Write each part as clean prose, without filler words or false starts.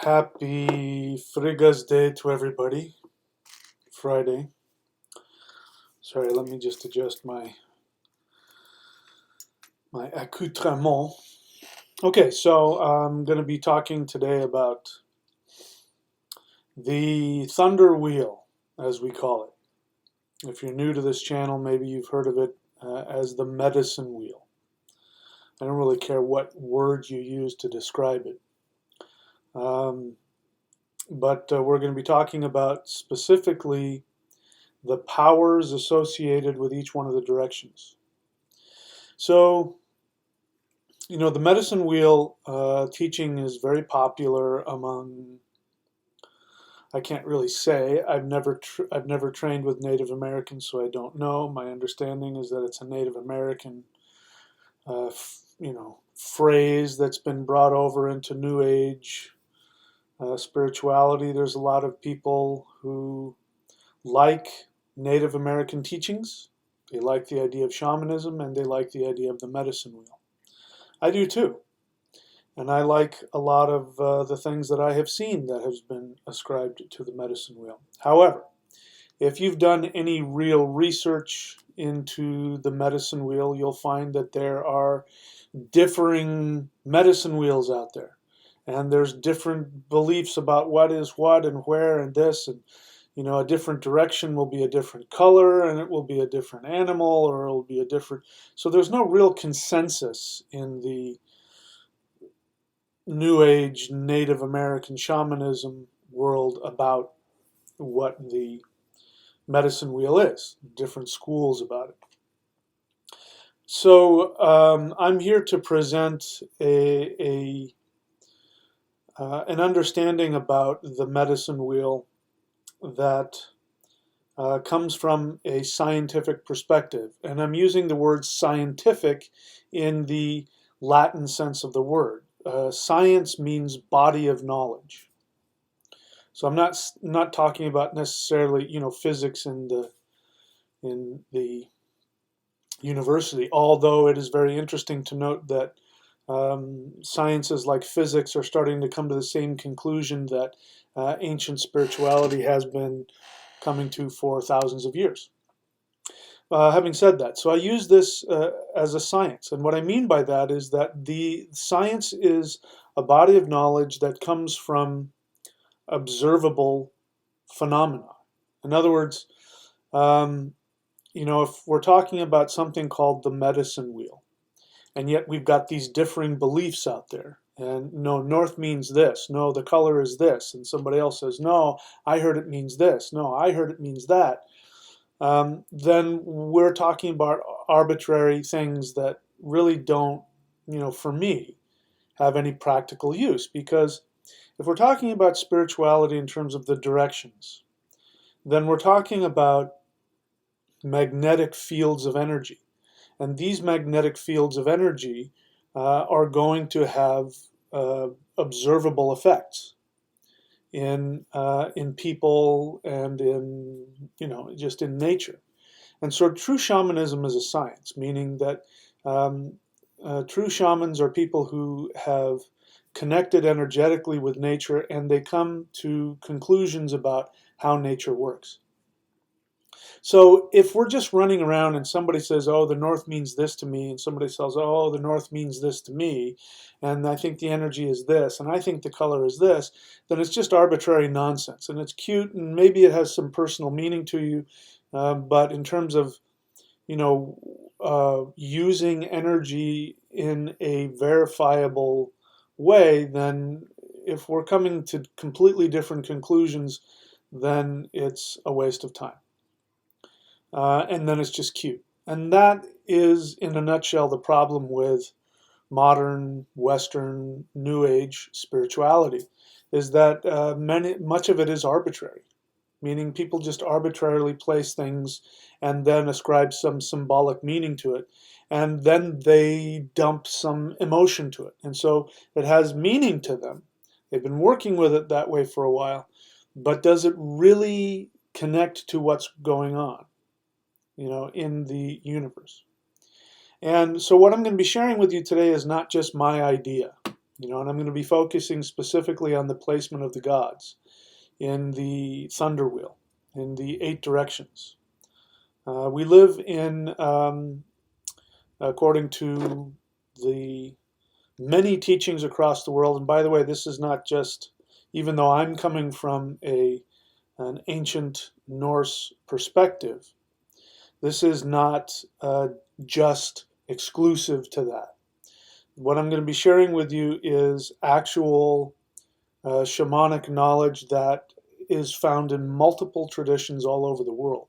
Happy Frigga's Day to everybody. Friday. Sorry, let me just adjust my accoutrement. Okay, so I'm going to be talking today about the thunder wheel, as we call it. If you're new to this channel, maybe you've heard of it as the medicine wheel. I don't really care what words you use to describe it. But we're going to be talking about specifically the powers associated with each one of the directions. So, the medicine wheel teaching is very popular among, I can't really say, I've never trained with Native Americans, so I don't know. My understanding is that it's a Native American phrase that's been brought over into New Age spirituality. There's a lot of people who like Native American teachings. They like the idea of shamanism, and they like the idea of the medicine wheel. I do too. And I like a lot of the things that I have seen that has been ascribed to the medicine wheel. However, if you've done any real research into the medicine wheel, you'll find that there are differing medicine wheels out there. And there's different beliefs about what is what and where and this. And, a different direction will be a different color, and it will be a different animal, or it'll be a different... So there's no real consensus in the New Age Native American shamanism world about what the medicine wheel is. Different schools about it. So I'm here to present an understanding about the medicine wheel that comes from a scientific perspective. And I'm using the word scientific in the Latin sense of the word. Science means body of knowledge. So I'm not talking about necessarily physics in the university, although it is very interesting to note that sciences like physics are starting to come to the same conclusion that ancient spirituality has been coming to for thousands of years. Having said that, so I use this as a science, and what I mean by that is that the science is a body of knowledge that comes from observable phenomena. In other words, if we're talking about something called the medicine wheel, and yet we've got these differing beliefs out there, and no, north means this, no, the color is this, and somebody else says, no, I heard it means this, no, I heard it means that. Then we're talking about arbitrary things that really don't, for me, have any practical use. Because if we're talking about spirituality in terms of the directions, then we're talking about magnetic fields of energy. And these magnetic fields of energy are going to have observable effects in people and in just in nature. And so true shamanism is a science, meaning that true shamans are people who have connected energetically with nature, and they come to conclusions about how nature works. So if we're just running around and somebody says, oh, the north means this to me, and somebody says, oh, the north means this to me, and I think the energy is this, and I think the color is this, then it's just arbitrary nonsense. And it's cute, and maybe it has some personal meaning to you, but in terms of, using energy in a verifiable way, then if we're coming to completely different conclusions, then it's a waste of time. And then it's just cute. And that is, in a nutshell, the problem with modern Western New Age spirituality, is that much of it is arbitrary, meaning people just arbitrarily place things and then ascribe some symbolic meaning to it, and then they dump some emotion to it. And so it has meaning to them. They've been working with it that way for a while, but does it really connect to what's going on, in the universe? And so what I'm going to be sharing with you today is not just my idea. And I'm going to be focusing specifically on the placement of the gods in the thunder wheel, in the 8 directions. We live in, according to the many teachings across the world, and by the way, this is not just, even though I'm coming from an ancient Norse perspective, this is not just exclusive to that. What I'm going to be sharing with you is actual shamanic knowledge that is found in multiple traditions all over the world.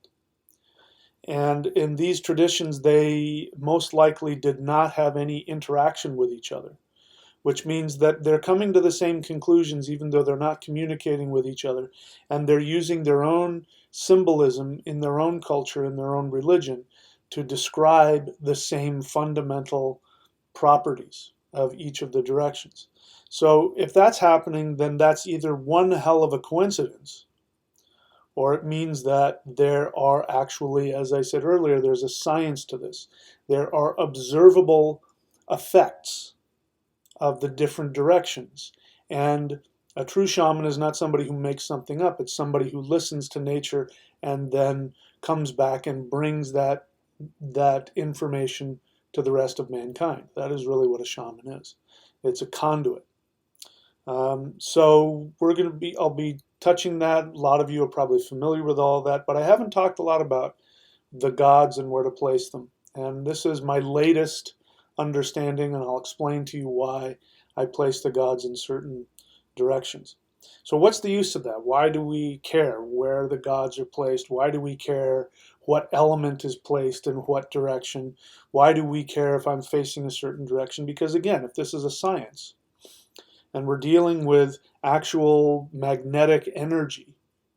And in these traditions, they most likely did not have any interaction with each other, which means that they're coming to the same conclusions even though they're not communicating with each other, and they're using their own symbolism in their own culture, in their own religion, to describe the same fundamental properties of each of the directions. So if that's happening, then that's either one hell of a coincidence, or it means that there are actually, as I said earlier, there's a science to this. There are observable effects of the different directions. And a true shaman is not somebody who makes something up. It's somebody who listens to nature and then comes back and brings that information to the rest of mankind. That is really what a shaman is. It's a conduit. So I'll be touching that. A lot of you are probably familiar with all of that, but I haven't talked a lot about the gods and where to place them. And this is my latest understanding, and I'll explain to you why I place the gods in certain directions. So what's the use of that? Why do we care where the gods are placed? Why do we care what element is placed in what direction? Why do we care if I'm facing a certain direction? Because again, if this is a science and we're dealing with actual magnetic energy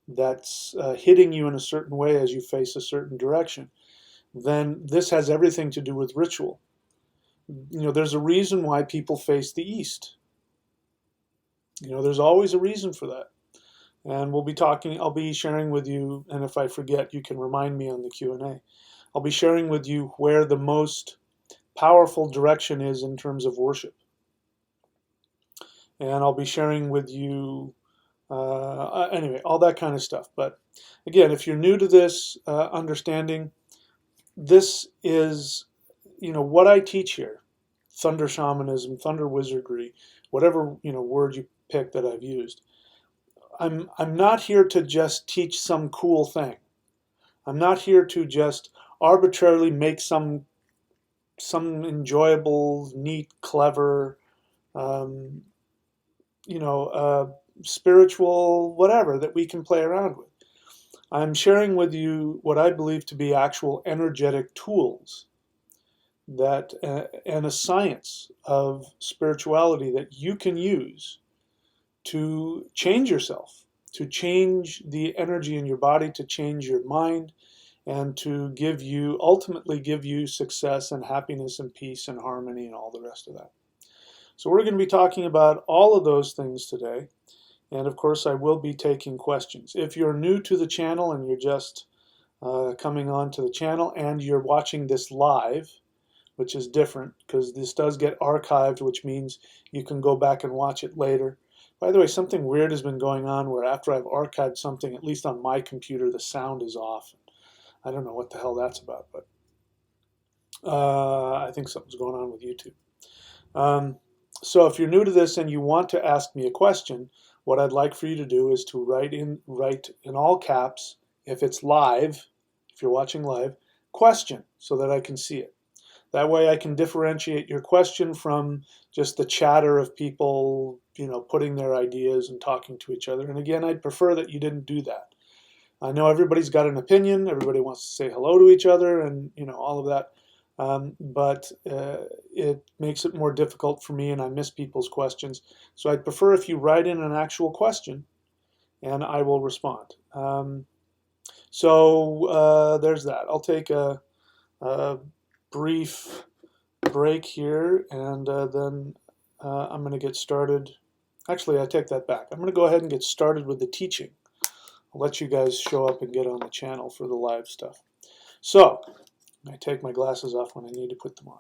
that's hitting you in a certain way as you face a certain direction, then this has everything to do with ritual. There's a reason why people face the east. There's always a reason for that. And I'll be sharing with you, and if I forget, you can remind me on the Q&A. I'll be sharing with you where the most powerful direction is in terms of worship. And I'll be sharing with you, anyway, all that kind of stuff. But again, if you're new to this understanding, this is, what I teach here. Thunder shamanism, thunder wizardry, whatever word you pick that I've used. I'm not here to just teach some cool thing. I'm not here to just arbitrarily make some enjoyable, neat, clever, spiritual whatever that we can play around with. I'm sharing with you what I believe to be actual energetic tools that and a science of spirituality that you can use to change yourself, to change the energy in your body, to change your mind, and to ultimately give you success and happiness and peace and harmony and all the rest of that. So we're going to be talking about all of those things today. And of course, I will be taking questions. If you're new to the channel and you're just coming on to the channel and you're watching this live, which is different because this does get archived, which means you can go back and watch it later. By the way, something weird has been going on where after I've archived something, at least on my computer, the sound is off. I don't know what the hell that's about, but I think something's going on with YouTube. So if you're new to this and you want to ask me a question, what I'd like for you to do is to write in all caps, if it's live, if you're watching live, question, so that I can see it. That way I can differentiate your question from just the chatter of people, putting their ideas and talking to each other. And again, I'd prefer that you didn't do that. I know everybody's got an opinion. Everybody wants to say hello to each other and, all of that. But it makes it more difficult for me and I miss people's questions. So I'd prefer if you write in an actual question and I will respond. So there's that. I'll take a brief break here and then I'm going to get started. Actually, I take that back. I'm going to go ahead and get started with the teaching. I'll let you guys show up and get on the channel for the live stuff. So I take my glasses off when I need to put them on.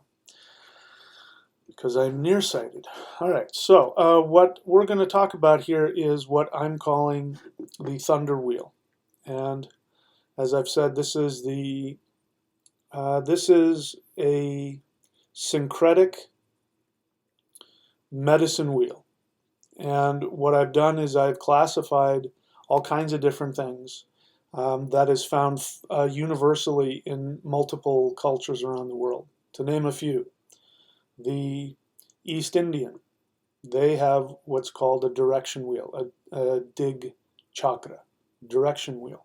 because I'm nearsighted. All right, so what we're going to talk about here is what I'm calling the thunder wheel. And as I've said, this is a syncretic medicine wheel. And what I've done is I've classified all kinds of different things that is found universally in multiple cultures around the world. To name a few, the East Indian, they have what's called a direction wheel, a dig chakra, direction wheel.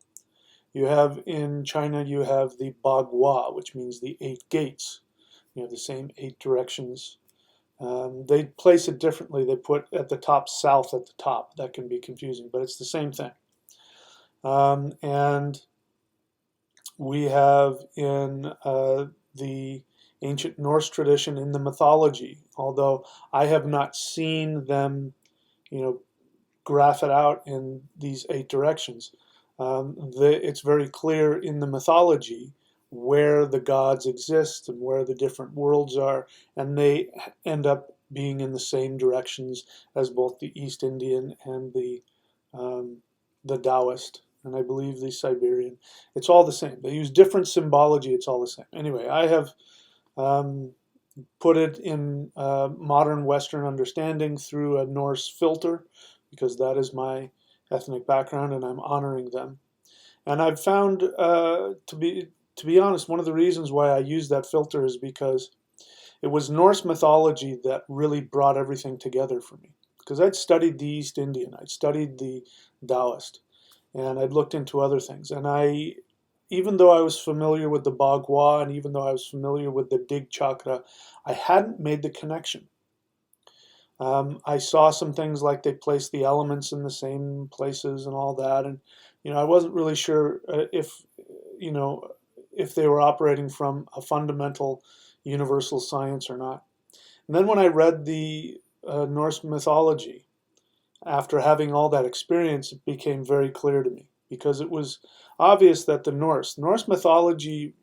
You have in China, you have the Bagua, which means the 8 gates. You have the same 8 directions. They place it differently. They put at the top south at the top. That can be confusing, but it's the same thing. And we have in the ancient Norse tradition, in the mythology, although I have not seen them, graph it out in these 8 directions. It's very clear in the mythology where the gods exist and where the different worlds are, and they end up being in the same directions as both the East Indian and the Taoist, and I believe the Siberian. It's all the same. They use different symbology. It's all the same. Anyway, I have put it in modern Western understanding through a Norse filter, because that is my ethnic background, and I'm honoring them. And I've found, to be honest, one of the reasons why I use that filter is because it was Norse mythology that really brought everything together for me. Because I'd studied the East Indian, I'd studied the Taoist, and I'd looked into other things. And even though I was familiar with the Bagua, and even though I was familiar with the Dig Chakra, I hadn't made the connection. I saw some things like they placed the elements in the same places and all that, and I wasn't really sure if they were operating from a fundamental universal science or not. And then when I read the Norse mythology, after having all that experience, it became very clear to me, because it was obvious that the Norse mythology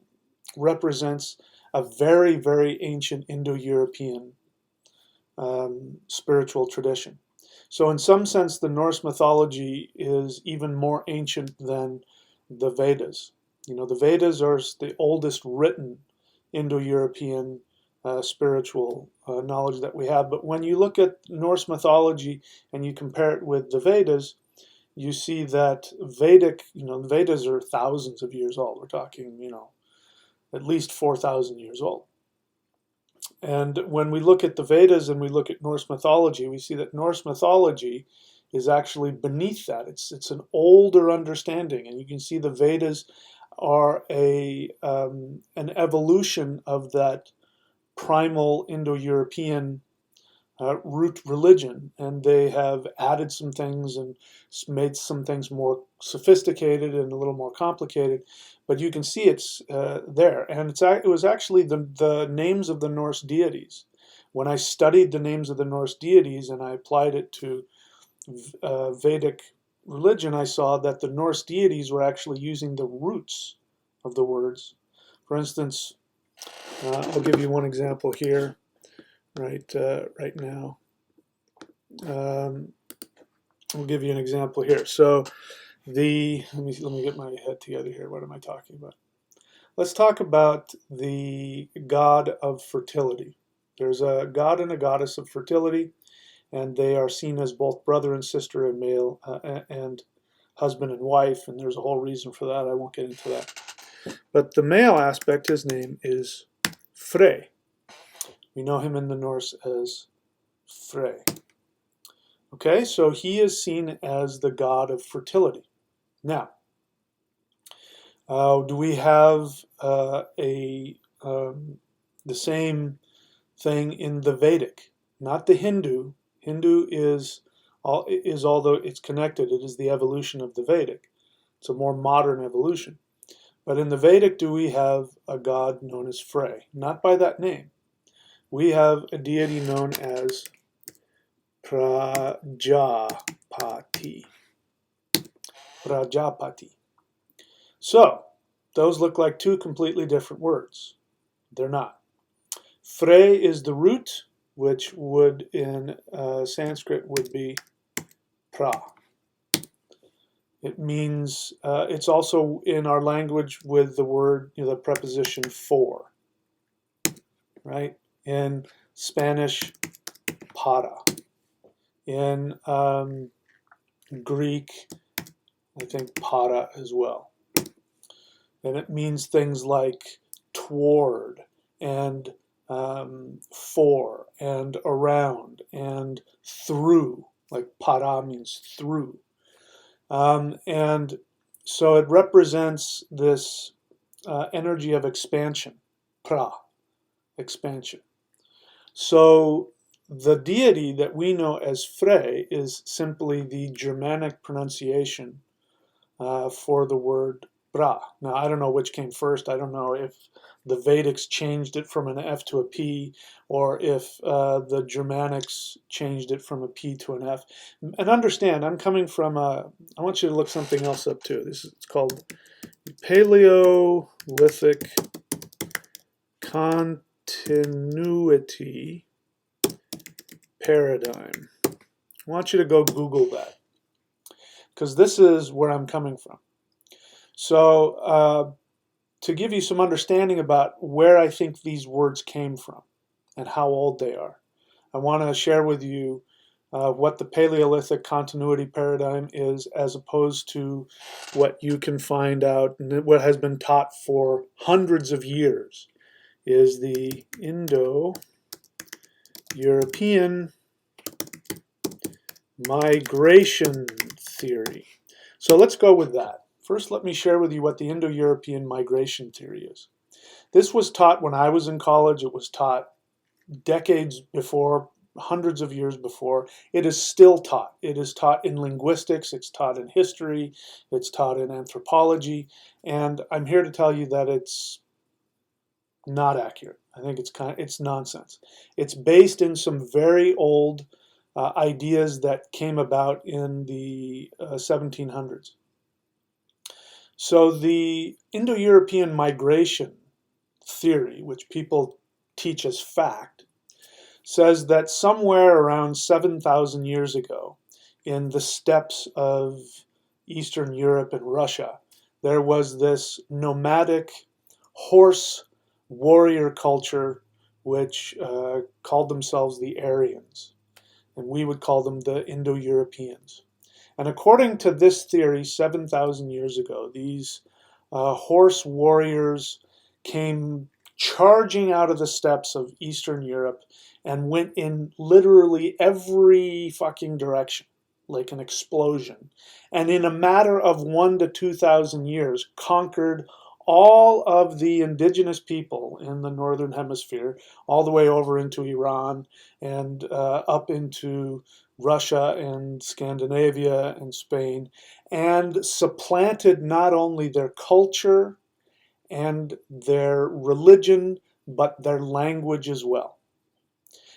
represents a very, very ancient Indo-European spiritual tradition. So in some sense, the Norse mythology is even more ancient than the Vedas. The Vedas are the oldest written Indo-European spiritual knowledge that we have. But when you look at Norse mythology and you compare it with the Vedas, you see that Vedic, the Vedas are thousands of years old. We're talking, at least 4,000 years old. And when we look at the Vedas and we look at Norse mythology, we see that Norse mythology is actually beneath that. It's an older understanding, and you can see the Vedas are an evolution of that primal Indo-European root religion, and they have added some things and made some things more sophisticated and a little more complicated, but you can see it's there. And it was actually the names of the Norse deities. When I studied the names of the Norse deities and I applied it to Vedic religion, I saw that the Norse deities were actually using the roots of the words. For instance, I'll give you one example here. Right now. I'll give you an example here. So let me get my head together here. What am I talking about? Let's talk about the god of fertility. There's a god and a goddess of fertility, and they are seen as both brother and sister and male and husband and wife, and there's a whole reason for that. I won't get into that. But the male aspect, his name is Frey. We know him in the Norse as Frey. Okay, so he is seen as the god of fertility. Now, do we have the same thing in the Vedic? Not the Hindu. Hindu is although it's connected, it is the evolution of the Vedic. It's a more modern evolution. But in the Vedic, do we have a god known as Frey? Not by that name. We have a deity known as Prajapati. Prajapati. So, those look like 2 completely different words. They're not. Frey is the root, which would in Sanskrit would be pra. It means, it's also in our language with the word, the preposition for, right? In Spanish, para. In Greek, I think para as well. And it means things like toward and for and around and through, like para means through. And so it represents this energy of expansion, pra, expansion. So the deity that we know as Frey is simply the Germanic pronunciation for the word Bra. Now, I don't know which came first. I don't know if the Vedics changed it from an F to a P, or if the Germanics changed it from a P to an F. And understand, I'm coming from I want you to look something else up too. It's called Paleolithic continuity paradigm. I want you to go Google that, because this is where I'm coming from. So to give you some understanding about where I think these words came from and how old they are, I want to share with you what the Paleolithic continuity paradigm is, as opposed to what you can find out, what has been taught for hundreds of years, is the Indo-European migration theory. So let's go with that. First, let me share with you what the Indo-European migration theory is. This was taught when I was in college. It was taught decades before, hundreds of years before. It is still taught. It is taught in linguistics. It's taught in history. It's taught in anthropology. And I'm here to tell you that it's not accurate. I think it's nonsense. It's based in some very old ideas that came about in the 1700s. So the Indo-European migration theory, which people teach as fact, says that somewhere around 7,000 years ago, in the steppes of Eastern Europe and Russia, there was this nomadic horse warrior culture which called themselves the Aryans, and we would call them the Indo-Europeans. And according to this theory, 7,000 years ago, these horse warriors came charging out of the steppes of Eastern Europe and went in literally every fucking direction, like an explosion. And in a matter of 1,000 to 2,000 years, conquered all of the indigenous people in the northern hemisphere, all the way over into Iran and up into Russia and Scandinavia and Spain, and supplanted not only their culture and their religion, but their language as well.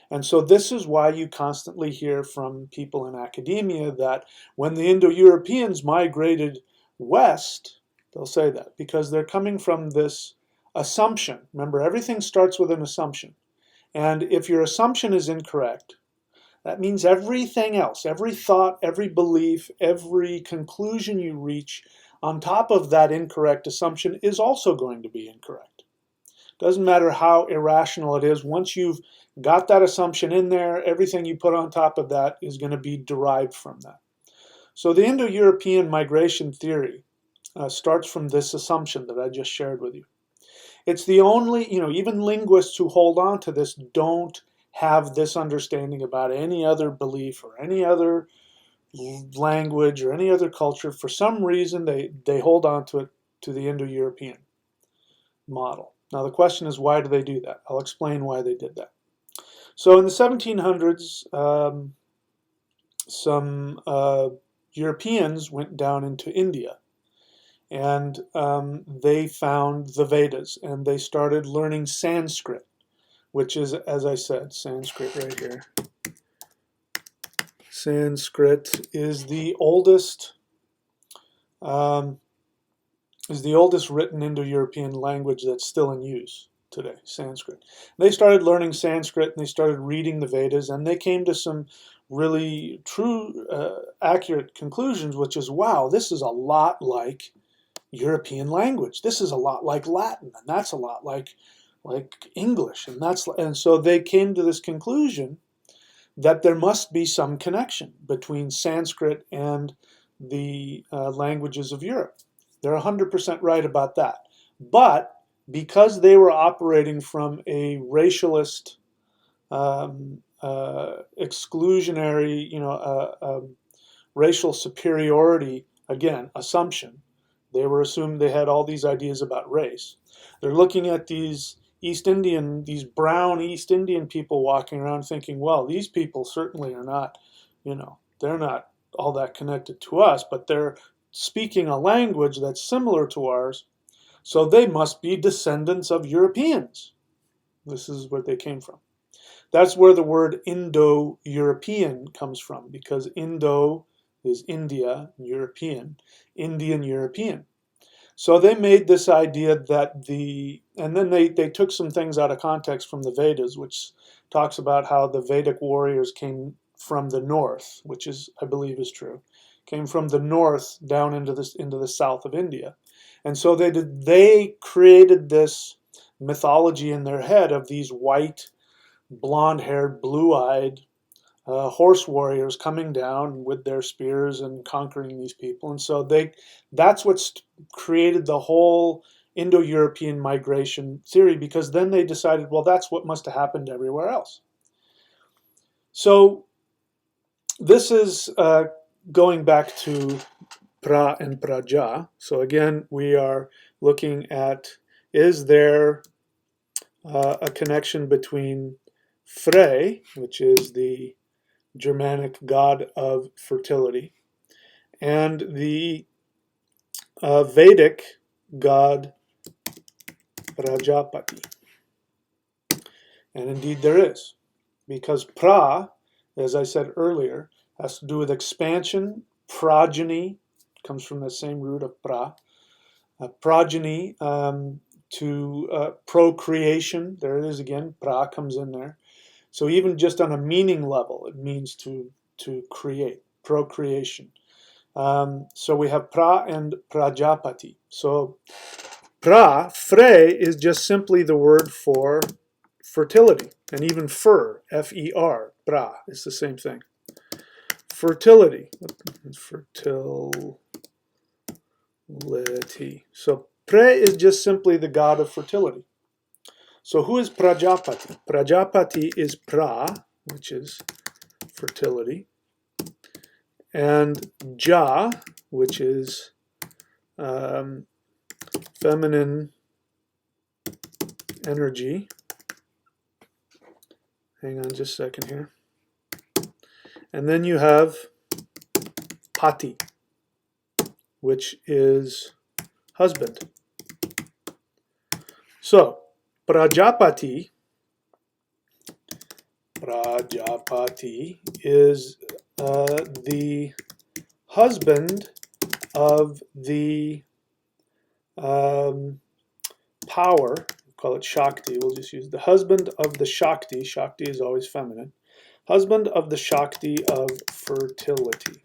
And so this is why you constantly hear from people in academia that when the Indo-Europeans migrated west, they'll say that because they're coming from this assumption. Remember, everything starts with an assumption. And if your assumption is incorrect, that means everything else, every thought, every belief, every conclusion you reach on top of that incorrect assumption is also going to be incorrect. Doesn't matter how irrational it is. Once you've got that assumption in there, everything you put on top of that is going to be derived from that. So the Indo-European migration theory starts from this assumption that I just shared with you. It's the only, even linguists who hold on to this don't have this understanding about any other belief or any other language or any other culture. For some reason, they hold on to it, to the Indo-European model. Now the question is, why do they do that? I'll explain why they did that. So in the 1700s, some Europeans went down into India, and they found the Vedas, and they started learning Sanskrit, which is, as I said, Sanskrit right here. Sanskrit is the oldest written Indo-European language that's still in use. today, Sanskrit. They started learning Sanskrit and they started reading the Vedas, and they came to some really true, accurate conclusions, which is, wow, this is a lot like European language. This is a lot like Latin, and that's a lot like English, and so they came to this conclusion that there must be some connection between Sanskrit and the languages of Europe. They're 100% right about that. But because they were operating from a racialist, exclusionary, racial superiority, again, assumption, they were assumed they had all these ideas about race. They're looking at these these brown East Indian people walking around thinking, well, these people certainly are not, they're not all that connected to us, but they're speaking a language that's similar to ours, so they must be descendants of Europeans. This is where they came from. That's where the word Indo-European comes from, because Indo is India, European, Indian European. So they made this idea that and then they took some things out of context from the Vedas, which talks about how the Vedic warriors came from the north, which I believe is true, came from the north down into the south of India. And so they created this mythology in their head of these white, blonde-haired, blue-eyed horse warriors coming down with their spears and conquering these people. And so that's what's created the whole Indo-European migration theory, because then they decided, well, that's what must have happened everywhere else. So this is going back to pra and praja. So again, we are looking at, is there a connection between Frey, which is the Germanic god of fertility, and the Vedic god Prajapati? And indeed there is, because pra, as I said earlier, has to do with expansion. Progeny comes from the same root of pra. Progeny, to procreation, there it is again, pra comes in there. So even just on a meaning level, it means to create, procreation. So we have pra and prajapati. So Frey, is just simply the word for fertility, and even F-E-R, pra, is the same thing. Fertility, So Pre is just simply the god of fertility. So who is Prajapati? Prajapati is pra, which is fertility, and ja, which is feminine energy. Hang on just a second here. And then you have Pati, which is husband. So Prajapati is the husband of the power, we'll call it Shakti, we'll just use the husband of the Shakti. Shakti is always feminine. Husband of the Shakti of fertility.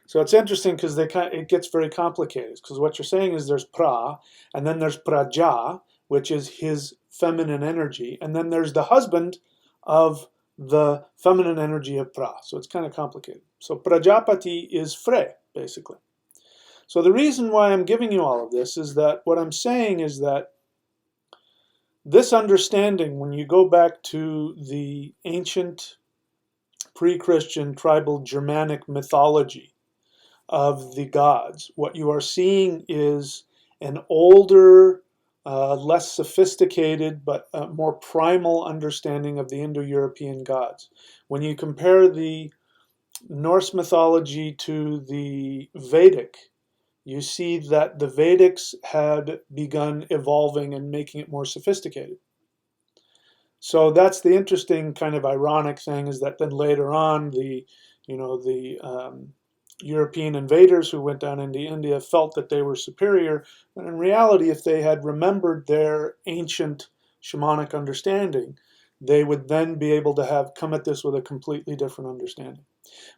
So it's interesting because it gets very complicated, because what you're saying is there's pra, and then there's praja, which is his feminine energy, and then there's the husband of the feminine energy of pra. So it's kind of complicated. So Prajapati is Frey, basically. So the reason why I'm giving you all of this is that what I'm saying is that this understanding, when you go back to the ancient pre-Christian tribal Germanic mythology of the gods, what you are seeing is an older, less sophisticated, but more primal understanding of the Indo-European gods. When you compare the Norse mythology to the Vedic, you see that the Vedics had begun evolving and making it more sophisticated. So that's the interesting kind of ironic thing, is that then later on the European invaders who went down into India felt that they were superior, but in reality, if they had remembered their ancient shamanic understanding, they would then be able to have come at this with a completely different understanding.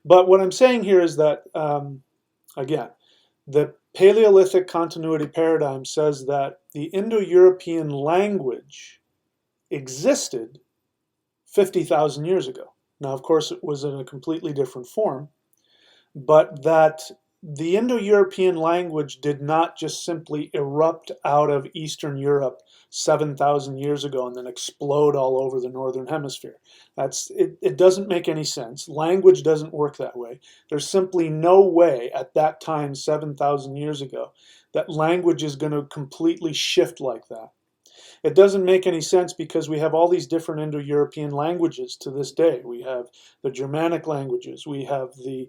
But what I'm saying here is that, again, the Paleolithic continuity paradigm says that the Indo-European language existed 50,000 years ago. Now, of course, it was in a completely different form, but that the Indo-European language did not just simply erupt out of Eastern Europe 7,000 years ago and then explode all over the Northern Hemisphere. It doesn't make any sense. Language doesn't work that way. There's simply no way at that time, 7,000 years ago, that language is going to completely shift like that. It doesn't make any sense because we have all these different Indo-European languages to this day. We have the Germanic languages, we have the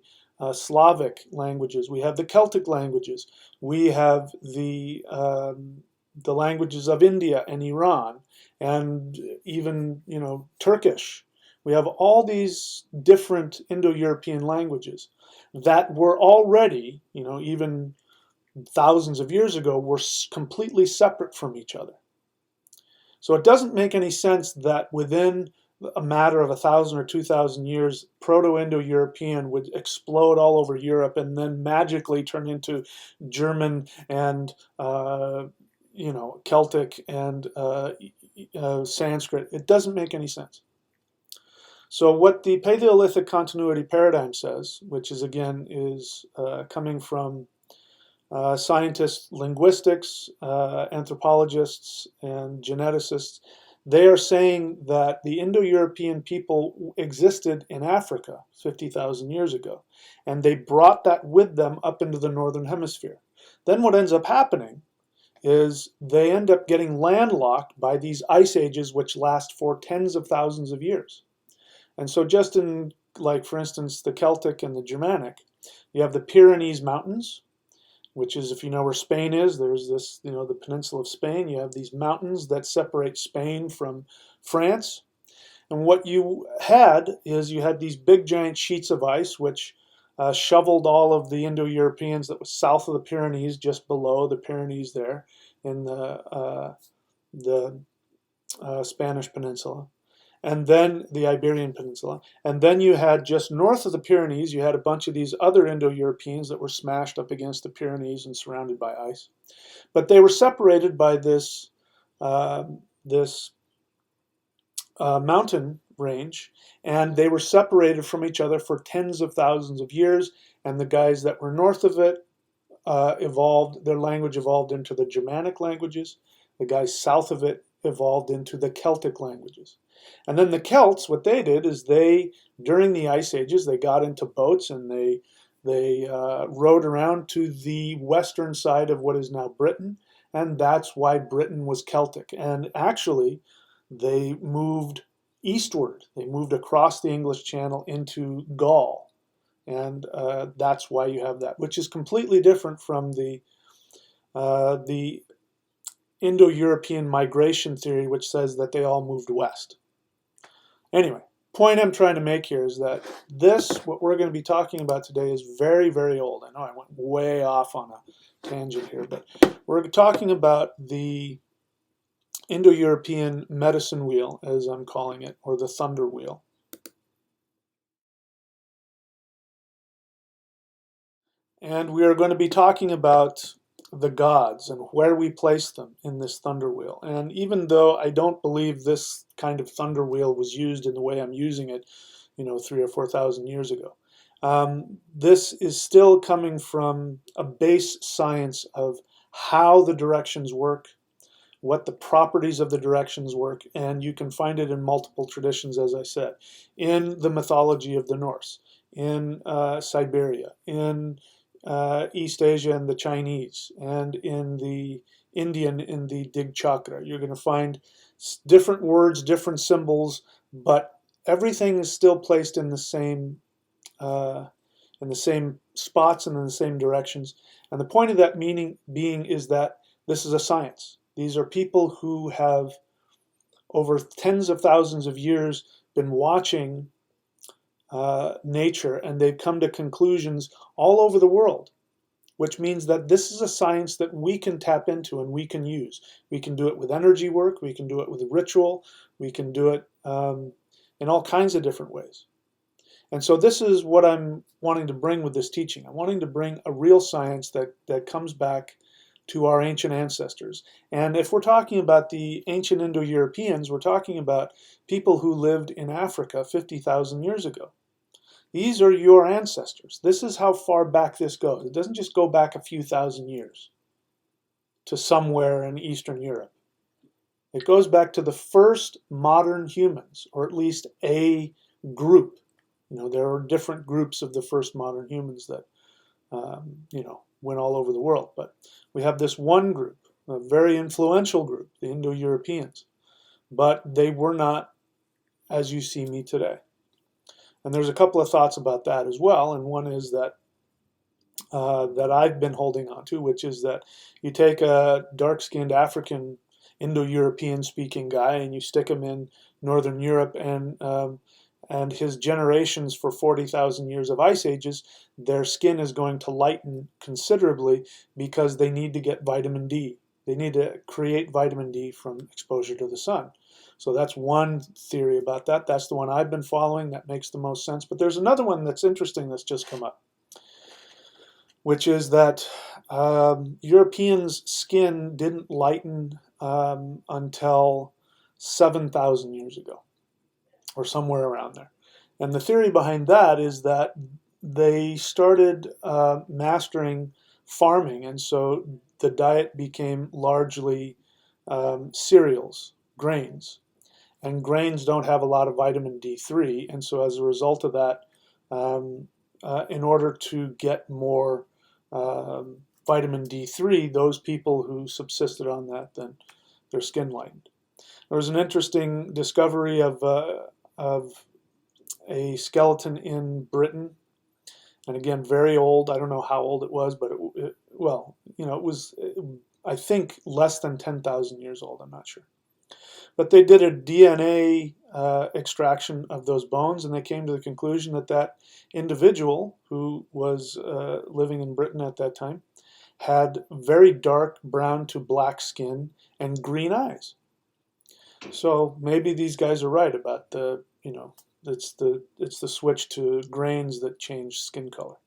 Slavic languages, we have the Celtic languages, we have the languages of India and Iran, and even Turkish. We have all these different Indo-European languages that were already, even thousands of years ago, were completely separate from each other. So it doesn't make any sense that within a matter of 1,000 or 2,000 years, Proto-Indo-European would explode all over Europe and then magically turn into German and Celtic and Sanskrit. It doesn't make any sense. So what the Paleolithic continuity paradigm says, which is coming from scientists, linguistics, anthropologists, and geneticists, they are saying that the Indo-European people existed in Africa 50,000 years ago, and they brought that with them up into the Northern Hemisphere. Then what ends up happening is they end up getting landlocked by these ice ages which last for tens of thousands of years. And so just in, like, for instance, the Celtic and the Germanic, you have the Pyrenees Mountains, which is, if you know where Spain is, there's this, the peninsula of Spain. You have these mountains that separate Spain from France. And what you had these big giant sheets of ice, which shoveled all of the Indo-Europeans that was south of the Pyrenees, just below the Pyrenees there in the Spanish Peninsula. And then the Iberian Peninsula. And then you had just north of the Pyrenees, you had a bunch of these other Indo-Europeans that were smashed up against the Pyrenees and surrounded by ice. But they were separated by this mountain range, and they were separated from each other for tens of thousands of years, and the guys that were north of it their language evolved into the Germanic languages. The guys south of it evolved into the Celtic languages. And then the Celts, what they did is during the ice ages, they got into boats and they rowed around to the western side of what is now Britain, and that's why Britain was Celtic. And actually, they moved eastward. They moved across the English Channel into Gaul, and that's why you have that, which is completely different from the Indo-European migration theory, which says that they all moved west. Anyway, point I'm trying to make here is that what we're going to be talking about today, is very, very old. I know I went way off on a tangent here, but we're talking about the Indo-European medicine wheel, as I'm calling it, or the thunder wheel. And we are going to be talking about the gods and where we place them in this thunder wheel. And even though I don't believe this kind of thunder wheel was used in the way I'm using it, 3,000 or 4,000 years ago, this is still coming from a base science of how the directions work, what the properties of the directions work, and you can find it in multiple traditions, as I said, in the mythology of the Norse, in Siberia, in East Asia and the Chinese, and in the Indian in the Dig Chakra. You're going to find different words, different symbols, but everything is still placed in the same spots and in the same directions. And the point of that meaning being is that this is a science. These are people who have, over tens of thousands of years, been watching nature, and they've come to conclusions all over the world, which means that this is a science that we can tap into and we can use. We can do it with energy work, we can do it with ritual, we can do it in all kinds of different ways. And so this is what I'm wanting to bring with this teaching. I'm wanting to bring a real science that comes back to our ancient ancestors. And if we're talking about the ancient Indo-Europeans, we're talking about people who lived in Africa 50,000 years ago. These are your ancestors. This is how far back this goes. It doesn't just go back a few thousand years to somewhere in Eastern Europe. It goes back to the first modern humans, or at least a group. There are different groups of the first modern humans that, went all over the world. But we have this one group, a very influential group, the Indo-Europeans. But they were not as you see me today. And there's a couple of thoughts about that as well. And one is that I've been holding on to, which is that you take a dark-skinned African Indo-European speaking guy and you stick him in Northern Europe, and his generations for 40,000 years of ice ages, their skin is going to lighten considerably because they need to get vitamin D. They need to create vitamin D from exposure to the sun. So that's one theory about that. That's the one I've been following. That makes the most sense. But there's another one that's interesting that's just come up, which is that Europeans' skin didn't lighten until 7,000 years ago, or somewhere around there. And the theory behind that is that they started mastering farming, and so the diet became largely cereals, grains. And grains don't have a lot of vitamin D3, and so as a result of that, in order to get more vitamin D3, those people who subsisted on that, then their skin lightened. There was an interesting discovery of a skeleton in Britain, and again, very old. I don't know how old it was, but it was, I think, less than 10,000 years old. I'm not sure. But they did a DNA extraction of those bones, and they came to the conclusion that that individual who was living in Britain at that time had very dark brown to black skin and green eyes. So maybe these guys are right about it's the switch to grains that change skin color.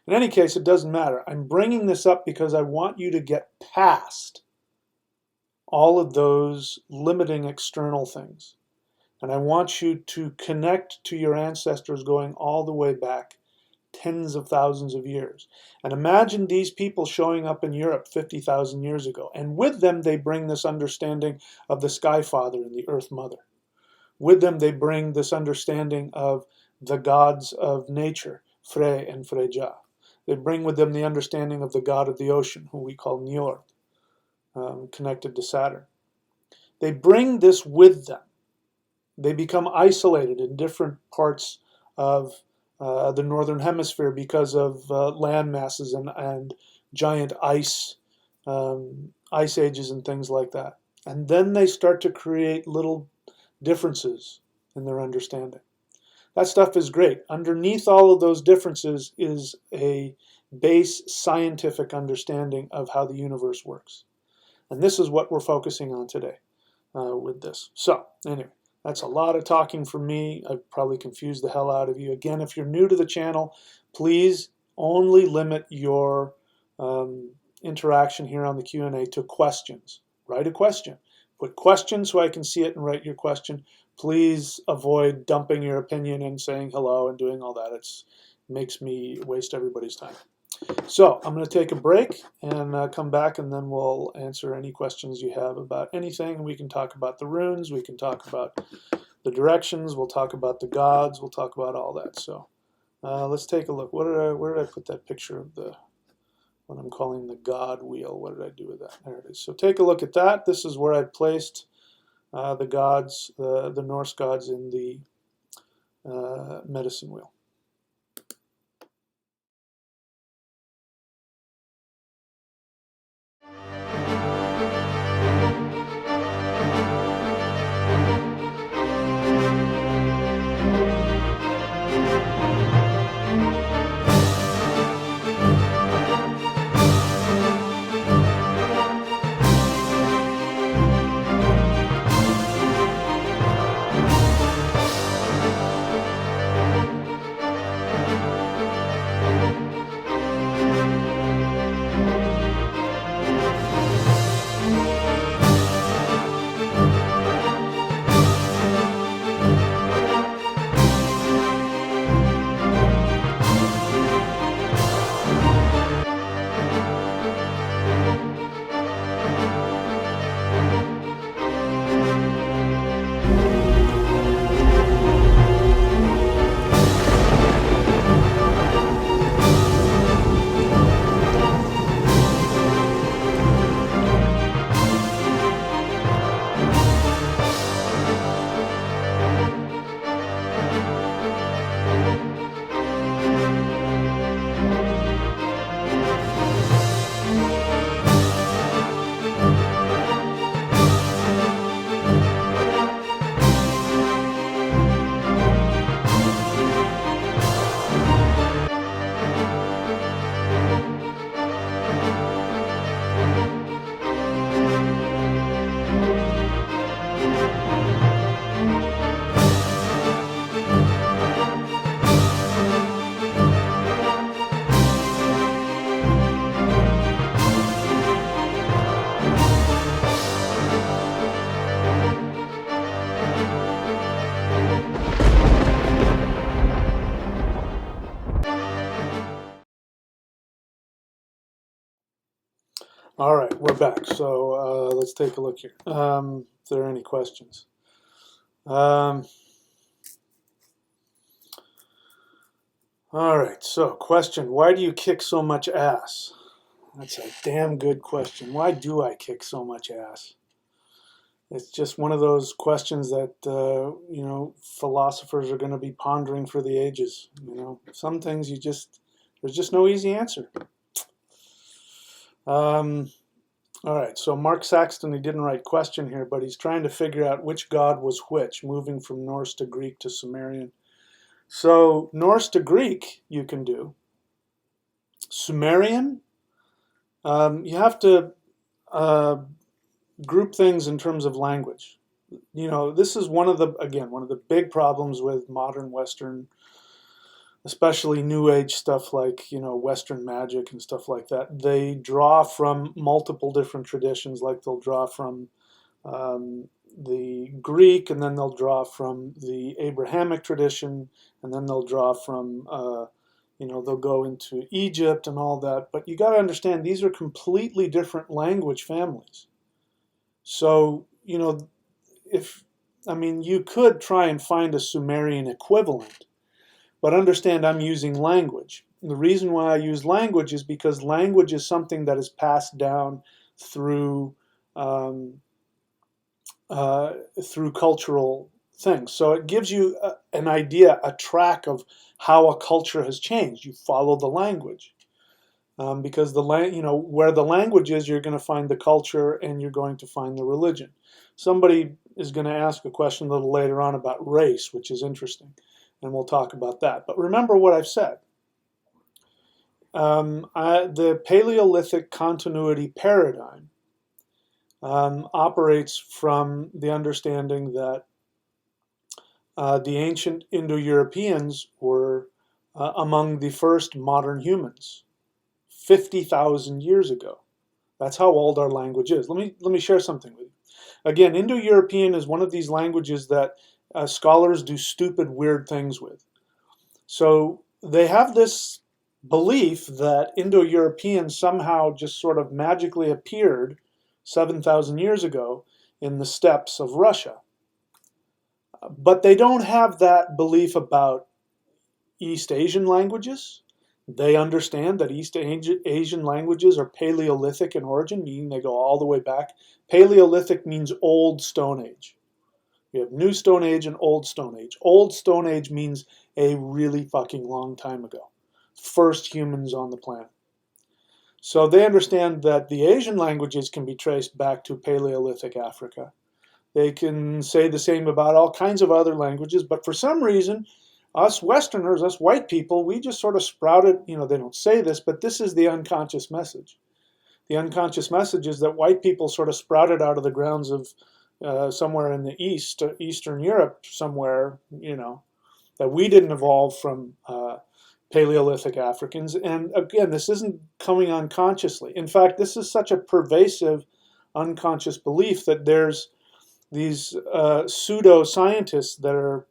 In any case, it doesn't matter. I'm bringing this up because I want you to get past all of those limiting external things. And I want you to connect to your ancestors going all the way back tens of thousands of years. And imagine these people showing up in Europe 50,000 years ago. And with them, they bring this understanding of the Sky Father and the Earth Mother. With them, they bring this understanding of the gods of nature, Frey and Freyja. They bring with them the understanding of the god of the ocean, who we call Njord, connected to Saturn. They bring this with them. They become isolated in different parts of the northern hemisphere because of land masses and giant ice ages and things like that. And then they start to create little differences in their understanding. That stuff is great. Underneath all of those differences is a base scientific understanding of how the universe works. And this is what we're focusing on today with this. So, anyway, that's a lot of talking for me. I've probably confused the hell out of you. Again, if you're new to the channel, please only limit your interaction here on the Q&A to questions. Write a question. Put questions so I can see it and write your question. Please avoid dumping your opinion and saying hello and doing all that. It makes me waste everybody's time. So I'm going to take a break and come back, and then we'll answer any questions you have about anything. We can talk about the runes. We can talk about the directions. We'll talk about the gods. We'll talk about all that. So let's take a look. Where did I put that picture of what I'm calling the God wheel? What did I do with that? There it is. So take a look at that. This is where I placed the gods, the Norse gods, in the medicine wheel. All right, we're back. So let's take a look here. If there are any questions. All right, so question. Why do you kick so much ass? That's a damn good question. Why do I kick so much ass? It's just one of those questions that, philosophers are going to be pondering for the ages. Some things there's just no easy answer. Um, All right, so Mark Saxton, he didn't write question here, but he's trying to figure out which god was which, moving from Norse to Greek to Sumerian. So Norse to Greek, you can do. Sumerian, you have to uh, group things in terms of language. This is one of the big problems with modern Western, especially New Age stuff like, Western magic and stuff like that. They draw from multiple different traditions, like they'll draw from the Greek, and then they'll draw from the Abrahamic tradition, and then they'll draw from, they'll go into Egypt and all that. But you got to understand, these are completely different language families. So, you could try and find a Sumerian equivalent, but understand I'm using language. The reason why I use language is because language is something that is passed down through um, through cultural things. So it gives you an idea, a track of how a culture has changed. You follow the language. Because where the language is, you're going to find the culture and you're going to find the religion. Somebody is going to ask a question a little later on about race, which is interesting, and we'll talk about that. But remember what I've said. The Paleolithic continuity paradigm operates from the understanding that the ancient Indo-Europeans were among the first modern humans, 50,000 years ago. That's how old our language is. Let me share something with you. Again, Indo-European is one of these languages that scholars do stupid, weird things with. So they have this belief that Indo-European somehow just sort of magically appeared 7,000 years ago in the steppes of Russia. But they don't have that belief about East Asian languages. They understand that East Asian languages are Paleolithic in origin, meaning they go all the way back. Paleolithic means Old Stone Age. We have New Stone Age and Old Stone Age. Old Stone Age means a really fucking long time ago. First humans on the planet. So they understand that the Asian languages can be traced back to Paleolithic Africa. They can say the same about all kinds of other languages, but for some reason, us Westerners, us white people, we just sort of sprouted, they don't say this, but this is the unconscious message. The unconscious message is that white people sort of sprouted out of the grounds of somewhere in the Eastern Europe, somewhere, that we didn't evolve from Paleolithic Africans. And again, this isn't coming unconsciously. In fact, this is such a pervasive unconscious belief that there's these pseudo-scientists that are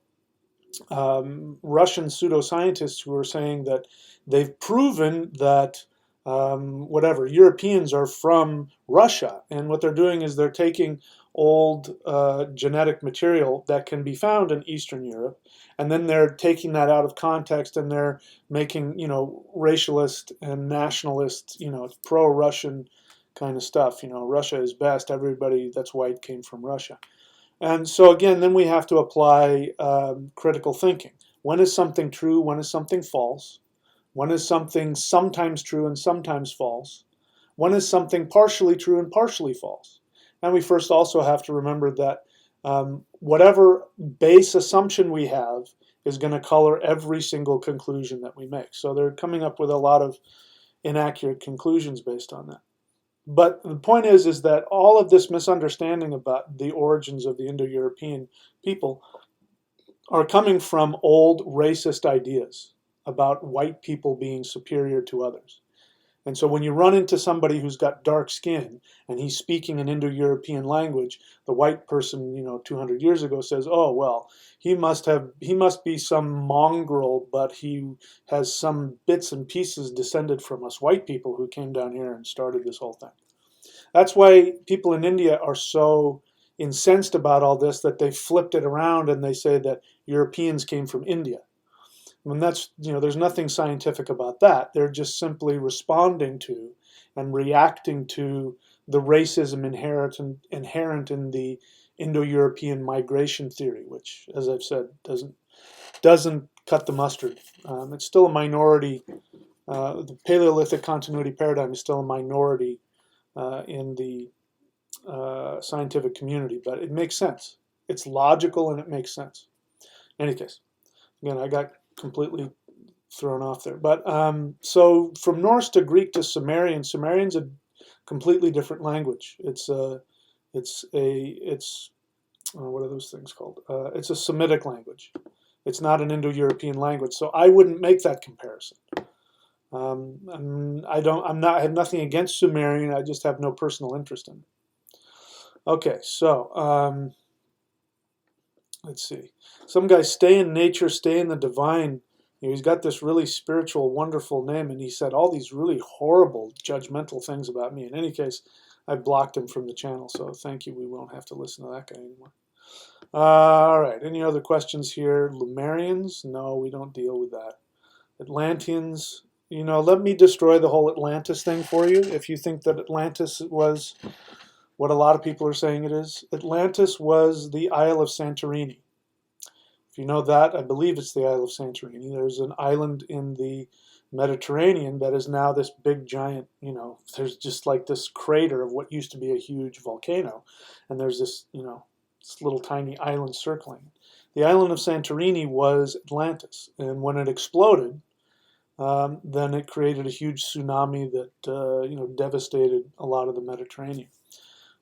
Russian pseudoscientists who are saying that they've proven that Europeans are from Russia, and what they're doing is they're taking old genetic material that can be found in Eastern Europe, and then they're taking that out of context and they're making racialist and nationalist, pro-Russian kind of stuff. Russia is best. Everybody that's white came from Russia. And so again, then we have to apply critical thinking. When is something true? When is something false? When is something sometimes true and sometimes false? When is something partially true and partially false? And we first also have to remember that whatever base assumption we have is going to color every single conclusion that we make. So they're coming up with a lot of inaccurate conclusions based on that. But the point is that all of this misunderstanding about the origins of the Indo-European people are coming from old racist ideas about white people being superior to others. And so when you run into somebody who's got dark skin and he's speaking an Indo-European language, the white person, 200 years ago says, "Oh, well, he must be some mongrel, but he has some bits and pieces descended from us white people who came down here and started this whole thing." That's why people in India are so incensed about all this that they flipped it around and they say that Europeans came from India. And that's, there's nothing scientific about that. They're just simply responding to and reacting to the racism inherent in the Indo-European migration theory, which, as I've said, doesn't cut the mustard. It's still a minority. The Paleolithic continuity paradigm is still a minority in the scientific community, but it makes sense. It's logical and it makes sense. In any case, again, I got completely thrown off there. But so from Norse to Greek to Sumerian, Sumerian's a completely different language. It's what are those things called? It's a Semitic language. It's not an Indo-European language. So I wouldn't make that comparison. I have nothing against Sumerian. I just have no personal interest in it. Okay, so let's see. Some guy, stay in nature, stay in the divine. He's got this really spiritual, wonderful name, and he said all these really horrible, judgmental things about me. In any case, I blocked him from the channel, so thank you. We won't have to listen to that guy anymore. All right, any other questions here? Lemurians? No, we don't deal with that. Atlanteans? Let me destroy the whole Atlantis thing for you. If you think that Atlantis was what a lot of people are saying it is. Atlantis was the Isle of Santorini. If you know that, I believe it's the Isle of Santorini. There's an island in the Mediterranean that is now this big giant, there's just like this crater of what used to be a huge volcano. And there's this, this little tiny island circling. The island of Santorini was Atlantis. And when it exploded, then it created a huge tsunami that, devastated a lot of the Mediterranean.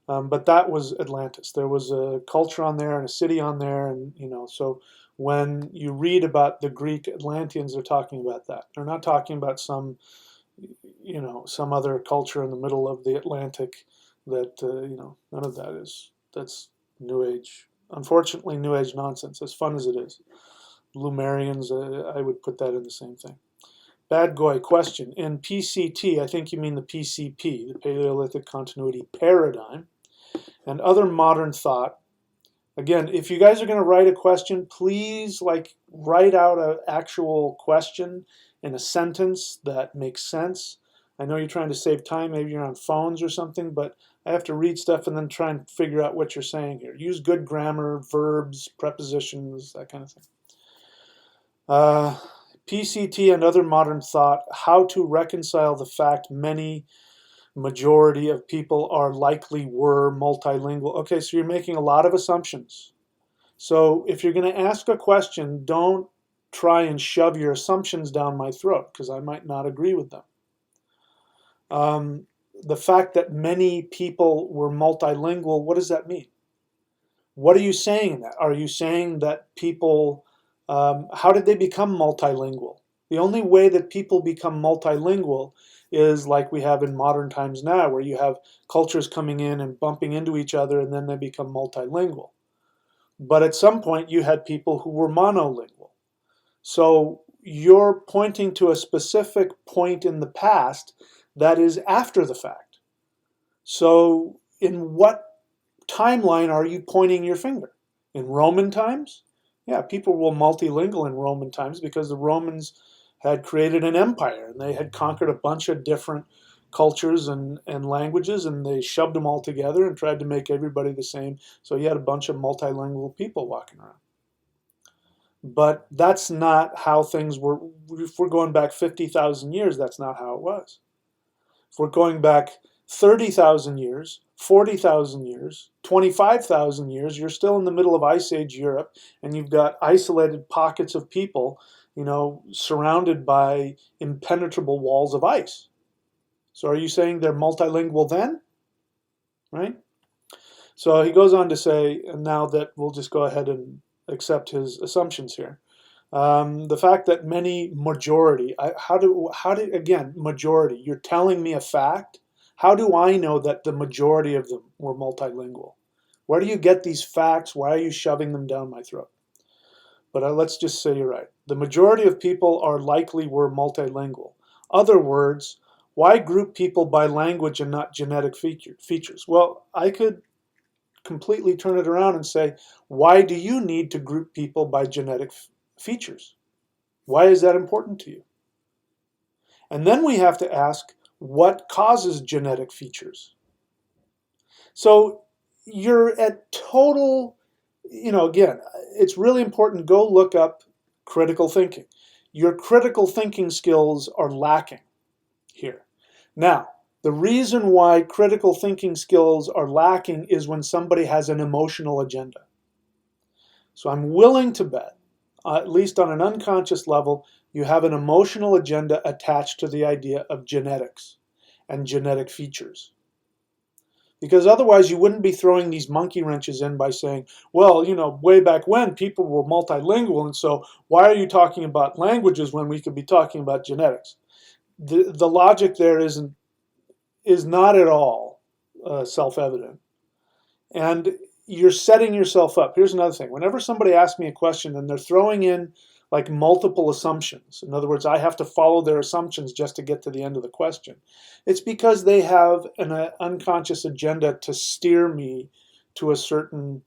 But that was Atlantis. There was a culture on there and a city on there, and so when you read about the Greek Atlanteans, they're talking about that. They're not talking about some other culture in the middle of the Atlantic that none of that is. That's New Age. Unfortunately, New Age nonsense. As fun as it is, Lemurians, I would put that in the same thing. Bad Goy, question. In PCT, I think you mean the PCP, the Paleolithic Continuity Paradigm, and other modern thought. Again, if you guys are going to write a question, please write out an actual question in a sentence that makes sense. I know you're trying to save time. Maybe you're on phones or something, but I have to read stuff and then try and figure out what you're saying here. Use good grammar, verbs, prepositions, that kind of thing. PCT and other modern thought, how to reconcile the fact majority of people were multilingual. Okay, so you're making a lot of assumptions. So if you're going to ask a question, don't try and shove your assumptions down my throat, because I might not agree with them. The fact that many people were multilingual, what does that mean? What are you saying in that? Are you saying that people, how did they become multilingual? The only way that people become multilingual is like we have in modern times now, where you have cultures coming in and bumping into each other, and then they become multilingual. But at some point, you had people who were monolingual. So you're pointing to a specific point in the past that is after the fact. So in what timeline are you pointing your finger? In Roman times? Yeah, people were multilingual in Roman times because the Romans had created an empire, and they had conquered a bunch of different cultures and languages, and they shoved them all together and tried to make everybody the same. So you had a bunch of multilingual people walking around. But that's not how things were. If we're going back 50,000 years, that's not how it was. If we're going back 30,000 years, 40,000 years, 25,000 years, you're still in the middle of Ice Age Europe, and you've got isolated pockets of people surrounded by impenetrable walls of ice. So are you saying they're multilingual then? Right? So he goes on to say, and now that we'll just go ahead and accept his assumptions here. The fact that majority, again, majority, you're telling me a fact. How do I know that the majority of them were multilingual? Where do you get these facts? Why are you shoving them down my throat? But let's just say you're right. The majority of people were multilingual. Other words, Why group people by language and not genetic features? Well, I could completely turn it around and say, why do you need to group people by genetic features? Why is that important to you? And then we have to ask, what causes genetic features? So you're at total, again, it's really important. Go look up critical thinking. Your critical thinking skills are lacking here. Now, the reason why critical thinking skills are lacking is when somebody has an emotional agenda. So I'm willing to bet, at least on an unconscious level, you have an emotional agenda attached to the idea of genetics and genetic features. Because otherwise you wouldn't be throwing these monkey wrenches in by saying, well, way back when people were multilingual, and so why are you talking about languages when we could be talking about genetics? The logic there is not at all self-evident. And you're setting yourself up. Here's another thing. Whenever somebody asks me a question and they're throwing in like multiple assumptions, in other words, I have to follow their assumptions just to get to the end of the question, it's because they have an unconscious agenda to steer me to a certain,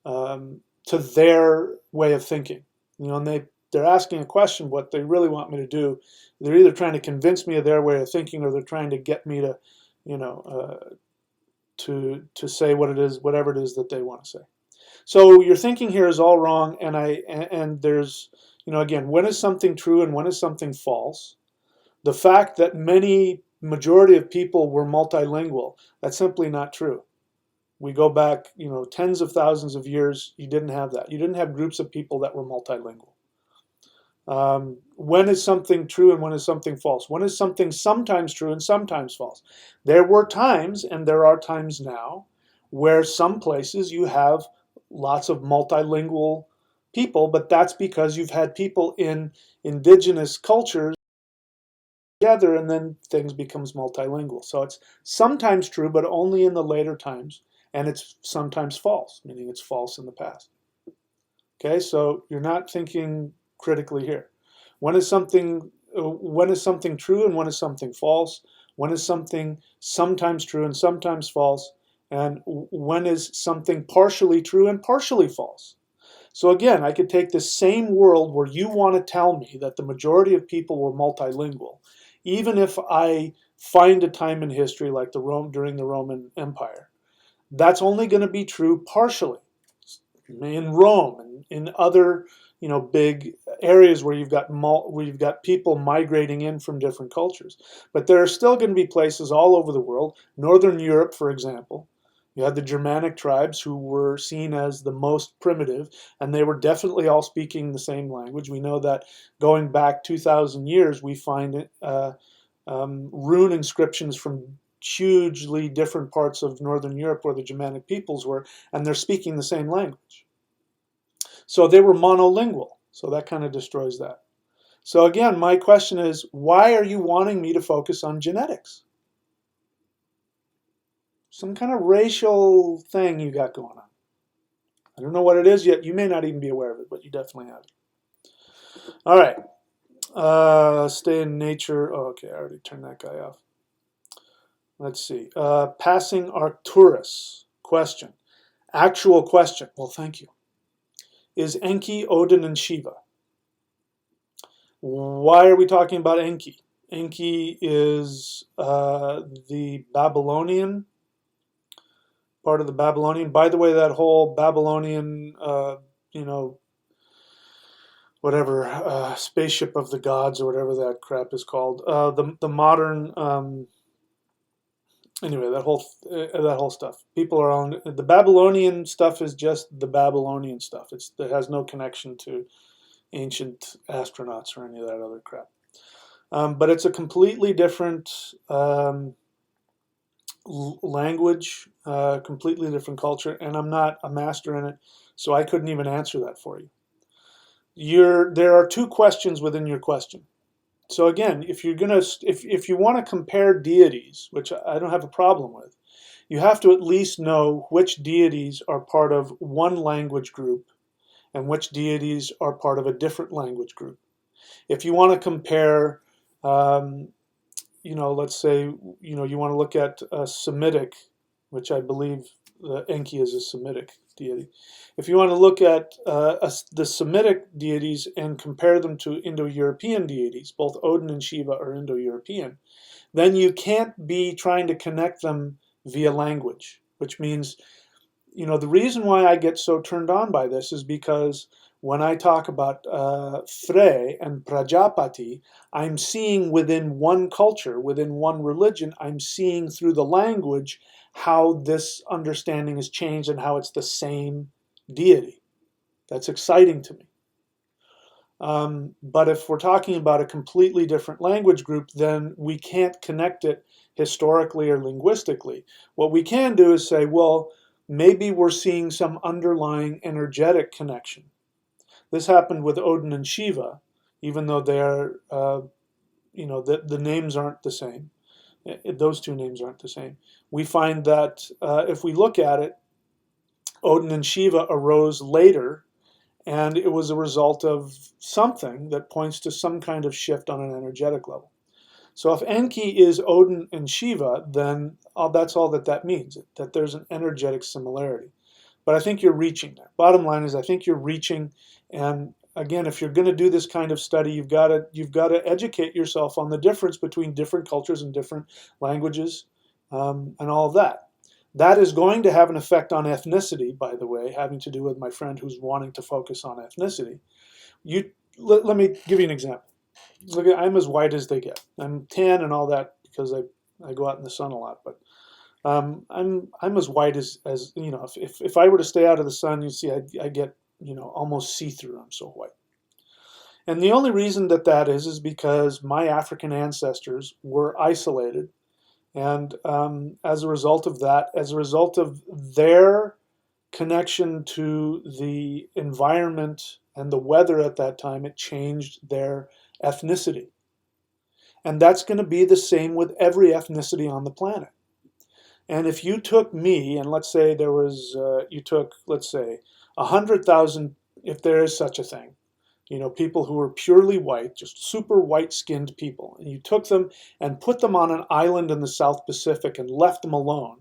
to their way of thinking. And they're asking a question, what they really want me to do, they're either trying to convince me of their way of thinking, or they're trying to get me to, to say what it is, whatever it is that they want to say. So your thinking here is all wrong, and there's, again, when is something true and when is something false? The fact that majority of people were multilingual, that's simply not true. We go back, tens of thousands of years, you didn't have that. You didn't have groups of people that were multilingual. When is something true and when is something false? When is something sometimes true and sometimes false? There were times, and there are times now, where some places you have lots of multilingual people, but that's because you've had people in indigenous cultures together, and then things becomes multilingual. So it's sometimes true, but only in the later times, and it's sometimes false, meaning it's false in the past. Okay, so you're not thinking critically here. When is something true and when is something false? When is something sometimes true and sometimes false? And when is something partially true and partially false? So again, I could take the same world where you want to tell me that the majority of people were multilingual, even if I find a time in history like during the Roman Empire. That's only going to be true partially. In Rome and in other, big areas where you've got people migrating in from different cultures. But there are still going to be places all over the world. Northern Europe, for example, you had the Germanic tribes who were seen as the most primitive, and they were definitely all speaking the same language. We know that going back 2,000 years, we find rune inscriptions from hugely different parts of Northern Europe where the Germanic peoples were, and they're speaking the same language. So they were monolingual, so that kind of destroys that. So again, my question is, why are you wanting me to focus on genetics? Some kind of racial thing you got going on. I don't know what it is yet. You may not even be aware of it, but you definitely have it. All right. Stay in nature. Oh, okay, I already turned that guy off. Let's see. Passing Arcturus. Question. Actual question. Well, thank you. Is Enki, Odin, and Shiva? Why are we talking about Enki? Enki is the Babylonian, part of the Babylonian. By the way, that whole Babylonian, whatever, spaceship of the gods or whatever that crap is called, the modern, anyway, that whole stuff. People are on the Babylonian stuff is just the Babylonian stuff. It has no connection to ancient astronauts or any of that other crap. But it's a completely different language, completely different culture, and I'm not a master in it, so I couldn't even answer that for you. There are two questions within your question. So again, if you want to compare deities, which I don't have a problem with, you have to at least know which deities are part of one language group and which deities are part of a different language group. If you want to compare, let's say, you want to look at Semitic, which I believe Enki is a Semitic deity. If you want to look at the Semitic deities and compare them to Indo-European deities, both Odin and Shiva are Indo-European, then you can't be trying to connect them via language, which means, the reason why I get so turned on by this is because when I talk about Frey and Prajapati, I'm seeing within one culture, within one religion, I'm seeing through the language how this understanding has changed and how it's the same deity. That's exciting to me. But if we're talking about a completely different language group, then we can't connect it historically or linguistically. What we can do is say, well, maybe we're seeing some underlying energetic connection. This happened with Odin and Shiva, even though they're, the names aren't the same. Those two names aren't the same. We find that if we look at it, Odin and Shiva arose later, and it was a result of something that points to some kind of shift on an energetic level. So if Enki is Odin and Shiva, then that's all that means, that there's an energetic similarity. But I think you're reaching there. Bottom line is I think you're reaching, and again, if you're going to do this kind of study, you've got to educate yourself on the difference between different cultures and different languages, and all of that. That is going to have an effect on ethnicity, by the way, having to do with my friend who's wanting to focus on ethnicity. Let me give you an example. Look, I'm as white as they get. I'm tan and all that because I go out in the sun a lot, but I'm as white as if I were to stay out of the sun, you see I get almost see-through. I'm so white. And the only reason that is because my African ancestors were isolated. And as a result of that, as a result of their connection to the environment and the weather at that time, it changed their ethnicity. And that's going to be the same with every ethnicity on the planet. And if you took me, and let's say you took, let's say, 100,000, if there is such a thing, people who were purely white, just super white-skinned people, and you took them and put them on an island in the South Pacific and left them alone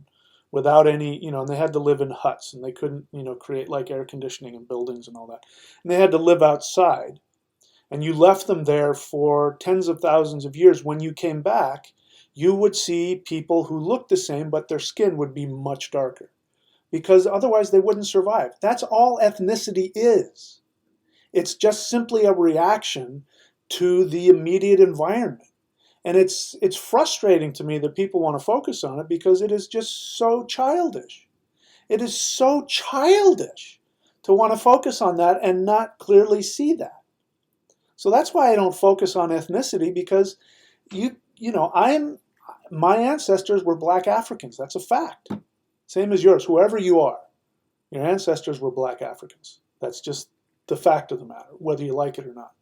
without any, and they had to live in huts, and they couldn't, create like air conditioning and buildings and all that. And they had to live outside. And you left them there for tens of thousands of years. When you came back, you would see people who looked the same, but their skin would be much darker, because otherwise they wouldn't survive. That's all ethnicity is. It's just simply a reaction to the immediate environment. And it's frustrating to me that people want to focus on it because it is just so childish. It is so childish to want to focus on that and not clearly see that. So that's why I don't focus on ethnicity, because my ancestors were black Africans. That's a fact. Same as yours, whoever you are. Your ancestors were black Africans. That's just the fact of the matter, whether you like it or not.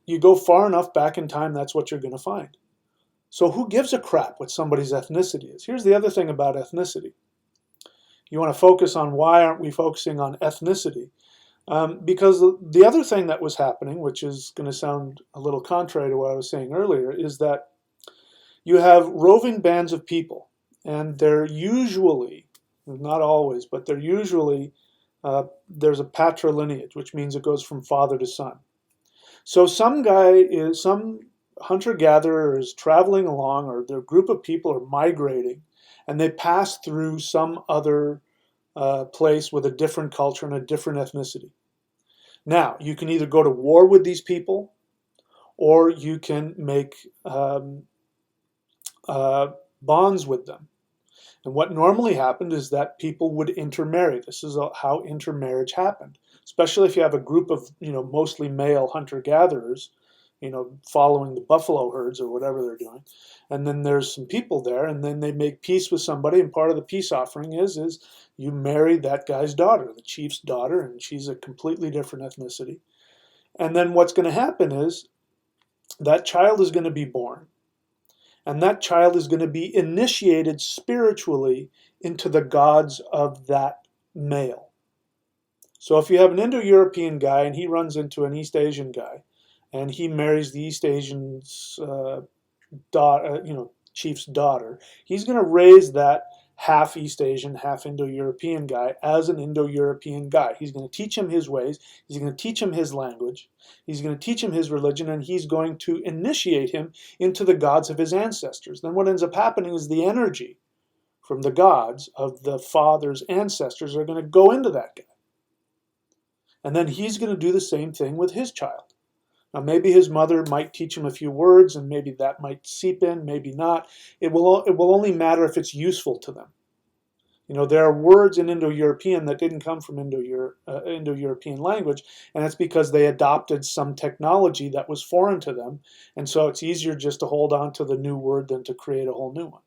You go far enough back in time, that's what you're going to find. So who gives a crap what somebody's ethnicity is? Here's the other thing about ethnicity. You want to focus on why aren't we focusing on ethnicity? Because the other thing that was happening, which is going to sound a little contrary to what I was saying earlier, is that you have roving bands of people, and they're usually, not always, but they're usually, there's a patrilineage, which means it goes from father to son. So some hunter-gatherer is traveling along, or their group of people are migrating, and they pass through some other place with a different culture and a different ethnicity. Now, you can either go to war with these people, or you can make bonds with them. And what normally happened is that people would intermarry. This is how intermarriage happened, especially if you have a group of, mostly male hunter-gatherers, following the buffalo herds or whatever they're doing. And then there's some people there, and then they make peace with somebody, and part of the peace offering is you marry that guy's daughter, the chief's daughter, and she's a completely different ethnicity. And then what's going to happen is that child is going to be born. And that child is going to be initiated spiritually into the gods of that male. So if you have an Indo-European guy and he runs into an East Asian guy, and he marries the East Asian's daughter, chief's daughter. He's going to raise that half East Asian, half Indo-European guy as an Indo-European guy. He's going to teach him his ways. He's going to teach him his language. He's going to teach him his religion, and he's going to initiate him into the gods of his ancestors. Then what ends up happening is the energy from the gods of the father's ancestors are going to go into that guy. And then he's going to do the same thing with his child. Now, maybe his mother might teach him a few words, and maybe that might seep in, maybe not. It will only matter if it's useful to them. There are words in Indo-European that didn't come from Indo-European language, and it's because they adopted some technology that was foreign to them, and so it's easier just to hold on to the new word than to create a whole new one.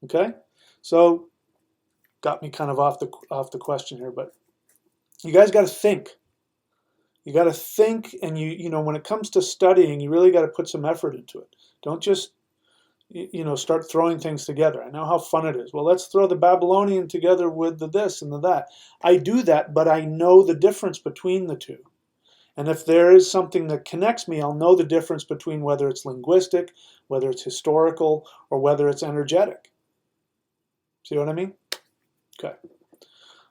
Okay? So, got me kind of off the question here, but you guys got to think. You got to think, and when it comes to studying, you really got to put some effort into it. Don't just, start throwing things together. I know how fun it is. Well, let's throw the Babylonian together with the this and the that. I do that, but I know the difference between the two. And if there is something that connects me, I'll know the difference between whether it's linguistic, whether it's historical, or whether it's energetic. See what I mean? Okay.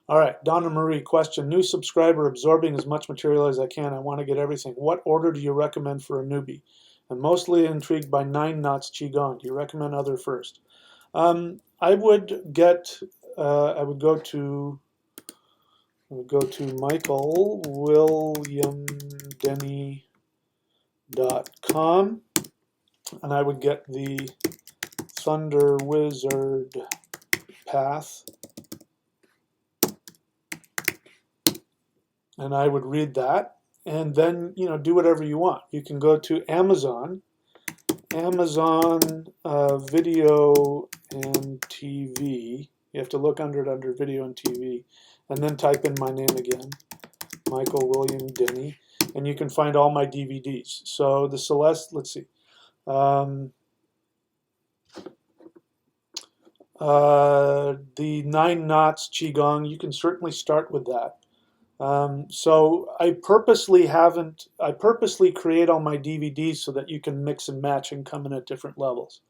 All right, Donna Marie, question. New subscriber, absorbing as much material as I can. I want to get everything. What order do you recommend for a newbie? I'm mostly intrigued by 9 knots Qigong. Do you recommend other first? I would go to michaelwilliamdenny.com, and I would get the Thunder Wizard Path. And I would read that, and then do whatever you want. You can go to Amazon Video and TV. You have to look under it under Video and TV, and then type in my name again, Michael William Denny, and you can find all my DVDs. So the Celeste, let's see, the 9 knots Qigong. You can certainly start with that. So I purposely create all my DVDs so that you can mix and match and come in at different levels,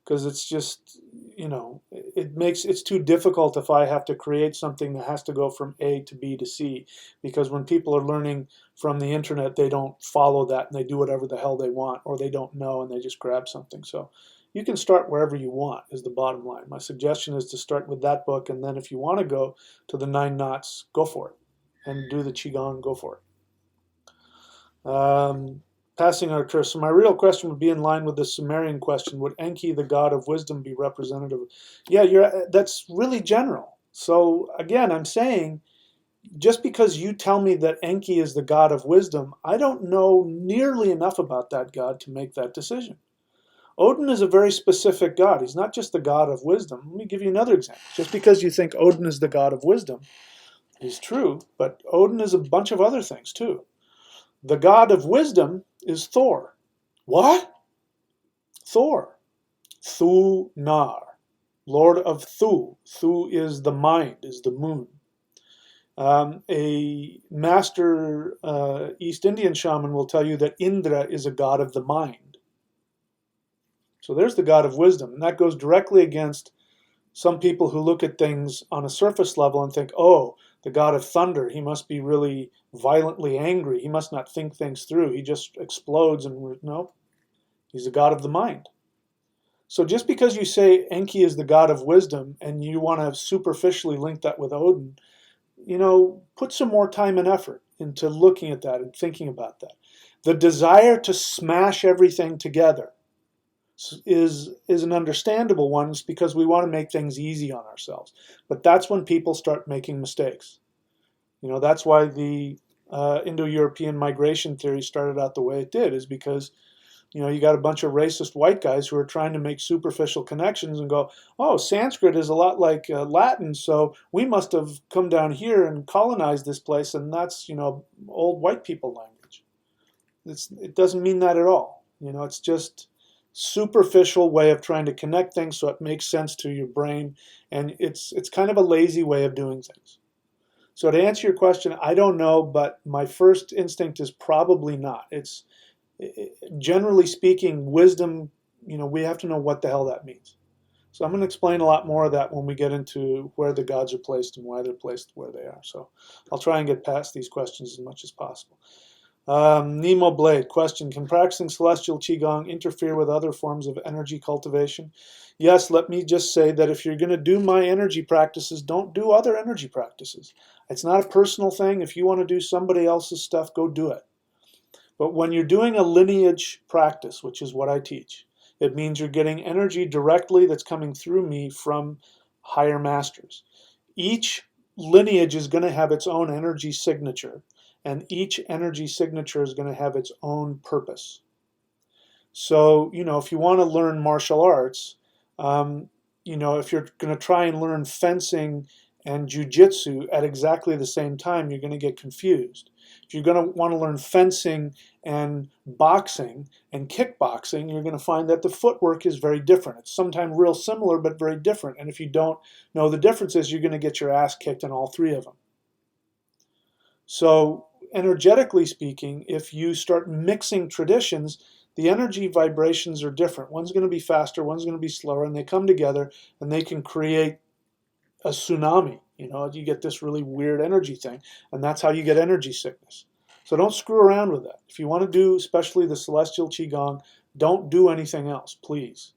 because it's just, it's too difficult if I have to create something that has to go from A to B to C, because when people are learning from the internet, they don't follow that and they do whatever the hell they want, or they don't know and they just grab something. So you can start wherever you want is the bottom line. My suggestion is to start with that book, and then if you want to go to the 9 knots, go for it. And do the Qigong, go for it. Passing our curse. So my real question would be in line with the Sumerian question. Would Enki, the god of wisdom, be representative? Yeah, that's really general. So again, I'm saying, just because you tell me that Enki is the god of wisdom, I don't know nearly enough about that god to make that decision. Odin is a very specific god. He's not just the god of wisdom. Let me give you another example. Just because you think Odin is the god of wisdom is true, but Odin is a bunch of other things too. The god of wisdom is Thor. What? Thor. Thu-nar. Lord of Thu. Thu is the mind, is the moon. A master East Indian shaman will tell you that Indra is a god of the mind. So there's the god of wisdom, and that goes directly against some people who look at things on a surface level and think, oh, the god of thunder, he must be really violently angry. He must not think things through. He just explodes. And no, he's the god of the mind. So just because you say Enki is the god of wisdom and you want to superficially link that with Odin, put some more time and effort into looking at that and thinking about that. The desire to smash everything together is an understandable one. It's because we want to make things easy on ourselves. But that's when people start making mistakes. That's why the Indo-European migration theory started out the way it did, is because you got a bunch of racist white guys who are trying to make superficial connections and go, oh, Sanskrit is a lot like Latin, so we must have come down here and colonized this place, and that's old white people language. It doesn't mean that at all. It's just superficial way of trying to connect things so it makes sense to your brain, and it's kind of a lazy way of doing things. So to answer your question, I don't know, but my first instinct is probably not. It's Generally speaking, wisdom, we have to know what the hell that means. So I'm going to explain a lot more of that when we get into where the gods are placed and why they're placed where they are. So I'll try and get past these questions as much as possible. Nemo Blade, question, can practicing celestial qigong interfere with other forms of energy cultivation? Yes, let me just say that if you're going to do my energy practices, don't do other energy practices. It's not a personal thing. If you want to do somebody else's stuff, go do it. But when you're doing a lineage practice, which is what I teach, it means you're getting energy directly that's coming through me from higher masters. Each lineage is going to have its own energy signature, and each energy signature is going to have its own purpose. So, if you want to learn martial arts, if you're going to try and learn fencing and jujitsu at exactly the same time, you're going to get confused. If you're going to want to learn fencing and boxing and kickboxing, you're going to find that the footwork is very different. It's sometimes real similar, but very different. And if you don't know the differences, you're going to get your ass kicked in all three of them. So, energetically speaking, if you start mixing traditions, the energy vibrations are different. One's going to be faster, one's going to be slower, and they come together and they can create a tsunami. You get this really weird energy thing, and that's how you get energy sickness. So don't screw around with that. If you want to do, especially the celestial qigong, don't do anything else, please.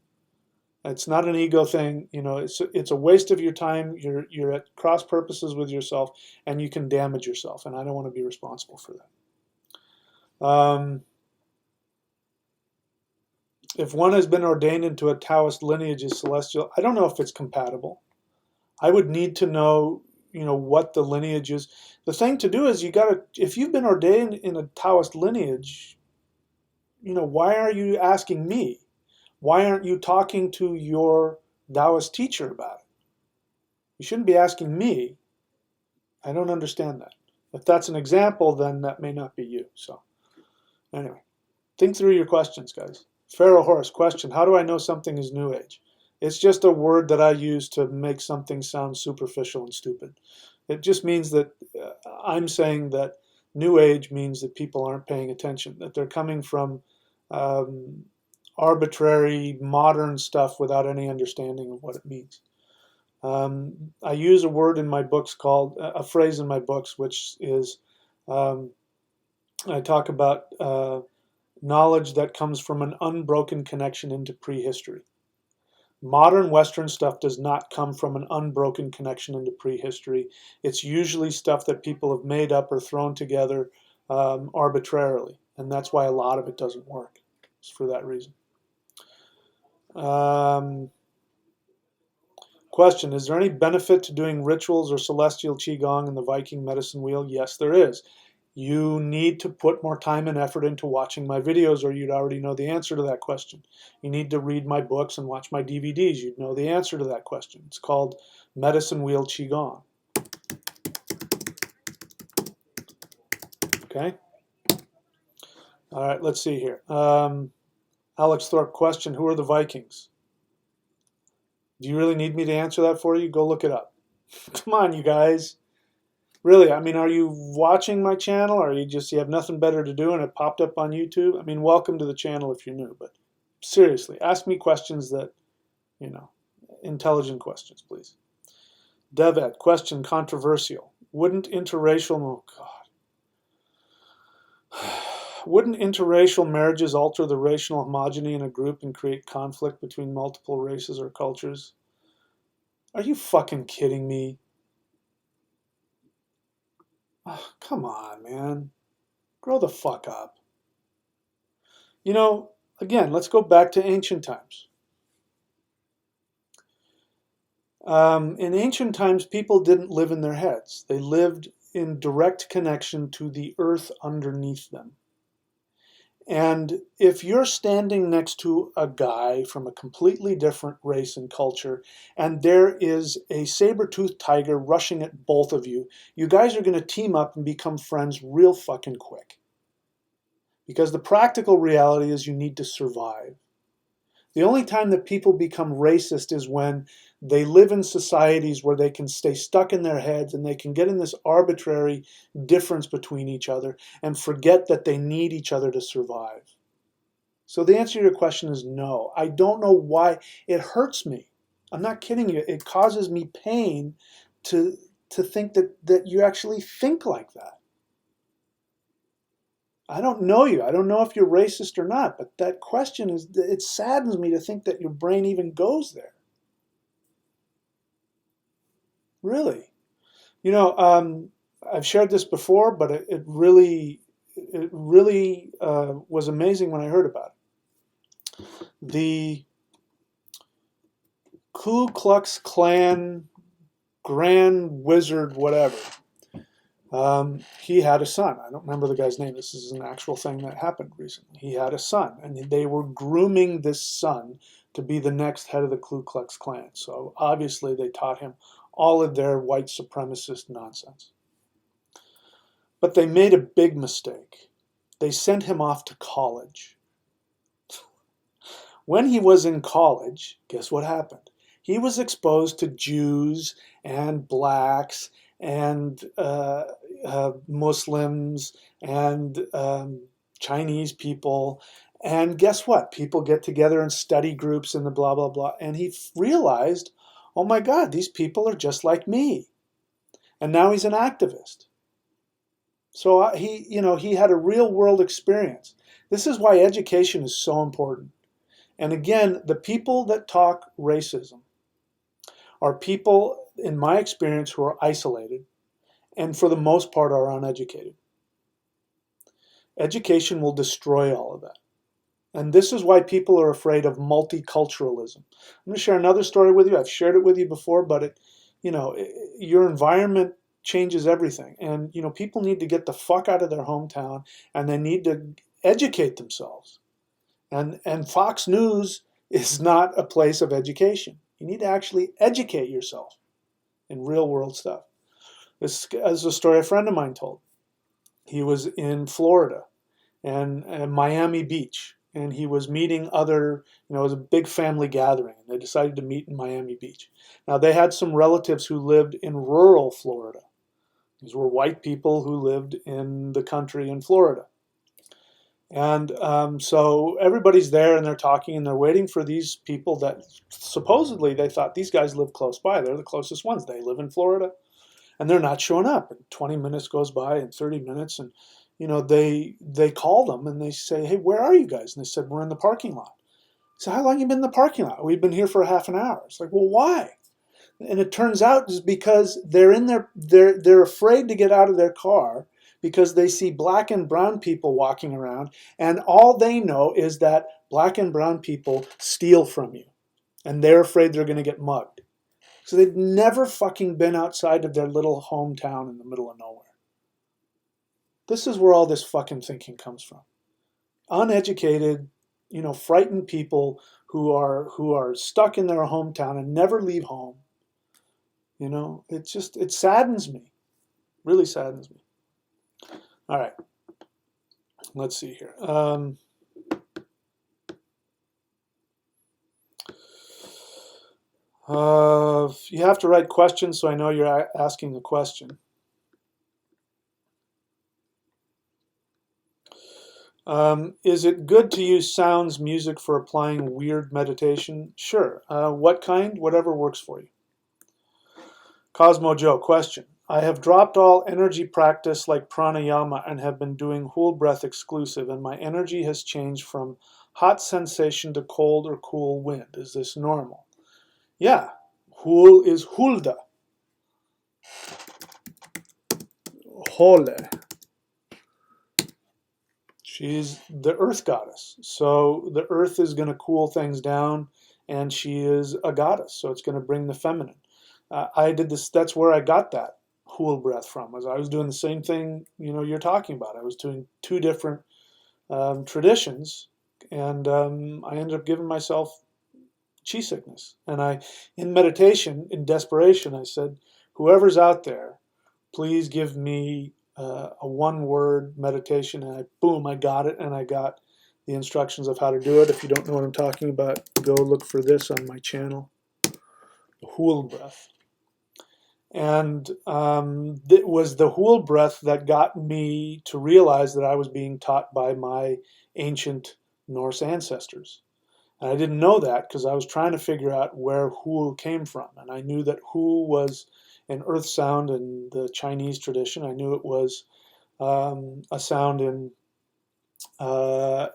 It's not an ego thing. It's a waste of your time. You're at cross purposes with yourself, and you can damage yourself, and I don't want to be responsible for that. If one has been ordained into a Taoist lineage as celestial, I don't know if it's compatible. I would need to know, what the lineage is. The thing to do is if you've been ordained in a Taoist lineage, why are you asking me? Why aren't you talking to your Taoist teacher about it? You shouldn't be asking me. I don't understand that. If that's an example, then that may not be you. So anyway, think through your questions, guys. Pharaoh Horse, question, how do I know something is New Age? It's just a word that I use to make something sound superficial and stupid. It just means that I'm saying that New Age means that people aren't paying attention, that they're coming from arbitrary modern stuff without any understanding of what it means. I use a word in my books called, a phrase in my books, which is, I talk about knowledge that comes from an unbroken connection into prehistory. Modern Western stuff does not come from an unbroken connection into prehistory. It's usually stuff that people have made up or thrown together arbitrarily, and that's why a lot of it doesn't work. It's for that reason. Question, is there any benefit to doing rituals or celestial qigong in the Viking medicine wheel? Yes, there is. You need to put more time and effort into watching my videos, or you'd already know the answer to that question. You need to read my books and watch my DVDs. You'd know the answer to that question. It's called Medicine Wheel Qigong. Okay? All right, let's see here. Alex Thorpe, question, who are the Vikings? Do you really need me to answer that for you? Go look it up. Come on, you guys. Really, are you watching my channel, or you have nothing better to do and it popped up on YouTube? Welcome to the channel if you're new, but seriously, ask me questions that, intelligent questions, please. Devet, question, controversial. Wouldn't interracial marriages alter the racial homogeny in a group and create conflict between multiple races or cultures? Are you fucking kidding me? Oh, come on, man. Grow the fuck up. Again, let's go back to ancient times. In ancient times, people didn't live in their heads. They lived in direct connection to the earth underneath them. And if you're standing next to a guy from a completely different race and culture, and there is a saber-toothed tiger rushing at both of you, you guys are going to team up and become friends real fucking quick. Because the practical reality is you need to survive. The only time that people become racist is when they live in societies where they can stay stuck in their heads and they can get in this arbitrary difference between each other and forget that they need each other to survive. So the answer to your question is no. I don't know why. It hurts me. I'm not kidding you. It causes me pain to think that you actually think like that. I don't know you. I don't know if you're racist or not, but that question it saddens me to think that your brain even goes there. Really. You know, I've shared this before, but it really was amazing when I heard about it. The Ku Klux Klan Grand Wizard, whatever. He had a son. I don't remember the guy's name. This is an actual thing that happened recently. He had a son, and they were grooming this son to be the next head of the Ku Klux Klan. So obviously they taught him all of their white supremacist nonsense. But they made a big mistake. They sent him off to college. When he was in college, guess what happened? He was exposed to Jews and blacks and Muslims and Chinese people. And guess what? People get together in study groups and the blah, blah, blah. And he realized, oh my God, these people are just like me. And now he's an activist. So he had a real world experience. This is why education is so important. And again, the people that talk racism are people, in my experience, who are isolated and for the most part are uneducated. Education will destroy all of that. And this is why people are afraid of multiculturalism. I'm going to share another story with you. I've shared it with you before, but your environment changes everything. And people need to get the fuck out of their hometown and they need to educate themselves. And Fox News is not a place of education. You need to actually educate yourself in real world stuff. This is a story a friend of mine told. He was in Florida and Miami Beach, and he was meeting other, it was a big family gathering, and they decided to meet in Miami Beach. Now, they had some relatives who lived in rural Florida. These were white people who lived in the country in Florida. And so everybody's there and they're talking and they're waiting for these people that supposedly they thought these guys live close by. They're the closest ones. They live in Florida. And they're not showing up. And 20 minutes goes by and 30 minutes. And, they call them and they say, hey, where are you guys? And they said, we're in the parking lot. So how long have you been in the parking lot? We've been here for half an hour. It's like, well, why? And it turns out it's because they're afraid to get out of their car because they see black and brown people walking around, and all they know is that black and brown people steal from you, and they're afraid they're going to get mugged. So they've never fucking been outside of their little hometown in the middle of nowhere. This is where all this fucking thinking comes from. Uneducated, frightened people who are stuck in their hometown and never leave home. It saddens me. Really saddens me. All right. Let's see here. You have to write questions so I know you're asking a question. Is it good to use sounds, music for applying weird meditation? Sure. What kind? Whatever works for you. Cosmo Joe, question. I have dropped all energy practice like pranayama and have been doing whole breath exclusive, and my energy has changed from hot sensation to cold or cool wind. Is this normal? Yeah. Hul is Hulda. Hole. She's the earth goddess. So the earth is going to cool things down, and she is a goddess. So it's going to bring the feminine. I did this. That's where I got that Hul breath from. I was doing the same thing you're talking about. I was doing two different traditions, and I ended up giving myself chi sickness. And in meditation, in desperation, I said, whoever's out there, please give me a one-word meditation. And I got it, and I got the instructions of how to do it. If you don't know what I'm talking about, go look for this on my channel, the Hul breath. And it was the Hul breath that got me to realize that I was being taught by my ancient Norse ancestors. And I didn't know that because I was trying to figure out where Hul came from. And I knew that Hul was an earth sound in the Chinese tradition. I knew it was a sound in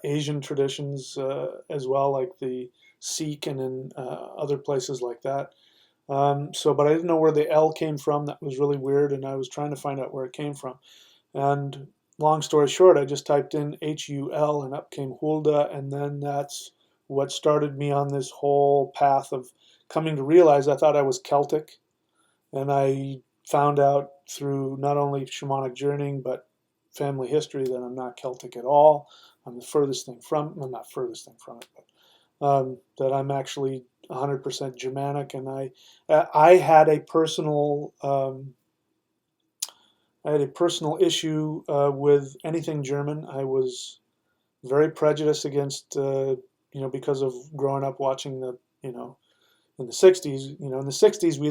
Asian traditions as well, like the Sikh and in other places like that. But I didn't know where the L came from. That was really weird, and I was trying to find out where it came from. And long story short, I just typed in Hul, and up came Hulda, and then that's what started me on this whole path of coming to realize I thought I was Celtic, and I found out through not only shamanic journeying but family history that I'm not Celtic at all. I'm the furthest thing from, well, not furthest thing from it, but that I'm actually 100% Germanic, and I had a personal issue with anything German. I was very prejudiced against because of growing up watching the in the 60s. In the 60s we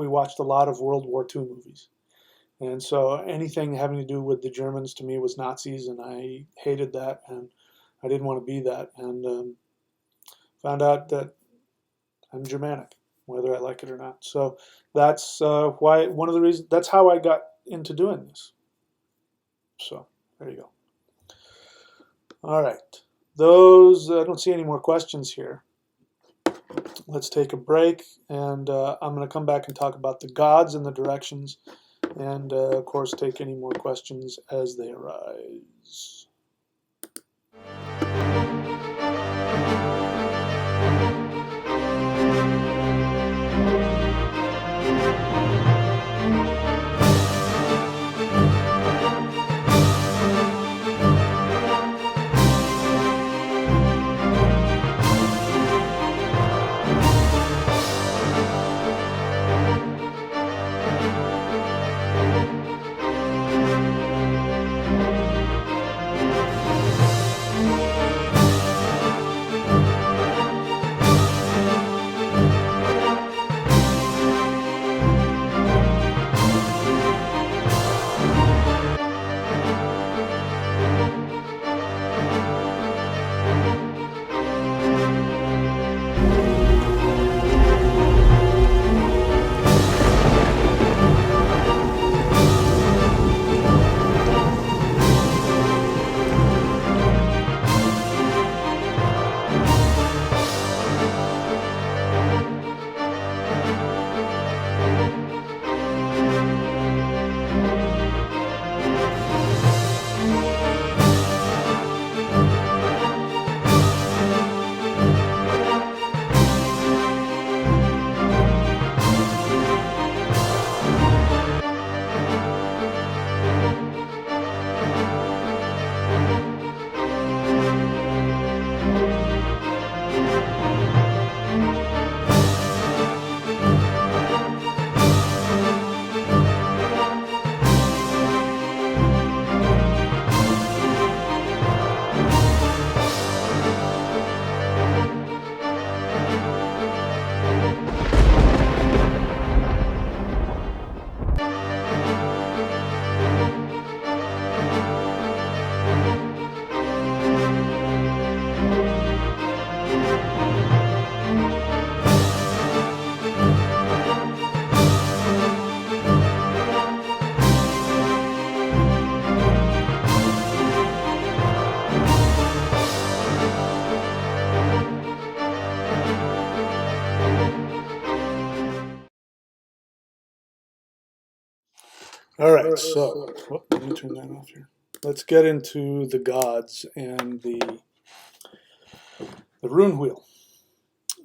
watched a lot of World War II movies. And so anything having to do with the Germans to me was Nazis, and I hated that, and I didn't want to be that. And found out that I'm Germanic, whether I like it or not. So that's why one of the reasons. That's how I got into doing this. So there you go. All right, I don't see any more questions here. Let's take a break, and I'm going to come back and talk about the gods and the directions, and of course take any more questions as they arise. All right, so let me turn that off here. Let's get into the gods and the rune wheel,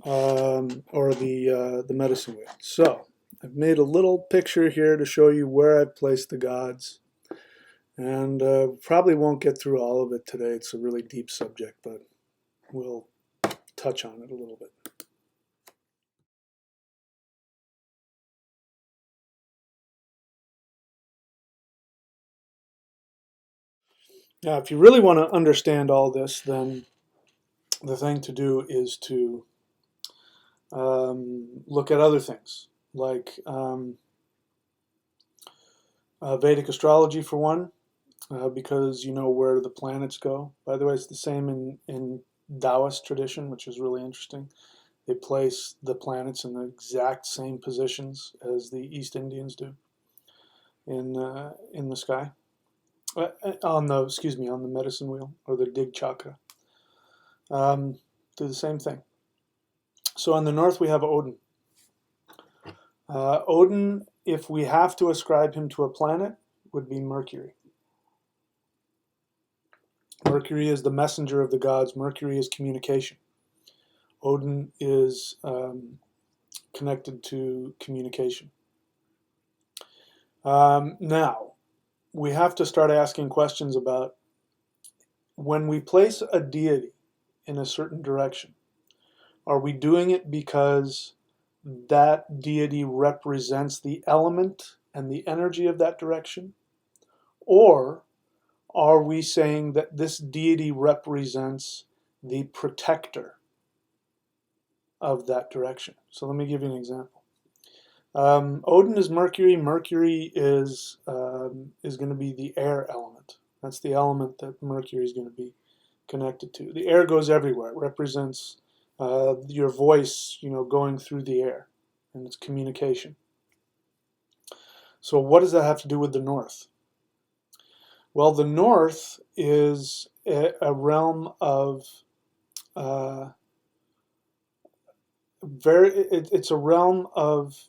or the medicine wheel. So I've made a little picture here to show you where I've placed the gods, and probably won't get through all of it today. It's a really deep subject, but we'll touch on it a little bit. Now, if you really want to understand all this, then the thing to do is to look at other things, like Vedic astrology for one, because you know where the planets go. By the way, it's the same in Taoist tradition, which is really interesting. They place the planets in the exact same positions as the East Indians do in the sky, on the medicine wheel or the dig chakra. Do the same thing. So on the north we have Odin. Odin, if we have to ascribe him to a planet, would be Mercury. Mercury is the messenger of the gods. Mercury is communication. Odin is connected to communication. Now, we have to start asking questions about when we place a deity in a certain direction, are we doing it because that deity represents the element and the energy of that direction? Or are we saying that this deity represents the protector of that direction? So let me give you an example. Odin is Mercury. Mercury is going to be the air element. That's the element that Mercury is going to be connected to. The air goes everywhere. It represents your voice, going through the air, and it's communication. So what does that have to do with the North? Well, the North is a realm of it's a realm of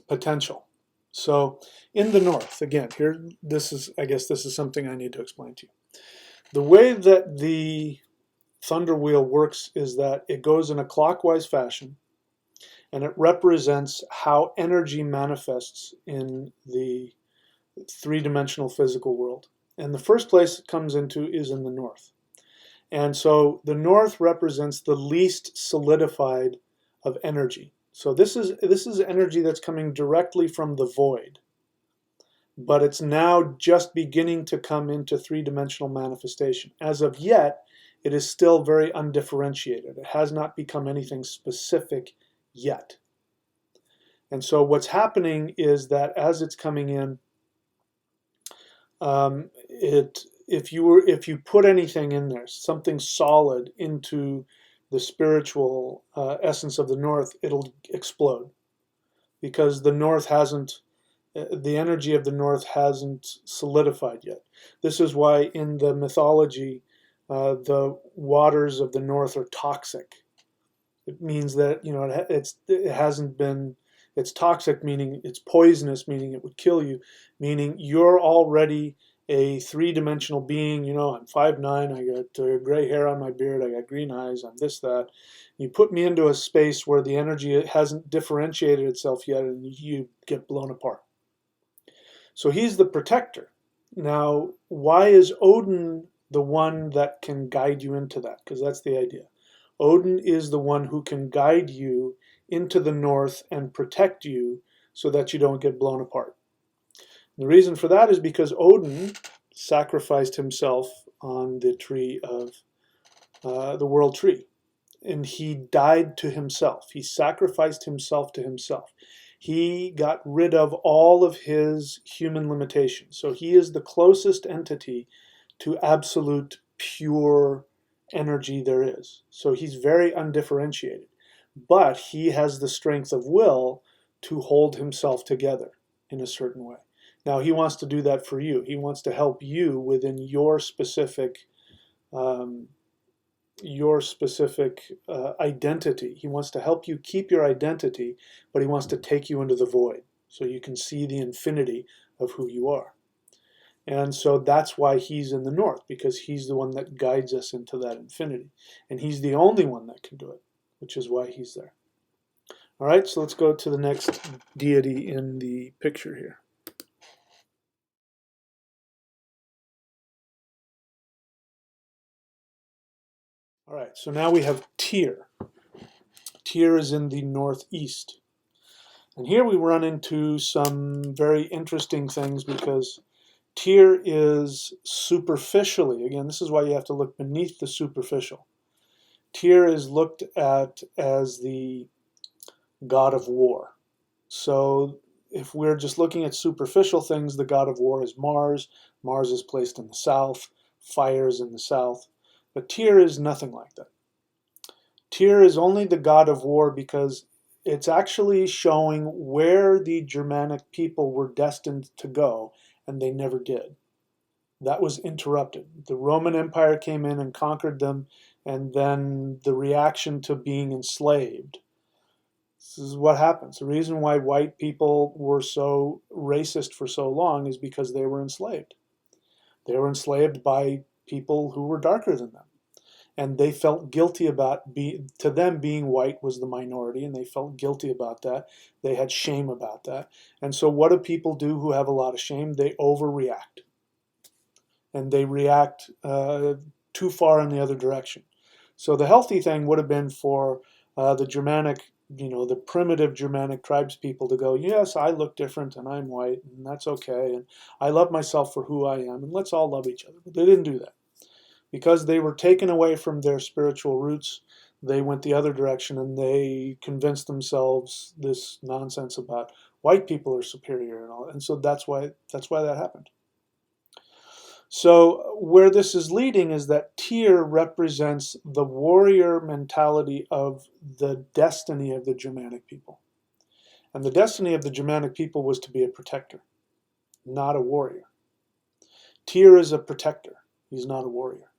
potential. So in the North, again, I guess this is something I need to explain to you. The way that the thunder wheel works is that it goes in a clockwise fashion, and it represents how energy manifests in the three-dimensional physical world. And the first place it comes into is in the North. And so the North represents the least solidified of energy. So this is energy that's coming directly from the void, but it's now just beginning to come into three-dimensional manifestation. As of yet, it is still very undifferentiated. It has not become anything specific yet. And so what's happening is that as it's coming in, if you put anything in there, something solid into the spiritual essence of the North, it'll explode, because the North hasn't, the energy of the North hasn't solidified yet. This is why in the mythology, the waters of the North are toxic. It means that it hasn't been. It's toxic, meaning it's poisonous, meaning it would kill you, meaning you're already a three-dimensional being. I'm 5'9", I got gray hair on my beard, I got green eyes, I'm this, that. You put me into a space where the energy hasn't differentiated itself yet, and you get blown apart. So he's the protector. Now, why is Odin the one that can guide you into that? Because that's the idea. Odin is the one who can guide you into the North and protect you so that you don't get blown apart. And the reason for that is because Odin sacrificed himself on the tree of the world tree. And he died to himself. He sacrificed himself to himself. He got rid of all of his human limitations. So he is the closest entity to absolute pure energy there is. So he's very undifferentiated. But he has the strength of will to hold himself together in a certain way. Now he wants to do that for you. He wants to help you within your specific identity. He wants to help you keep your identity, but he wants to take you into the void so you can see the infinity of who you are. And so that's why he's in the North, because he's the one that guides us into that infinity. And he's the only one that can do it, which is why he's there. All right, so let's go to the next deity in the picture here. All right, so now we have Tyr. Tyr is in the northeast. And here we run into some very interesting things, because Tyr is superficially, again, this is why you have to look beneath the superficial. Tyr is looked at as the god of war. So if we're just looking at superficial things, the god of war is Mars. Mars is placed in the south. Fire is in the south. But Tyr is nothing like that. Tyr is only the god of war because it's actually showing where the Germanic people were destined to go, and they never did. That was interrupted. The Roman Empire came in and conquered them, and then the reaction to being enslaved. This is what happens. The reason why white people were so racist for so long is because they were enslaved. They were enslaved by people who were darker than them. And they felt guilty about, to them being white was the minority, and they felt guilty about that. They had shame about that. And so what do people do who have a lot of shame? They overreact. And they react too far in the other direction. So the healthy thing would have been for the Germanic, the primitive Germanic tribes people to go, yes, I look different and I'm white and that's okay. And I love myself for who I am and let's all love each other. But they didn't do that. Because they were taken away from their spiritual roots, they went the other direction and they convinced themselves this nonsense about white people are superior and all. And so that's why that happened. So where this is leading is that Tyr represents the warrior mentality of the destiny of the Germanic people. And the destiny of the Germanic people was to be a protector, not a warrior. Tyr is a protector. He's not a warrior.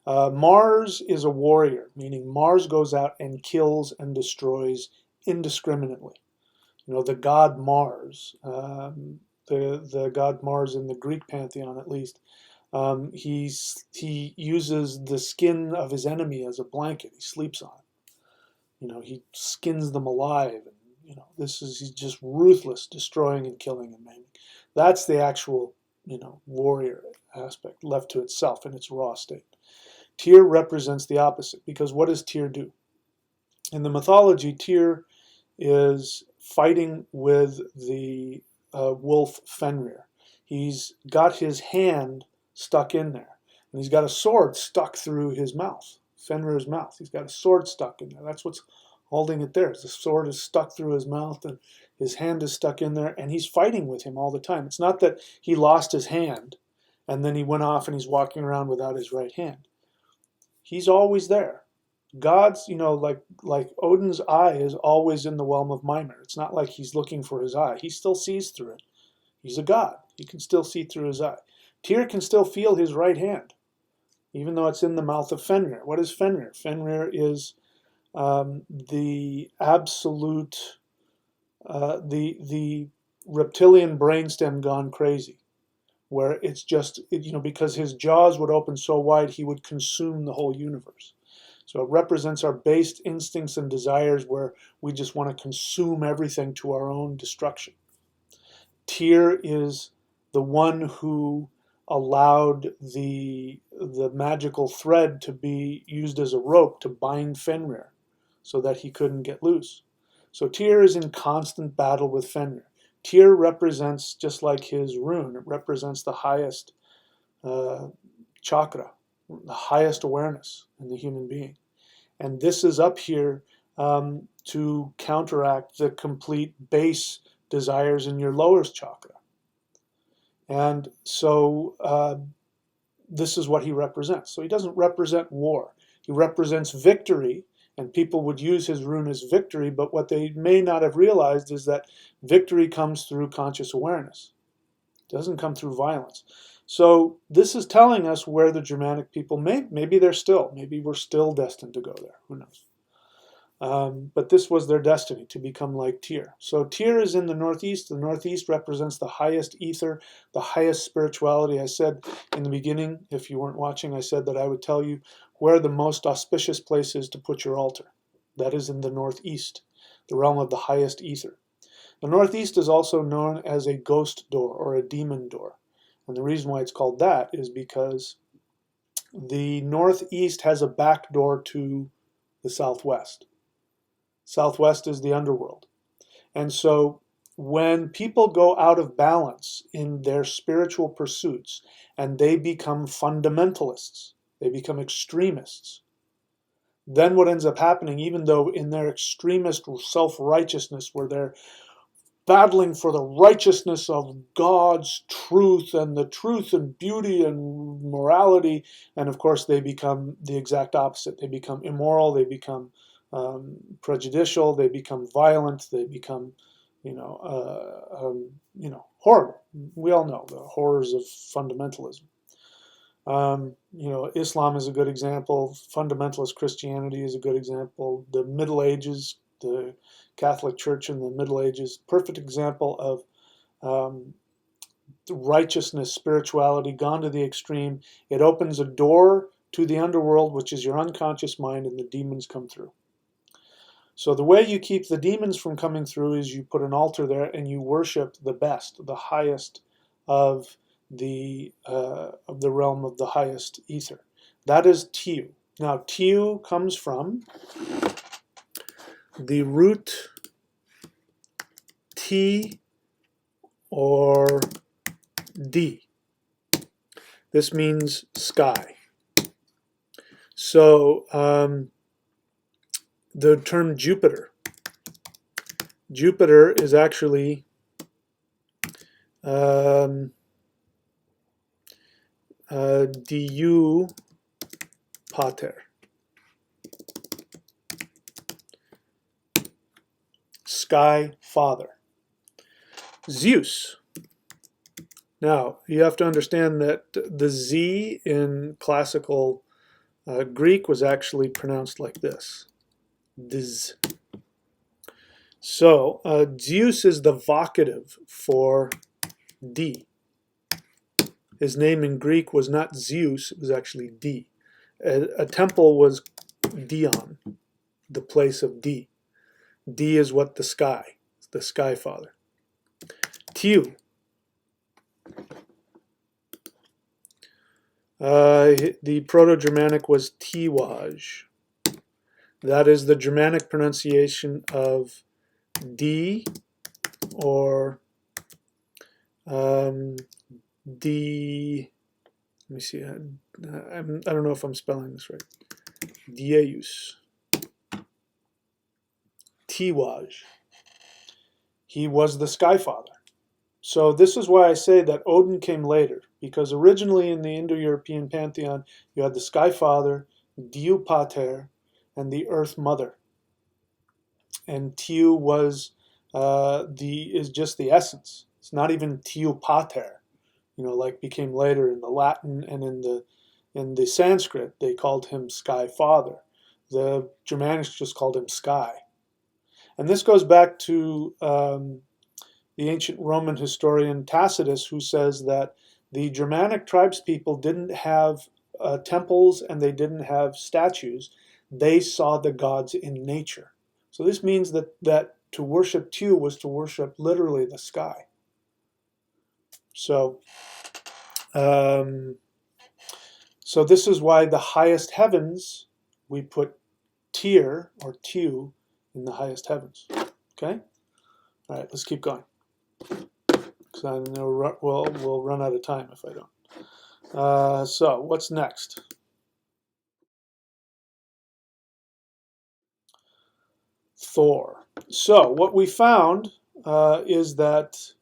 Mars is a warrior, meaning Mars goes out and kills and destroys indiscriminately. The god Mars, the god Mars in the Greek pantheon at least, he uses the skin of his enemy as a blanket. He sleeps on it. He skins them alive. And, he's just ruthless, destroying and killing and maiming. That's the actual, warrior aspect left to itself in its raw state. Tyr represents the opposite, because what does Tyr do? In the mythology, Tyr is fighting with the wolf Fenrir. He's got his hand stuck in there, and he's got a sword stuck through his mouth, Fenrir's mouth. He's got a sword stuck in there. That's what's holding it there. The sword is stuck through his mouth, and his hand is stuck in there, and he's fighting with him all the time. It's not that he lost his hand, and then he went off and he's walking around without his right hand. He's always there. God's, like Odin's eye is always in the realm of Mimir. It's not like he's looking for his eye. He still sees through it. He's a god. He can still see through his eye. Tyr can still feel his right hand, even though it's in the mouth of Fenrir. What is Fenrir? Fenrir is the absolute, the reptilian brainstem gone crazy, where it's just, because his jaws would open so wide, he would consume the whole universe. So it represents our base instincts and desires where we just want to consume everything to our own destruction. Tyr is the one who allowed the magical thread to be used as a rope to bind Fenrir so that he couldn't get loose. So Tyr is in constant battle with Fenrir. Tyr represents, just like his rune, it represents the highest chakra, the highest awareness in the human being. And this is up here to counteract the complete base desires in your lowest chakra. And so this is what he represents. So he doesn't represent war. He represents victory, and people would use his rune as victory, but what they may not have realized is that victory comes through conscious awareness. It doesn't come through violence. So this is telling us where the Germanic people maybe we're still destined to go there. Who knows? But this was their destiny, to become like Tyr. So Tyr is in the northeast. The northeast represents the highest ether, the highest spirituality. I said in the beginning, if you weren't watching, I said that I would tell you where the most auspicious place is to put your altar. That is in the northeast, the realm of the highest ether. The northeast is also known as a ghost door or a demon door. And the reason why it's called that is because the northeast has a back door to the southwest. Southwest is the underworld. And so when people go out of balance in their spiritual pursuits and they become fundamentalists, they become extremists, then what ends up happening, even though in their extremist self-righteousness where they're battling for the righteousness of God's truth and the truth and beauty and morality. And of course, they become the exact opposite. They become immoral. They become prejudicial. They become violent. They become, horrible. We all know the horrors of fundamentalism. Islam is a good example. Fundamentalist Christianity is a good example. The Middle Ages, the Catholic Church in the Middle Ages, perfect example of righteousness, spirituality gone to the extreme. It opens a door to the underworld, which is your unconscious mind, and the demons come through. So the way you keep the demons from coming through is you put an altar there and you worship the best, the highest of the realm of the highest ether. That is Tiu. Now Tiu comes from the root T or D. This means sky. So the term Jupiter is actually Diu Pater. Sky Father. Zeus. Now, you have to understand that the Z in classical Greek was actually pronounced like this. Diz. So, Zeus is the vocative for D. His name in Greek was not Zeus, it was actually D. A temple was Dion, the place of D. D is what the sky father. Tiu. The Proto-Germanic was Tiwaj. That is the Germanic pronunciation of D or D. Let me see. I don't know if I'm spelling this right. Dieus. Tiwaj. He was the sky father. So this is why I say that Odin came later, because originally in the Indo-European pantheon, you had the sky father, Diu Pater, and the earth mother. And Tiu was is just the essence. It's not even Tiu Pater, like became later in the Latin and in the Sanskrit, they called him sky father. The Germanics just called him sky. And this goes back to the ancient Roman historian Tacitus, who says that the Germanic tribespeople didn't have temples and they didn't have statues. They saw the gods in nature. So this means that to worship Tiu was to worship literally the sky. So, so this is why the highest heavens, we put Tyr or Tiu in the highest heavens. Okay? All right, let's keep going. Because I know we'll run out of time if I don't. So what's next? Thor. So what we found is that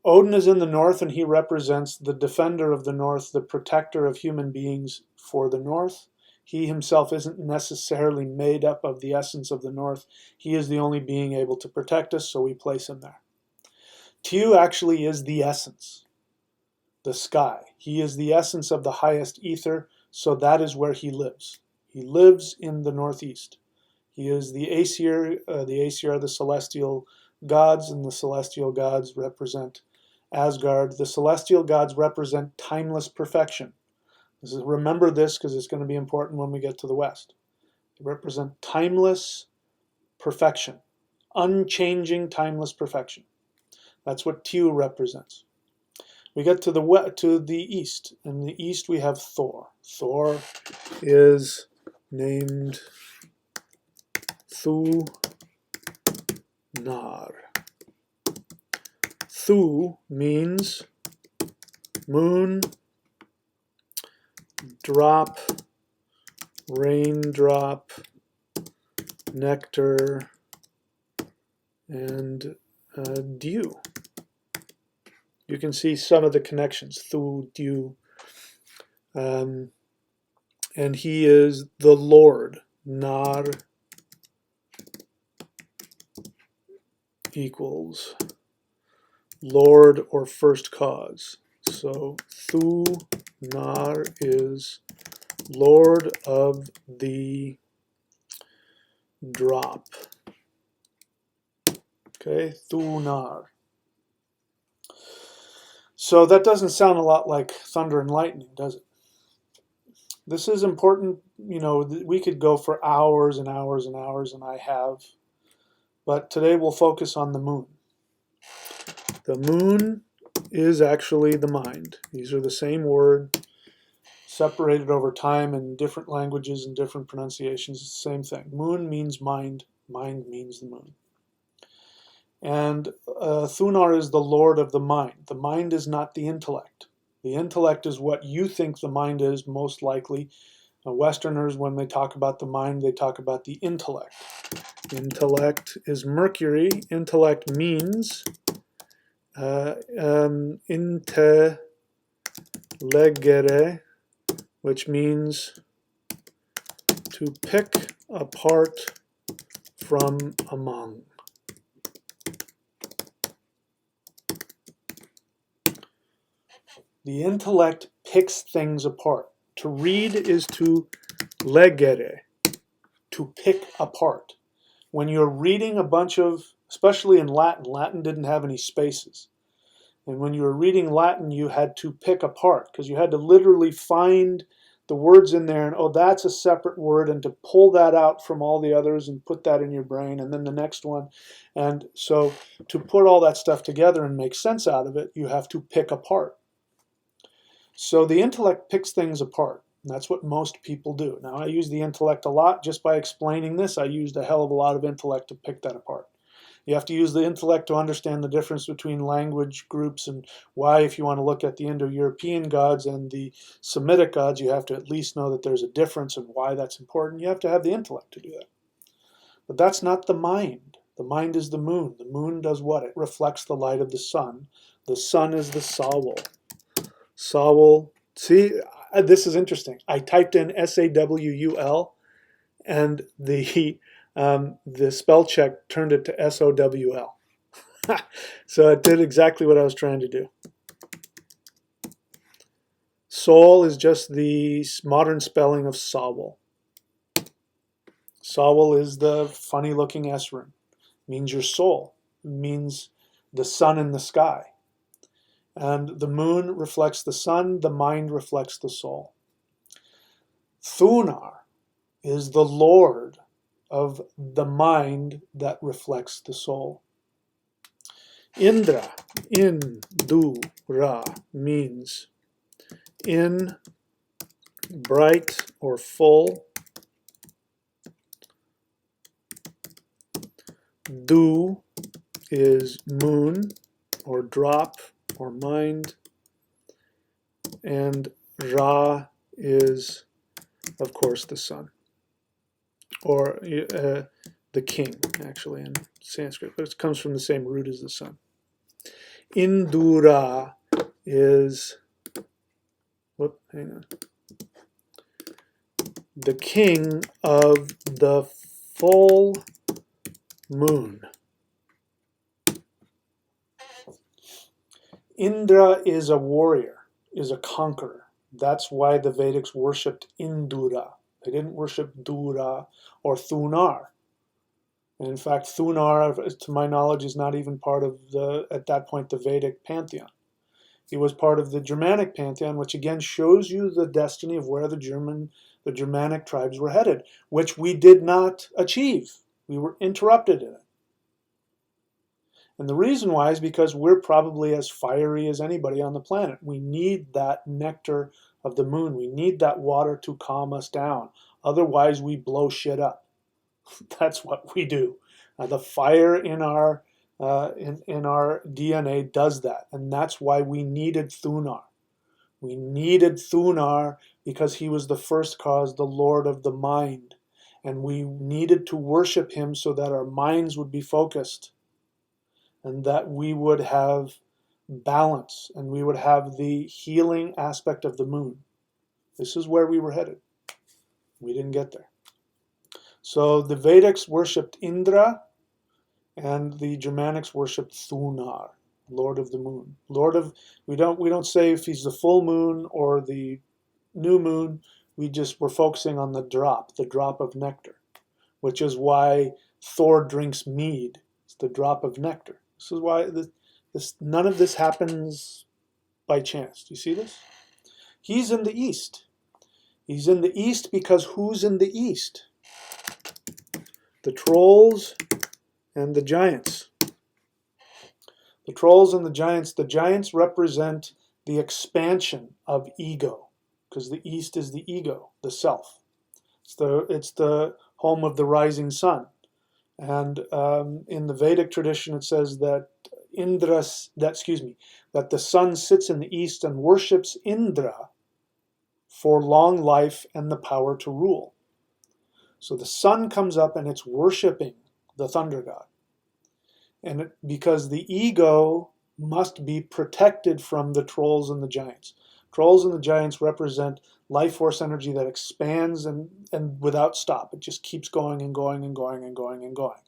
Odin is in the north and he represents the defender of the north, the protector of human beings for the north. He himself isn't necessarily made up of the essence of the north. He is the only being able to protect us, so we place him there. Tiu actually is the essence, the sky. He is the essence of the highest ether, so that is where he lives. He lives in the northeast. He is the Aesir. The Aesir are the celestial gods, and the celestial gods represent Asgard. The celestial gods represent timeless perfection. Remember this because it's going to be important when we get to the West. They represent timeless perfection, unchanging timeless perfection. That's what Tiu represents. We get to the east. In the east we have Thor. Thor is named Thu Nar. Thu means moon, drop, raindrop, nectar, and dew. You can see some of the connections. Thu, dew. And he is the Lord. Nar equals Lord or first cause. So Thu Nar is Lord of the drop. Okay, Thu Nar. So that doesn't sound a lot like thunder and lightning, does it? This is important. You know, we could go for hours and hours and hours, and I have. But today we'll focus on the moon. The moon is actually the mind. These are the same word, separated over time in different languages and different pronunciations. It's the same thing. Moon means mind. Mind means the moon. And Thunar is the lord of the mind. The mind is not the intellect. The intellect is what you think the mind is, most likely. Westerners, when they talk about the mind, they talk about the intellect. Intellect is Mercury. Intellect means intellegere, which means to pick apart from among. The intellect picks things apart. To read is to legere, to pick apart. When you're reading a bunch of, especially in Latin, Latin didn't have any spaces. And when you were reading Latin, you had to pick apart, because you had to literally find the words in there and, oh, that's a separate word, and to pull that out from all the others and put that in your brain, and then the next one. And so to put all that stuff together and make sense out of it, you have to pick apart. So the intellect picks things apart. And that's what most people do. Now, I use the intellect a lot. Just by explaining this, I used a hell of a lot of intellect to pick that apart. You have to use the intellect to understand the difference between language groups, and why, if you want to look at the Indo-European gods and the Semitic gods, you have to at least know that there's a difference and why that's important. You have to have the intellect to do that. But that's not the mind. The mind is the moon. The moon does what? It reflects the light of the sun. The sun is the Sawul. Sawul. See, this is interesting. I typed in S-A-W-U-L, and the spell check turned it to S-O-W-L. So it did exactly what I was trying to do. Soul is just the modern spelling of Sawul. Sawul is the funny-looking S rune. Means your soul. Means the sun in the sky. And the moon reflects the sun, the mind reflects the soul. Thunar is the lord of the mind that reflects the soul. Indra, Indura, means in, bright or full. Du is moon or drop or mind, and Ra is, of course, the sun, or the king, actually, in Sanskrit, but it comes from the same root as the sun. Indura is, the king of the full moon. Indra is a warrior, is a conqueror. That's why the Vedics worshipped Indura. They didn't worship Dura or Thunar. And in fact, Thunar, to my knowledge, is not even part of at that point, the Vedic pantheon. He was part of the Germanic pantheon, which again shows you the destiny of where the Germanic tribes were headed, which we did not achieve. We were interrupted in it. And the reason why is because we're probably as fiery as anybody on the planet. We need that nectar of the moon. We need that water to calm us down. Otherwise, we blow shit up. That's what we do. The fire in our DNA does that. And that's why we needed Thunar. We needed Thunar because he was the first cause, the Lord of the mind. And we needed to worship him so that our minds would be focused. and that we would have balance, and we would have the healing aspect of the moon. This is where we were headed. We didn't get there. So the Vedics worshipped Indra, and the Germanics worshipped Thunar, Lord of the Moon. We don't say if he's the full moon or the new moon. We're focusing on the drop of nectar, which is why Thor drinks mead. It's the drop of nectar. This is why none of this happens by chance. Do you see this? He's in the east. He's in the east because who's in the east? The trolls and the giants. The trolls and the giants represent the expansion of ego, because the east is the ego, the self. It's the home of the rising sun. And in the Vedic tradition, it says that that the sun sits in the east and worships Indra for long life and the power to rule. So the sun comes up and it's worshiping the thunder god. And because the ego must be protected from the trolls and the giants. Trolls and the giants represent life force energy that expands and without stop. It just keeps going and going and going and going and going.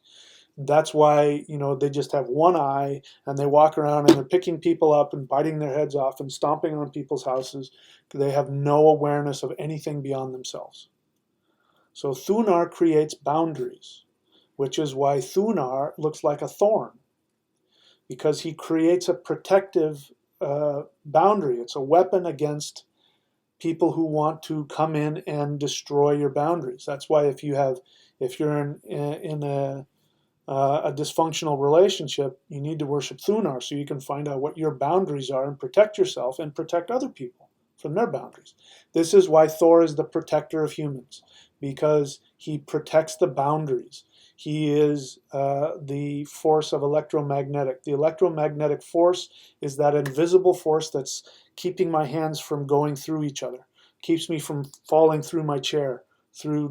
That's why, they just have one eye and they walk around and they're picking people up and biting their heads off and stomping on people's houses. They have no awareness of anything beyond themselves. So Thunar creates boundaries, which is why Thunar looks like a thorn, because he creates a protective boundary. It's a weapon against people who want to come in and destroy your boundaries. That's why if you're in a dysfunctional relationship, you need to worship Thunar so you can find out what your boundaries are and protect yourself and protect other people from their boundaries. This is why Thor is the protector of humans, because he protects the boundaries. He is the force of electromagnetic. The electromagnetic force is that invisible force that's keeping my hands from going through each other, keeps me from falling through my chair,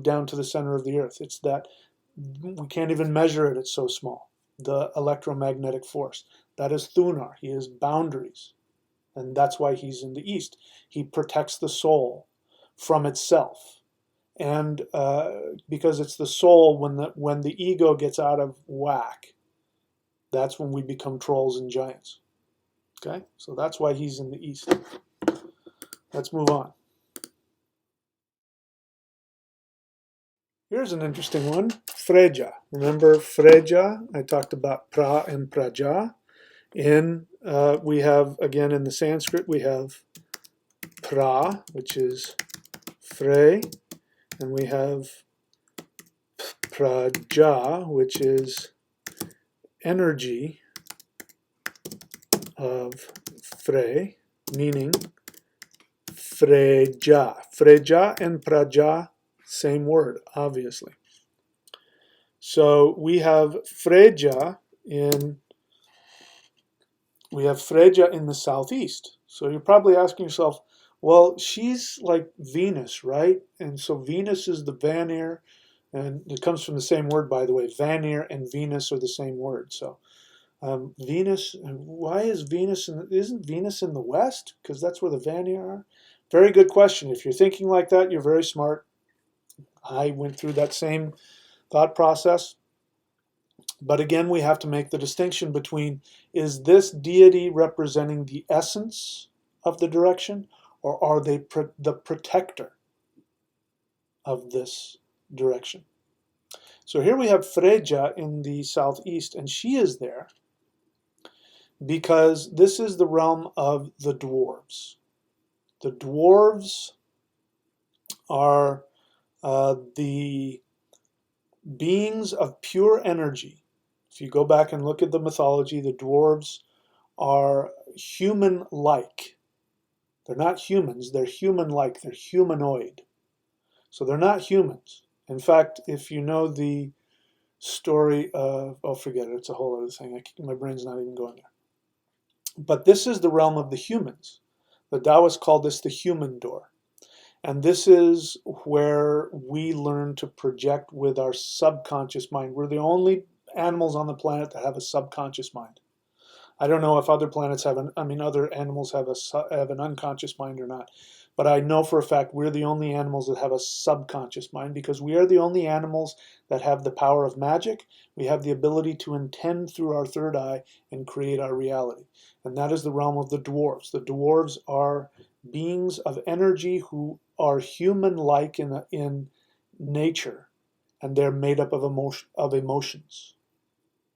down to the center of the earth. It's that we can't even measure it, it's so small. The electromagnetic force. That is Thunar. He has boundaries. And that's why he's in the east. He protects the soul from itself. And because it's the soul, when the ego gets out of whack, that's when we become trolls and giants. Okay? So that's why he's in the east. Let's move on. Here's an interesting one. Freyja. Remember freyja? I talked about pra and praja. We have, again, in the Sanskrit, we have pra, which is Frey, and we have praja, which is energy of Frey, meaning freyja. Freyja and praja, same word, obviously. So we have freyja in the southeast. So you're probably asking yourself, well, she's like Venus, right? And so Venus is the Vanir, and it comes from the same word, by the way. Vanir and Venus are the same word. So Venus, why is Venus, isn't Venus in the west? Because that's where the Vanir are. Very good question. If you're thinking like that, you're very smart. I went through that same thought process. But again, we have to make the distinction between, is this deity representing the essence of the direction, or are they the protector of this direction? So here we have Freyja in the southeast, and she is there because this is the realm of the dwarves. The dwarves are the beings of pure energy. If you go back and look at the mythology, the dwarves are human-like. They're not humans, they're human-like, they're humanoid. So they're not humans. In fact, if you know the story of, forget it, it's a whole other thing. My brain's not even going there. But this is the realm of the humans. The Taoists call this the human door. And this is where we learn to project with our subconscious mind. We're the only animals on the planet that have a subconscious mind. I don't know if other planets have other animals have an unconscious mind or not. But I know for a fact we're the only animals that have a subconscious mind, because we are the only animals that have the power of magic. We have the ability to intend through our third eye and create our reality. And that is the realm of the dwarves. The dwarves are beings of energy who are human-like in nature, and they're made up of emotions.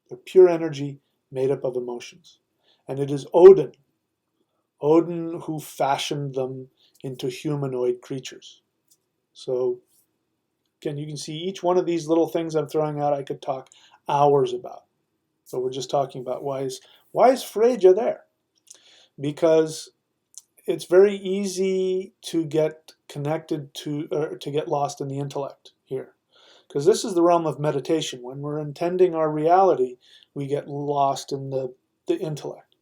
They're pure energy made up of emotions. And it is Odin who fashioned them into humanoid creatures. So again, you can see each one of these little things I'm throwing out I could talk hours about. So we're just talking about why is freyja there? Because it's very easy to get connected to, or to get lost in the intellect here. Because this is the realm of meditation. When we're intending our reality, we get lost in the intellect.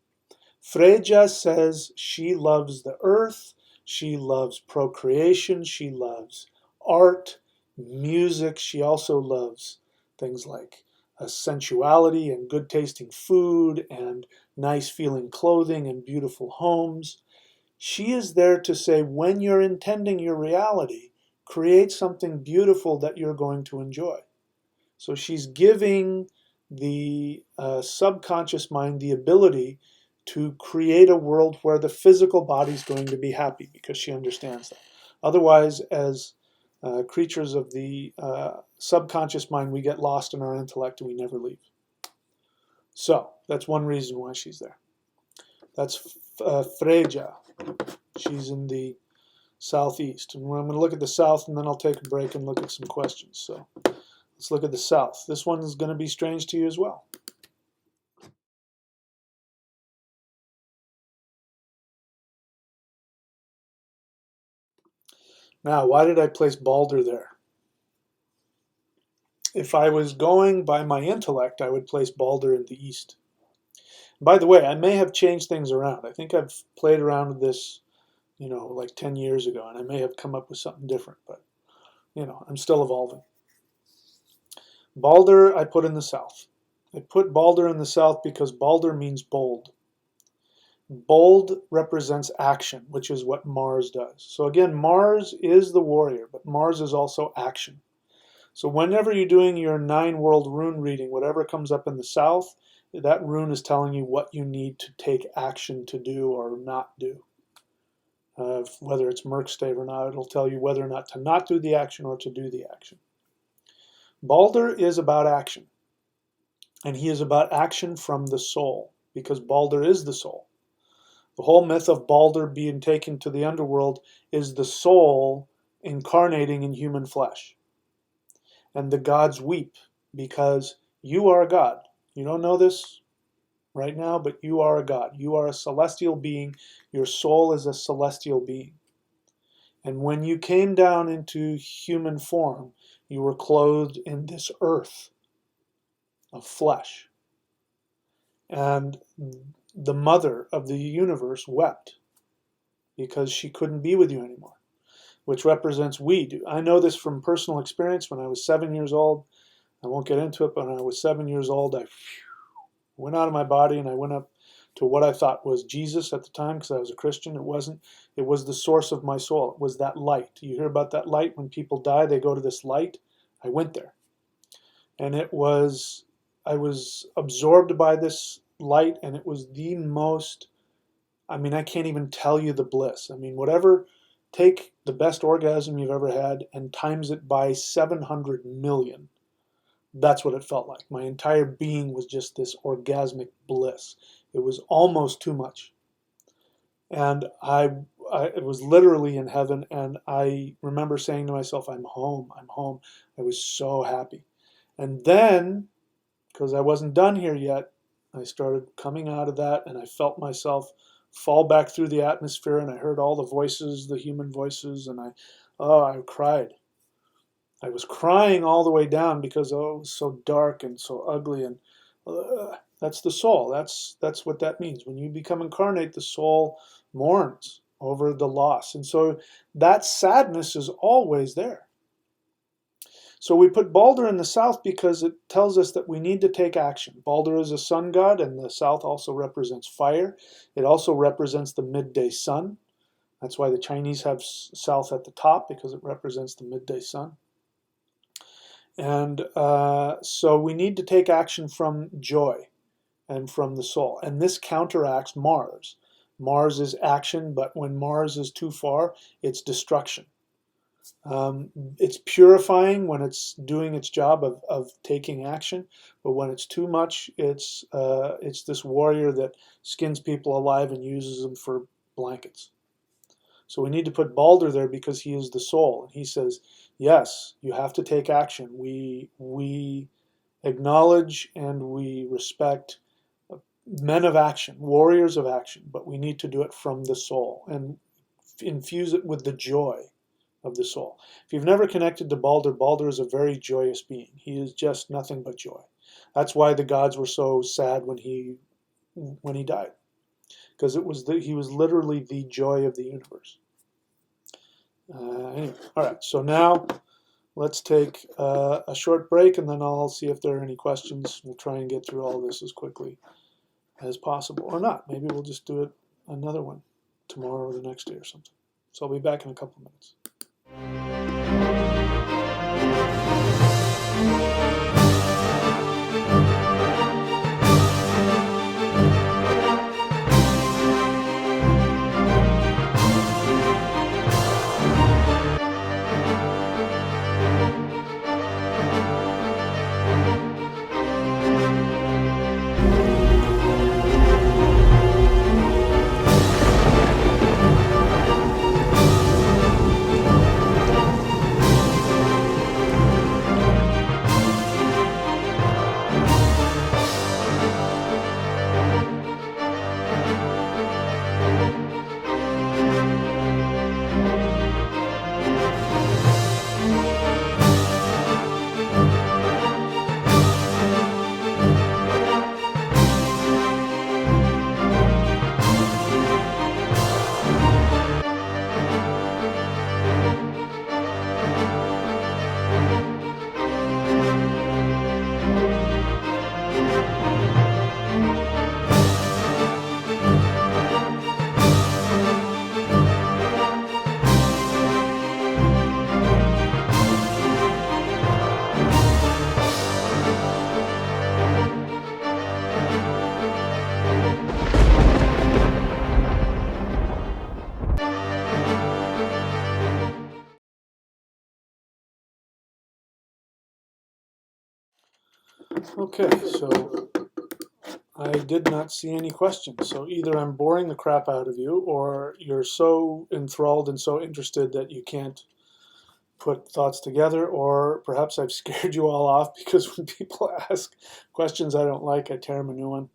Freyja says she loves the earth, she loves procreation, she loves art, music. She also loves things like sensuality and good tasting food and nice feeling clothing and beautiful homes. She is there to say, when you're intending your reality, create something beautiful that you're going to enjoy. So she's giving the subconscious mind the ability to create a world where the physical body is going to be happy, because she understands that. Otherwise, as creatures of the subconscious mind, we get lost in our intellect and we never leave. So that's one reason why she's there. That's Freyja. She's in the southeast. And I'm going to look at the south, and then I'll take a break and look at some questions. So let's look at the south. This one is going to be strange to you as well. Now, why did I place Balder there? If I was going by my intellect, I would place Balder in the east. By the way, I may have changed things around. I think I've played around with this, like 10 years ago, and I may have come up with something different, but, I'm still evolving. Balder, I put in the south. I put Balder in the south because Balder means bold. Bold represents action, which is what Mars does. So again, Mars is the warrior, but Mars is also action. So whenever you're doing your 9-world rune reading, whatever comes up in the south, that rune is telling you what you need to take action to do or not do. Whether it's Merkstave or not, it'll tell you whether or not to not do the action or to do the action. Balder is about action. And he is about action from the soul, because Balder is the soul. The whole myth of Balder being taken to the underworld is the soul incarnating in human flesh. And the gods weep because you are a god. You don't know this right now, but you are a god. You are a celestial being. Your soul is a celestial being. And when you came down into human form, you were clothed in this earth of flesh. And the mother of the universe wept because she couldn't be with you anymore, which represents we do. I know this from personal experience. When I was 7 years old, I won't get into it, but when I was 7 years old, I went out of my body and I went up to what I thought was Jesus at the time, because I was a Christian. It wasn't. It was the source of my soul. It was that light. You hear about that light? When people die, they go to this light. I went there. And I was absorbed by this light, and it was the most, I can't even tell you the bliss. Take the best orgasm you've ever had and times it by 700 million. That's what it felt like. My entire being was just this orgasmic bliss. It was almost too much. And I was literally in heaven, and I remember saying to myself, I'm home, I'm home. I was so happy. And then, because I wasn't done here yet, I started coming out of that, and I felt myself fall back through the atmosphere, and I heard all the voices, the human voices, and I cried. I was crying all the way down because it was so dark and so ugly, and that's the soul. That's what that means. When you become incarnate, the soul mourns over the loss, and so that sadness is always there. So we put Balder in the south because it tells us that we need to take action. Balder is a sun god, and the south also represents fire. It also represents the midday sun. That's why the Chinese have south at the top, because it represents the midday sun. And so we need to take action from joy and from the soul. And this counteracts Mars. Mars is action, but when Mars is too far, it's destruction. It's purifying when it's doing its job of taking action, but when it's too much, it's this warrior that skins people alive and uses them for blankets. So we need to put Balder there because he is the soul. And he says, yes, you have to take action. We acknowledge and we respect men of action, warriors of action, but we need to do it from the soul and infuse it with the joy of the soul. If you've never connected to Balder, Balder is a very joyous being. He is just nothing but joy. That's why the gods were so sad when he died, because he was literally the joy of the universe. Anyway, all right. So now let's take a short break, and then I'll see if there are any questions. We'll try and get through all this as quickly as possible, or not. Maybe we'll just do it another one tomorrow or the next day or something. So I'll be back in a couple of minutes. Okay, so I did not see any questions. So either I'm boring the crap out of you, or you're so enthralled and so interested that you can't put thoughts together, or perhaps I've scared you all off, because when people ask questions I don't like, I tear them a new one.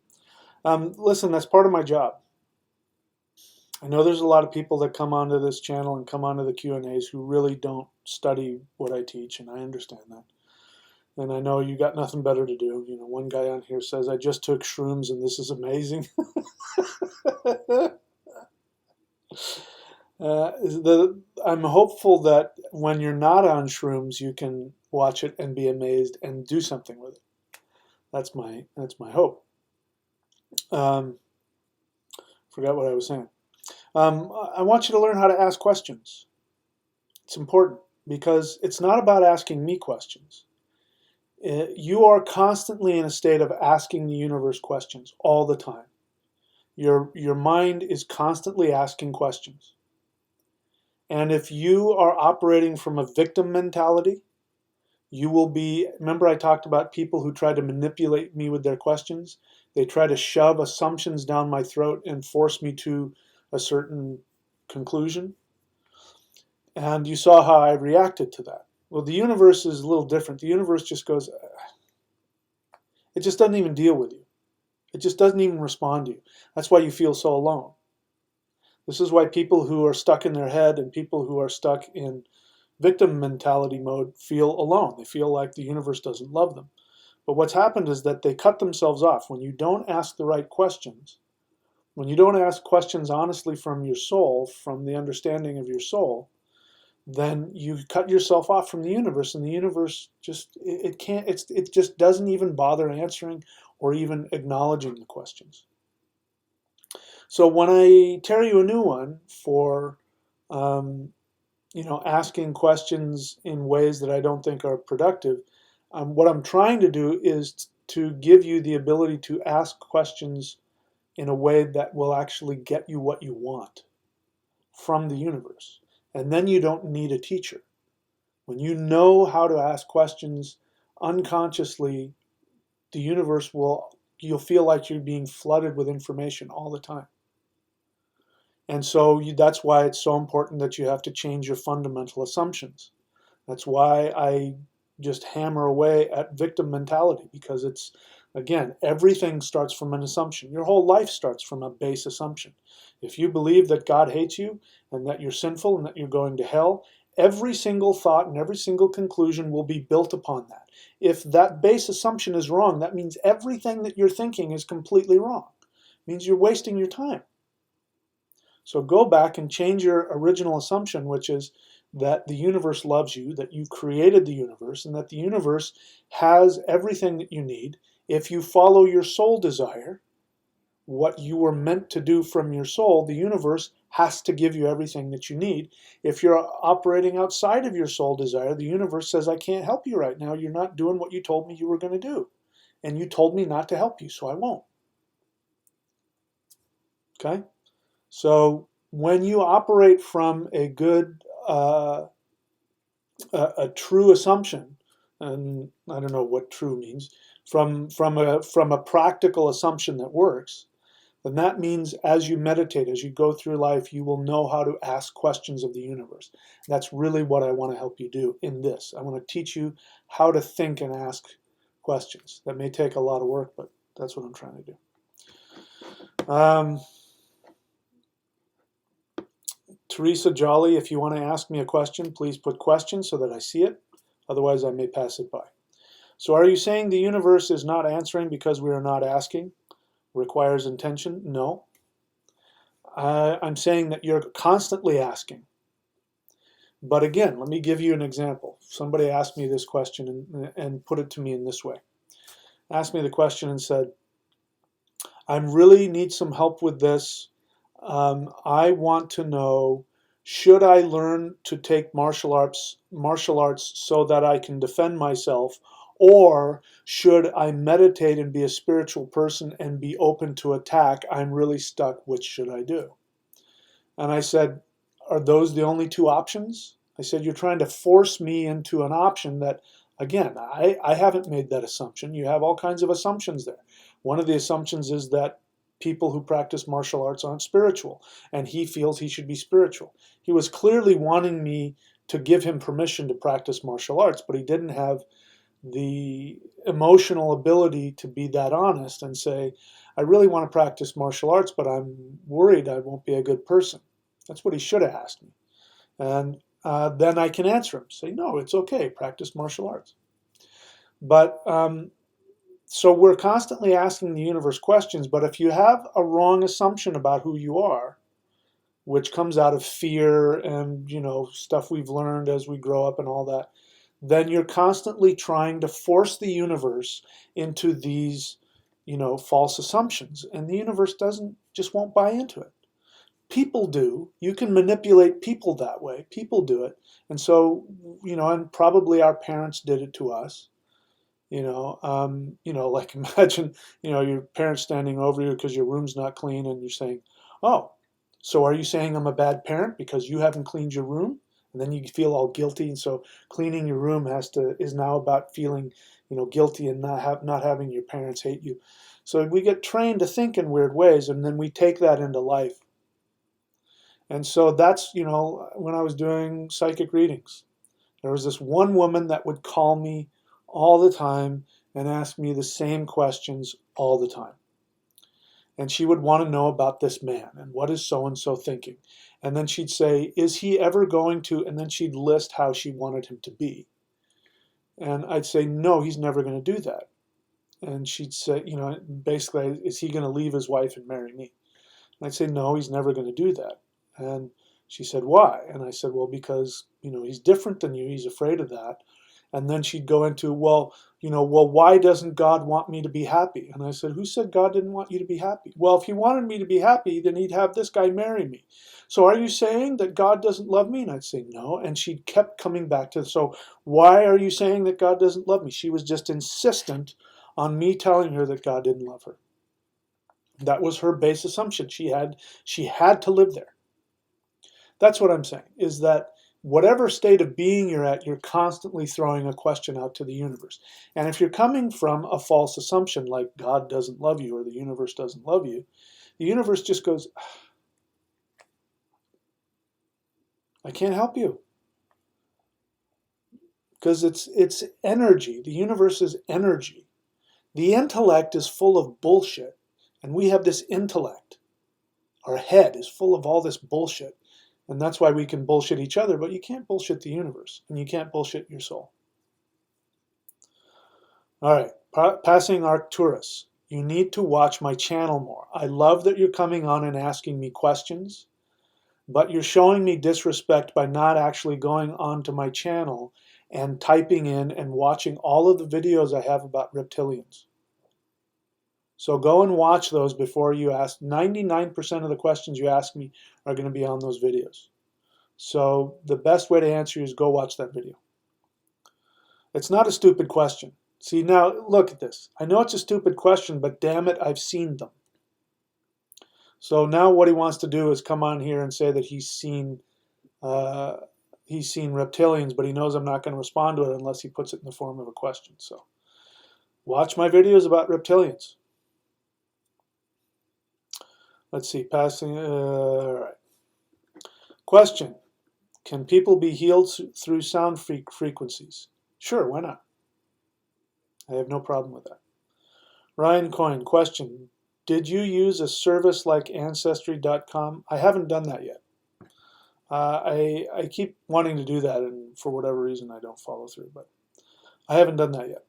Listen, that's part of my job. I know there's a lot of people that come onto this channel and come onto the Q&As who really don't study what I teach, and I understand that. And I know you got nothing better to do. You know, one guy on here says, I just took shrooms and this is amazing. I'm hopeful that when you're not on shrooms, you can watch it and be amazed and do something with it. That's my hope. Forgot what I was saying. I want you to learn how to ask questions. It's important, because it's not about asking me questions. You are constantly in a state of asking the universe questions all the time. Your mind is constantly asking questions. And if you are operating from a victim mentality, you will be, remember I talked about people who try to manipulate me with their questions? They try to shove assumptions down my throat and force me to a certain conclusion. And you saw how I reacted to that. Well, the universe is a little different. The universe just goes, it just doesn't even deal with you. It just doesn't even respond to you. That's why you feel so alone. This is why people who are stuck in their head and people who are stuck in victim mentality mode feel alone. They feel like the universe doesn't love them. But what's happened is that they cut themselves off. When you don't ask the right questions, when you don't ask questions honestly from your soul, from the understanding of your soul, then you cut yourself off from the universe, and the universe just it just doesn't even bother answering or even acknowledging the questions. So when I tear you a new one for asking questions in ways that I don't think are productive, what I'm trying to do is to give you the ability to ask questions in a way that will actually get you what you want from the universe. And then you don't need a teacher. When you know how to ask questions unconsciously, the universe you'll feel like you're being flooded with information all the time. And so that's why it's so important that you have to change your fundamental assumptions. That's why I just hammer away at victim mentality, because it's, again, everything starts from an assumption. Your whole life starts from a base assumption. If you believe that God hates you and that you're sinful and that you're going to hell, every single thought and every single conclusion will be built upon that. If that base assumption is wrong, that means everything that you're thinking is completely wrong. It means you're wasting your time. So go back and change your original assumption, which is that the universe loves you, that you created the universe, and that the universe has everything that you need. If you follow your soul desire, what you were meant to do from your soul, the universe has to give you everything that you need. If you're operating outside of your soul desire, the universe says, I can't help you right now. You're not doing what you told me you were going to do. And you told me not to help you, so I won't. Okay? So when you operate from a good, a true assumption, and I don't know what true means, from a practical assumption that works, then that means as you meditate, as you go through life, you will know how to ask questions of the universe. That's really what I want to help you do in this. I want to teach you how to think and ask questions. That may take a lot of work, but that's what I'm trying to do. Teresa Jolly, if you want to ask me a question, please put question so that I see it. Otherwise, I may pass it by. So are you saying the universe is not answering because we are not asking? Requires intention? No. I'm saying that you're constantly asking. But again, let me give you an example. Somebody asked me this question and put it to me in this way. Asked me the question and said, I really need some help with this. I want to know, should I learn to take martial arts so that I can defend myself, or should I meditate and be a spiritual person and be open to attack? I'm really stuck. Which should I do? And I said, are those the only two options? I said, you're trying to force me into an option that, again, I haven't made that assumption. You have all kinds of assumptions there. One of the assumptions is that people who practice martial arts aren't spiritual, and he feels he should be spiritual. He was clearly wanting me to give him permission to practice martial arts, but he didn't have the emotional ability to be that honest and say, I really want to practice martial arts, but I'm worried I won't be a good person. That's what he should have asked me. And then I can answer him, say, no, it's okay, practice martial arts. But so we're constantly asking the universe questions, but if you have a wrong assumption about who you are, which comes out of fear and, stuff we've learned as we grow up and all that, then you're constantly trying to force the universe into these, false assumptions. And the universe just won't buy into it. People do. You can manipulate people that way. People do it. And so, and probably our parents did it to us. Like imagine, your parents standing over you because your room's not clean and you're saying, oh, so are you saying I'm a bad parent because you haven't cleaned your room? And then you feel all guilty. And so cleaning your room is now about feeling, guilty and not having your parents hate you. So we get trained to think in weird ways, and then we take that into life. And so that's, when I was doing psychic readings, there was this one woman that would call me all the time and ask me the same questions all the time. And she would want to know about this man and what is so-and-so thinking. And then she'd say, is he ever going to, and then she'd list how she wanted him to be. And I'd say, no, he's never going to do that. And she'd say, basically, is he going to leave his wife and marry me? And I'd say, no, he's never going to do that. And She said, why? And I said, well, because, he's different than you. He's afraid of that. And then she'd go into, well, why doesn't God want me to be happy? And I said, who said God didn't want you to be happy? Well, if he wanted me to be happy, then he'd have this guy marry me. So are you saying that God doesn't love me? And I'd say, no. And she kept coming back to, so why are you saying that God doesn't love me? She was just insistent on me telling her that God didn't love her. That was her base assumption. She had to live there. That's what I'm saying, is that whatever state of being you're at, you're constantly throwing a question out to the universe. And if you're coming from a false assumption like God doesn't love you or the universe doesn't love you, the universe just goes, I can't help you. Because it's energy. The universe is energy. The intellect is full of bullshit. And we have this intellect. Our head is full of all this bullshit. And that's why we can bullshit each other, but you can't bullshit the universe. And you can't bullshit your soul. All right, passing Arcturus. You need to watch my channel more. I love that you're coming on and asking me questions, but you're showing me disrespect by not actually going onto my channel and typing in and watching all of the videos I have about reptilians. So go and watch those before you ask. 99% of the questions you ask me are going to be on those videos. So the best way to answer you is go watch that video. It's not a stupid question. See, now look at this. I know it's a stupid question, but damn it, I've seen them. So now what he wants to do is come on here and say that he's seen reptilians, but he knows I'm not going to respond to it unless he puts it in the form of a question. So watch my videos about reptilians. Let's see, passing, all right. Question, can people be healed through sound frequencies? Sure, why not? I have no problem with that. Ryan Coyne, question, did you use a service like Ancestry.com? I haven't done that yet. I keep wanting to do that, and for whatever reason I don't follow through, but I haven't done that yet.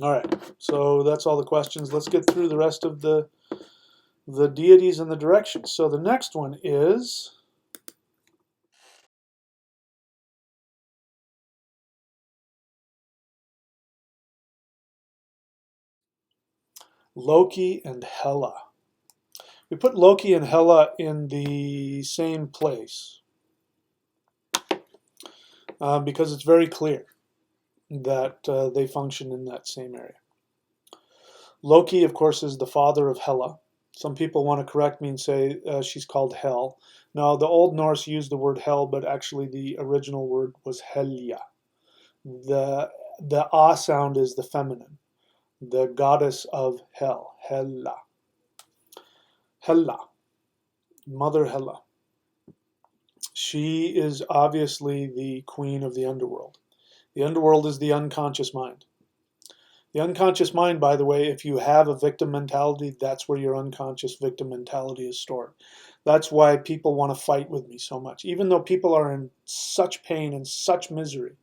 All right, so that's all the questions. Let's get through the rest of the deities and the directions. So the next one is Loki and Hela. We put Loki and Hela in the same place because it's very clear that they function in that same area. Loki, of course, is the father of Hela. Some people want to correct me and say she's called Hel. No, the Old Norse used the word Hel, but actually the original word was Helja. The ah sound is the feminine, the goddess of Hel, Hela. Hela, Mother Hela. She is obviously the queen of the underworld. The underworld is the unconscious mind. The unconscious mind, by the way, if you have a victim mentality, that's where your unconscious victim mentality is stored. That's why people want to fight with me so much, even though people are in such pain and such misery.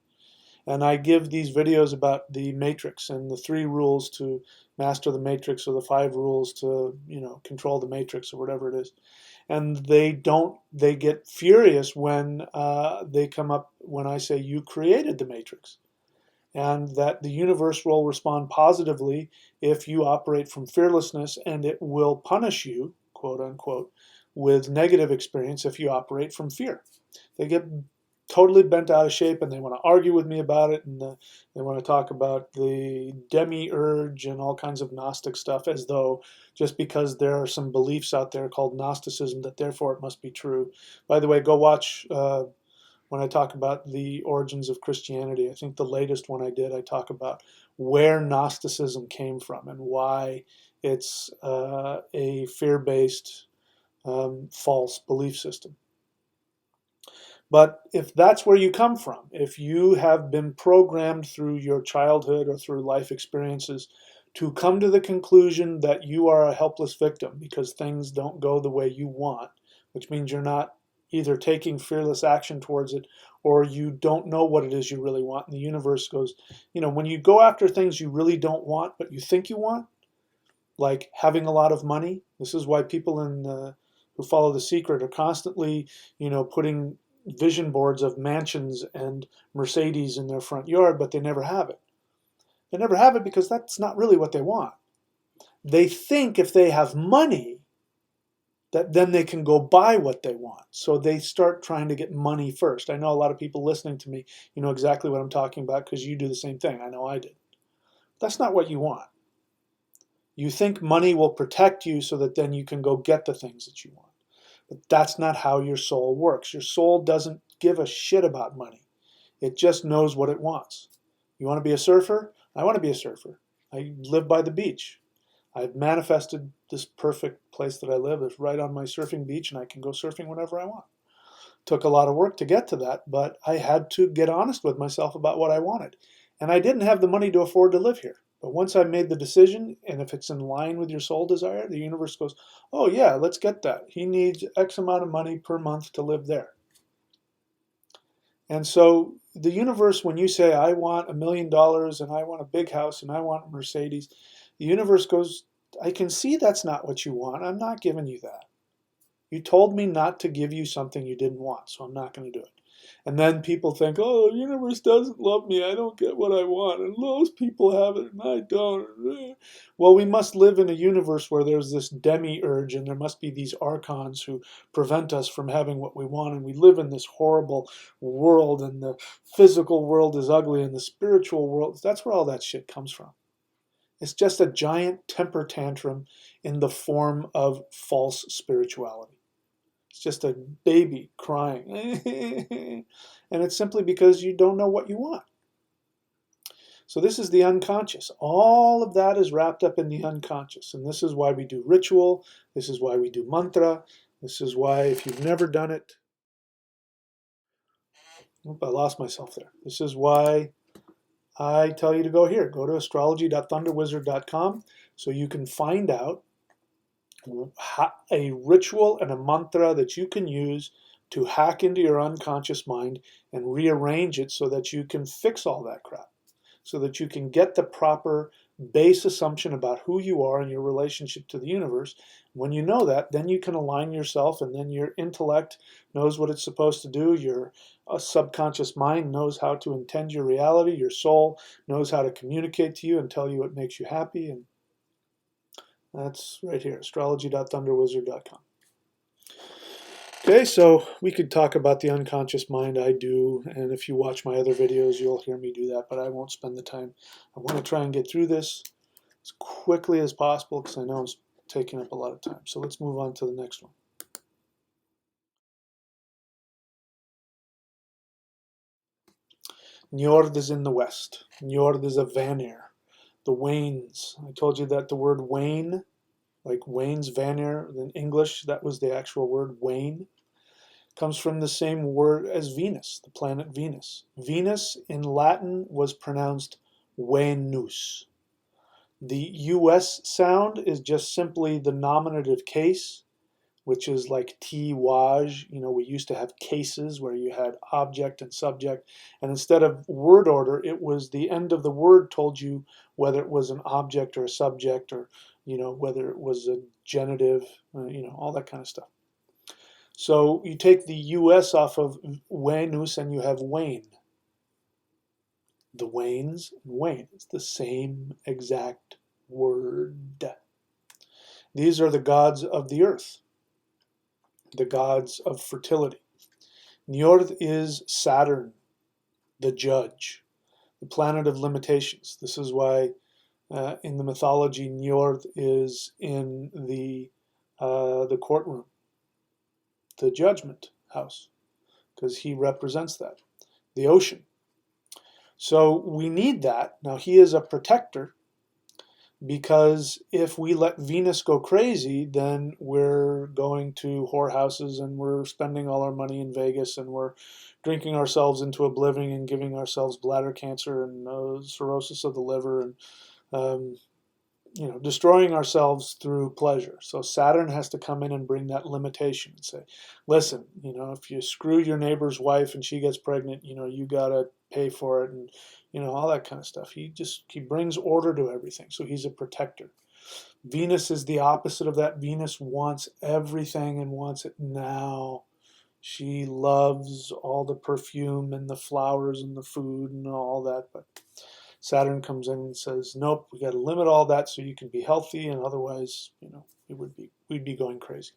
And I give these videos about the matrix and the 3 rules to master the matrix, or the 5 rules to, control the matrix, or whatever it is. And they get furious when they come up, when I say you created the matrix. And that the universe will respond positively if you operate from fearlessness, and it will punish you, quote unquote, with negative experience if you operate from fear. They get totally bent out of shape, and they want to argue with me about it, and they want to talk about the demiurge and all kinds of Gnostic stuff, as though just because there are some beliefs out there called Gnosticism that therefore it must be true. By the way, go watch when I talk about the origins of Christianity. I think the latest one I did, I talk about where Gnosticism came from and why it's a fear-based false belief system. But if that's where you come from, if you have been programmed through your childhood or through life experiences to come to the conclusion that you are a helpless victim because things don't go the way you want, which means you're not either taking fearless action towards it, or you don't know what it is you really want. And the universe goes, when you go after things you really don't want, but you think you want, like having a lot of money. This is why people in who follow The Secret are constantly, putting vision boards of mansions and Mercedes in their front yard, but they never have it. They never have it because that's not really what they want. They think if they have money, that then they can go buy what they want. So they start trying to get money first. I know a lot of people listening to me, you know exactly what I'm talking about because you do the same thing. I know I did. That's not what you want. You think money will protect you so that then you can go get the things that you want. But that's not how your soul works. Your soul doesn't give a shit about money. It just knows what it wants. You want to be a surfer? I want to be a surfer. I live by the beach. I've manifested this perfect place that I live. It's right on my surfing beach, and I can go surfing whenever I want. Took a lot of work to get to that, but I had to get honest with myself about what I wanted. And I didn't have the money to afford to live here. But once I made the decision, and if it's in line with your soul desire, the universe goes, oh yeah, let's get that. He needs X amount of money per month to live there. And so the universe, when you say, I want $1 million and I want a big house and I want a Mercedes, the universe goes, I can see that's not what you want. I'm not giving you that. You told me not to give you something you didn't want, so I'm not going to do it. And then people think, oh, the universe doesn't love me. I don't get what I want. And those people have it and I don't. Well, we must live in a universe where there's this demiurge and there must be these archons who prevent us from having what we want. And we live in this horrible world, and the physical world is ugly and the spiritual world, that's where all that shit comes from. It's just a giant temper tantrum in the form of false spirituality. It's just a baby crying. And it's simply because you don't know what you want. So this is the unconscious. All of that is wrapped up in the unconscious. And this is why we do ritual. This is why we do mantra. This is why, if you've never done it, I lost myself there. This is why I tell you to go here. Go to astrology.thunderwizard.com so you can find out a ritual and a mantra that you can use to hack into your unconscious mind and rearrange it so that you can fix all that crap, so that you can get the proper base assumption about who you are and your relationship to the universe. When you know that, then you can align yourself, and then your intellect knows what it's supposed to do. Your subconscious mind knows how to intend your reality. Your soul knows how to communicate to you and tell you what makes you happy. And that's right here, astrology.thunderwizard.com. Okay, so we could talk about the unconscious mind. I do, and if you watch my other videos, you'll hear me do that, but I won't spend the time. I want to try and get through this as quickly as possible because I know I'm taking up a lot of time. So let's move on to the next one. Njord is in the west. Njord is a Vanir. The Wanes. I told you that the word Wane, like Wayne's Vanir in English, that was the actual word Wayne, comes from the same word as Venus, the planet Venus. Venus in Latin was pronounced Venus. The US sound is just simply the nominative case, which is like waj. You know, we used to have cases where you had object and subject, and instead of word order, it was the end of the word told you whether it was an object or a subject, or whether it was a genitive, all that kind of stuff. So you take the US off of Venus and you have Wayne. The Waynes and Wayne. It's the same exact word. These are the gods of the earth, the gods of fertility. Njord is Saturn, the judge, the planet of limitations. This is why in the mythology Njord is in the courtroom, the judgment house, because he represents that, the ocean. So we need that. Now he is a protector, because if we let Venus go crazy, then we're going to whorehouses and we're spending all our money in Vegas and we're drinking ourselves into oblivion and giving ourselves bladder cancer and cirrhosis of the liver and destroying ourselves through pleasure. So Saturn has to come in and bring that limitation and say, listen, if you screw your neighbor's wife and she gets pregnant, you got to pay for it, and all that kind of stuff. He brings order to everything. So he's a protector. Venus is the opposite of that. Venus wants everything and wants it now. She loves all the perfume and the flowers and the food and all that, but Saturn comes in and says, nope, we got to limit all that so you can be healthy, and otherwise, we'd be going crazy.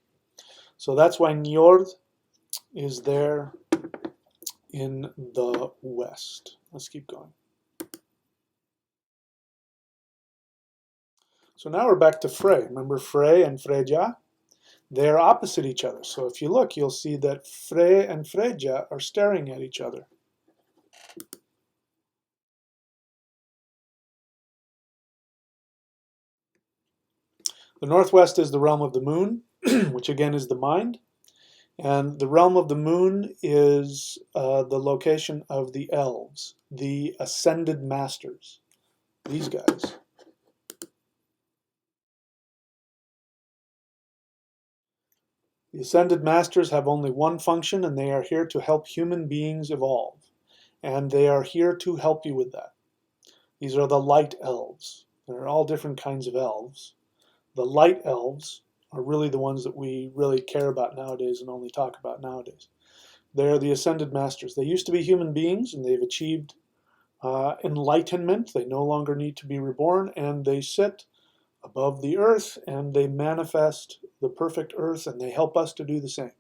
So that's why Njord is there in the west. Let's keep going. So now we're back to Frey. Remember Frey and Freyja? They're opposite each other. So if you look, you'll see that Frey and Freyja are staring at each other. The northwest is the realm of the moon, which again is the mind. And the realm of the moon is the location of the elves, the ascended masters, these guys. The ascended masters have only one function, and they are here to help human beings evolve. And they are here to help you with that. These are the light elves. There are all different kinds of elves. The light elves are really the ones that we really care about nowadays and only talk about nowadays. They're the ascended masters. They used to be human beings, and they've achieved enlightenment. They no longer need to be reborn, and they sit above the earth, and they manifest the perfect earth, and they help us to do the same.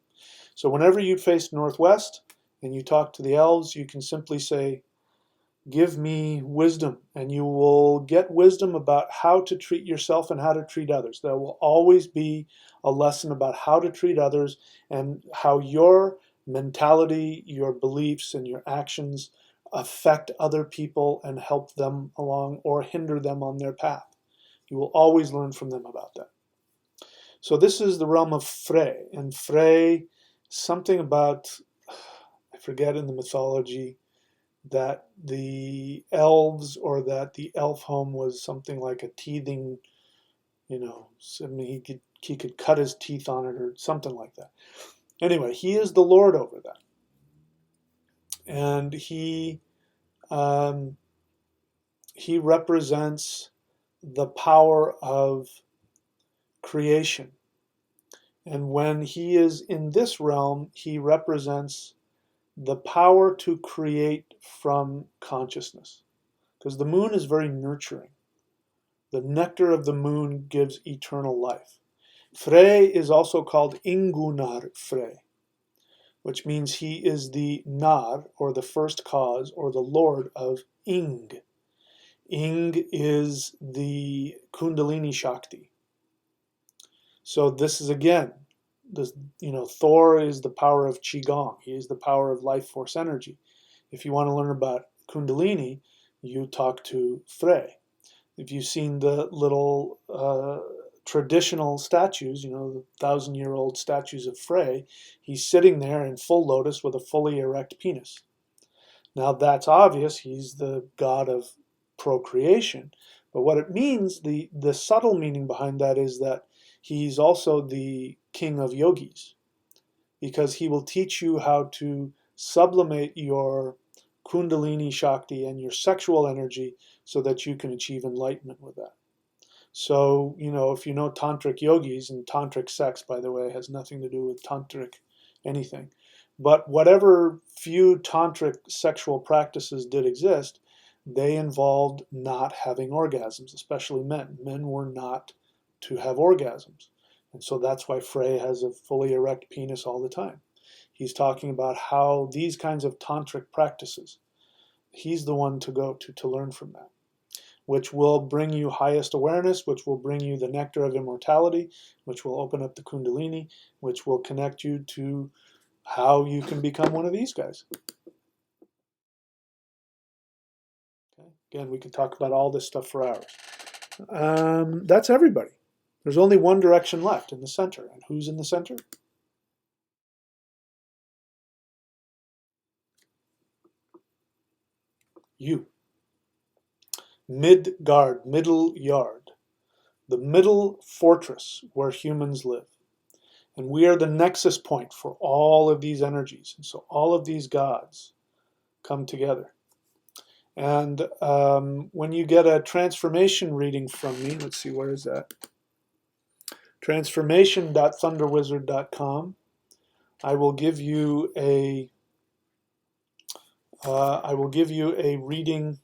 So whenever you face northwest and you talk to the elves, you can simply say, give me wisdom, and you will get wisdom about how to treat yourself and how to treat others. There will always be a lesson about how to treat others and how your mentality, your beliefs, and your actions affect other people and help them along or hinder them on their path. You will always learn from them about that. So this is the realm of Frey, and Frey, something about, I forget in the mythology, that the elves or that the elf home was something like a teething, I mean, he could cut his teeth on it or something like that. Anyway, he is the Lord over that, and he represents the power of creation. And when he is in this realm, he represents the power to create from consciousness. Because the moon is very nurturing. The nectar of the moon gives eternal life. Frey is also called Ingunar Frey, which means he is the Nar, or the first cause, or the Lord of Ing. Ing is the Kundalini Shakti. So this is again, Thor is the power of Qigong. He is the power of life force energy. If you want to learn about Kundalini, you talk to Frey. If you've seen the little traditional statues, the 1,000-year-old statues of Frey, he's sitting there in full lotus with a fully erect penis. Now that's obvious, he's the god of procreation. But what it means, the subtle meaning behind that is that he's also the king of yogis, because he will teach you how to sublimate your Kundalini Shakti and your sexual energy so that you can achieve enlightenment with that. So, if you know tantric yogis, and tantric sex, by the way, has nothing to do with tantric anything, but whatever few tantric sexual practices did exist, they involved not having orgasms, especially men. Men were not to have orgasms. And so that's why Frey has a fully erect penis all the time. He's talking about how these kinds of tantric practices, he's the one to go to learn from that, which will bring you highest awareness, which will bring you the nectar of immortality, which will open up the Kundalini, which will connect you to how you can become one of these guys. Okay. Again, we could talk about all this stuff for hours. That's everybody. There's only one direction left, in the center. And who's in the center? You. Midgard, middle yard. The middle fortress where humans live. And we are the nexus point for all of these energies. And so all of these gods come together. And when you get a transformation reading from me, let's see, where is that? Transformation.thunderwizard.com. I will give you a reading,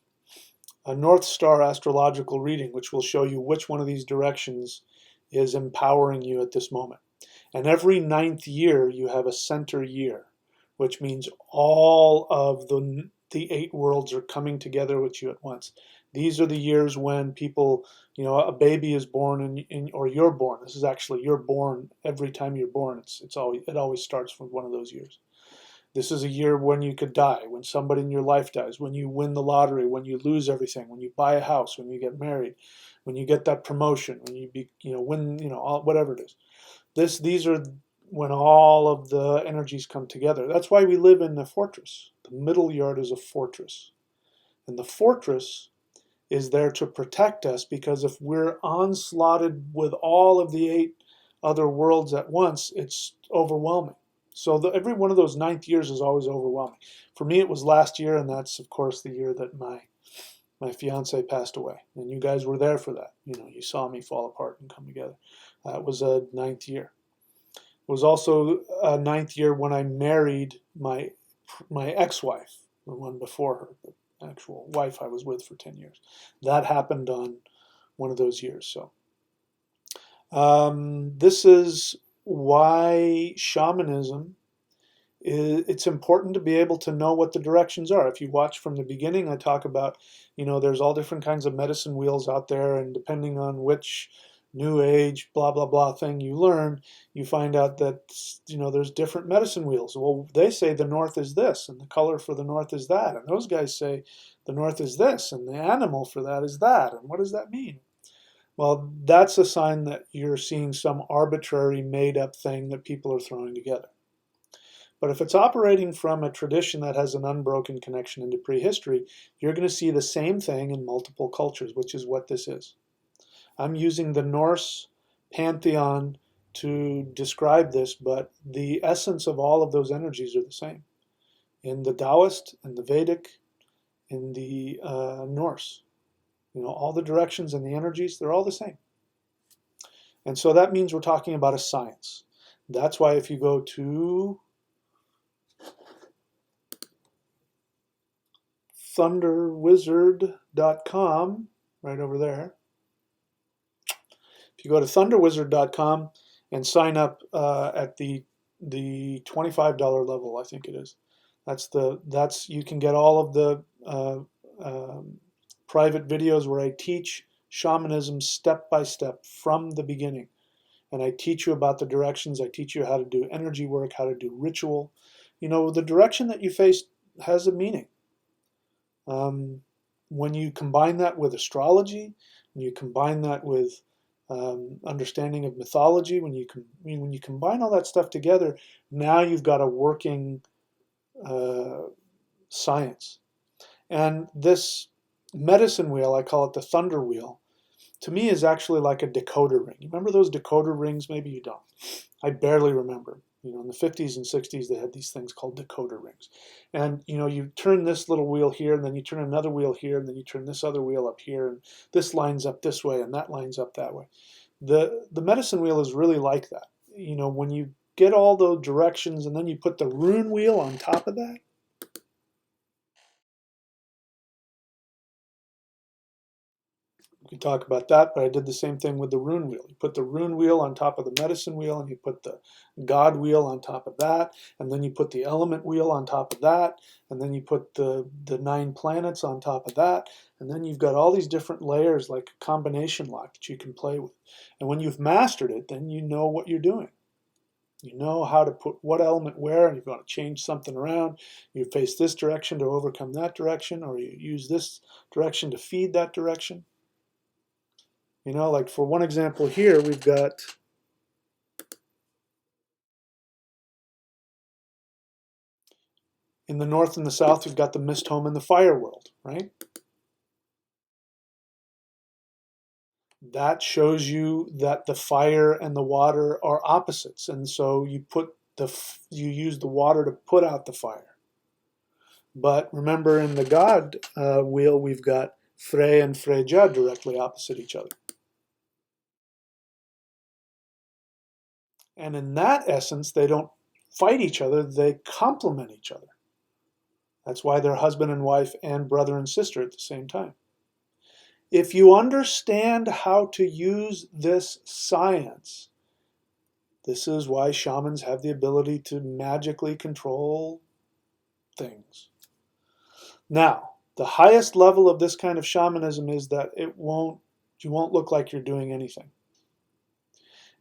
a North Star astrological reading, which will show you which one of these directions is empowering you at this moment. And every 9th year, you have a center year, which means all of the 8 worlds are coming together with you at once. These are the years when people, a baby is born or you're born. This is actually, you're born every time you're born. It always starts from one of those years. This is a year when you could die, when somebody in your life dies, when you win the lottery, when you lose everything, when you buy a house, when you get married, when you get that promotion, when you win, whatever it is. These are when all of the energies come together. That's why we live in the fortress. The middle yard is a fortress. And the fortress is there to protect us, because if we're onslaughted with all of the 8 other worlds at once, it's overwhelming. So every one of those 9th years is always overwhelming. For me, it was last year, and that's, of course, the year that my fiance passed away. And you guys were there for that. You saw me fall apart and come together. It was a 9th year. It was also a 9th year when I married my ex-wife, the one before her, the actual wife I was with for 10 years. That happened on one of those years. So this is why shamanism, it's important to be able to know what the directions are. If you watch from the beginning, I talk about, there's all different kinds of medicine wheels out there, and depending on which new age blah blah blah thing you learn, you find out that there's different medicine wheels. Well, they say the north is this, and the color for the north is that, and those guys say the north is this, and the animal for that is that, and what does that mean? Well, that's a sign that you're seeing some arbitrary made up thing that people are throwing together. But if it's operating from a tradition that has an unbroken connection into prehistory, you're going to see the same thing in multiple cultures, which is what this is. I'm using the Norse pantheon to describe this, but the essence of all of those energies are the same. In the Taoist, in the Vedic, in the Norse, all the directions and the energies, they're all the same. And so that means we're talking about a science. That's why if you go to thunderwizard.com, right over there, if you go to thunderwizard.com and sign up at the $25 level, I think it is. That's you can get all of the private videos where I teach shamanism step by step from the beginning, and I teach you about the directions. I teach you how to do energy work, how to do ritual. The direction that you face has a meaning. When you combine that with astrology, when you combine that with understanding of mythology, when you combine all that stuff together, now you've got a working science. And this medicine wheel, I call it the thunder wheel, to me is actually like a decoder ring. You remember those decoder rings? Maybe you don't. I barely remember. In the 50s and 60s, they had these things called decoder rings. And, you turn this little wheel here, and then you turn another wheel here, and then you turn this other wheel up here, and this lines up this way, and that lines up that way. The medicine wheel is really like that. When you get all the directions, and then you put the rune wheel on top of that, we could talk about that, but I did the same thing with the rune wheel. You put the rune wheel on top of the medicine wheel, and you put the god wheel on top of that, and then you put the element wheel on top of that, and then you put the 9 planets on top of that, and then you've got all these different layers like a combination lock that you can play with. And when you've mastered it, then you know what you're doing. You know how to put what element where, and you've got to change something around. You face this direction to overcome that direction, or you use this direction to feed that direction. Like for one example here, we've got in the north and the south, we've got the mist home and the fire world, right? That shows you that the fire and the water are opposites, and so you use the water to put out the fire. But remember, in the god wheel, we've got Frey and Freyja directly opposite each other. And in that essence, they don't fight each other, they complement each other. That's why they're husband and wife and brother and sister at the same time. If you understand how to use this science, this is why shamans have the ability to magically control things. Now, the highest level of this kind of shamanism is that you won't look like you're doing anything.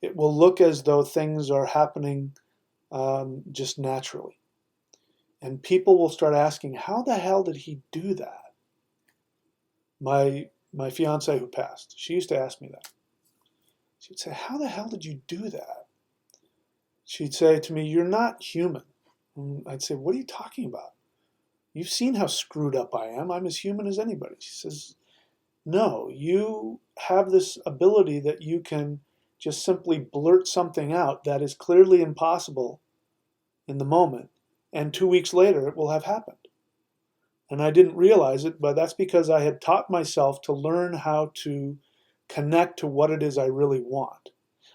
It will look as though things are happening just naturally. And people will start asking, how the hell did he do that? My fiance who passed, she used to ask me that. She'd say, how the hell did you do that? She'd say to me, you're not human. And I'd say, what are you talking about? You've seen how screwed up I am. I'm as human as anybody. She says, no, you have this ability that you can just simply blurt something out that is clearly impossible in the moment, and 2 weeks later it will have happened. And I didn't realize it, but that's because I had taught myself to learn how to connect to what it is I really want.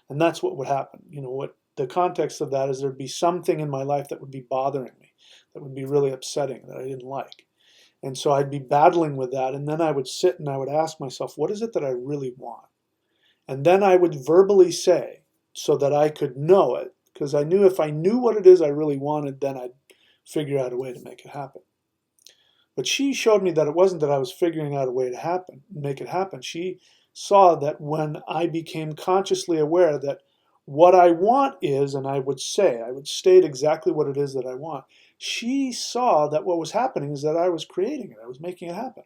And that's what would happen. What the context of that is, there'd be something in my life that would be bothering me, that would be really upsetting, that I didn't like. And so I'd be battling with that, and then I would sit and I would ask myself, what is it that I really want? And then I would verbally say, so that I could know it, because I knew if I knew what it is I really wanted, then I'd figure out a way to make it happen. But she showed me that it wasn't that I was figuring out a way to make it happen. She saw that when I became consciously aware that what I want is, and I would state exactly what it is that I want, she saw that what was happening is that I was creating it. I was making it happen.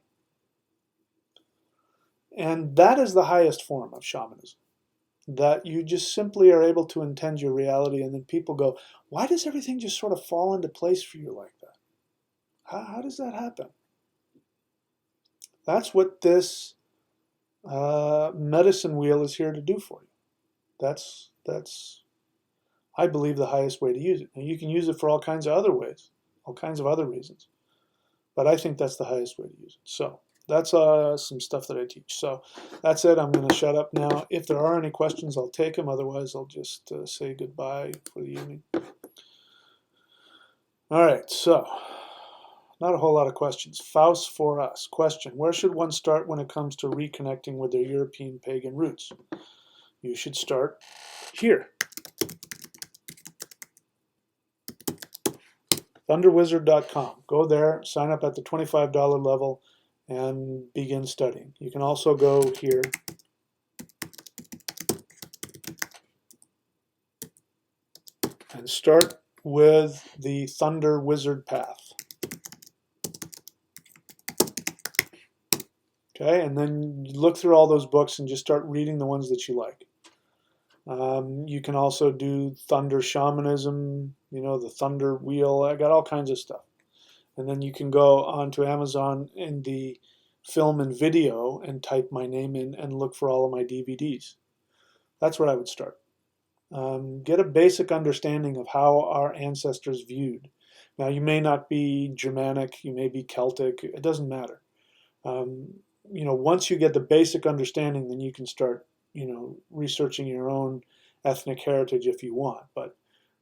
And that is the highest form of shamanism. That you just simply are able to intend your reality, and then people go, why does everything just sort of fall into place for you like that? How does that happen? That's what this medicine wheel is here to do for you. That's I believe the highest way to use it. Now you can use it for all kinds of other ways, all kinds of other reasons, but I think that's the highest way to use it. So that's some stuff that I teach. So that's it. I'm going to shut up now. If there are any questions, I'll take them. Otherwise, I'll just say goodbye for the evening. All right. So not a whole lot of questions. Faust for us. Question: where should one start when it comes to reconnecting with their European pagan roots? You should start here. thunderwizard.com. Go there, sign up at the $25 level, and begin studying. You can also go here and start with the Thunder Wizard path. Okay, and then look through all those books and just start reading the ones that you like. You can also do Thunder Shamanism, the Thunder Wheel. I got all kinds of stuff. And then you can go onto Amazon in the film and video and type my name in and look for all of my DVDs. That's where I would start. Get a basic understanding of how our ancestors viewed. Now, you may not be Germanic, you may be Celtic, it doesn't matter. Once you get the basic understanding, then you can start, researching your own ethnic heritage if you want. But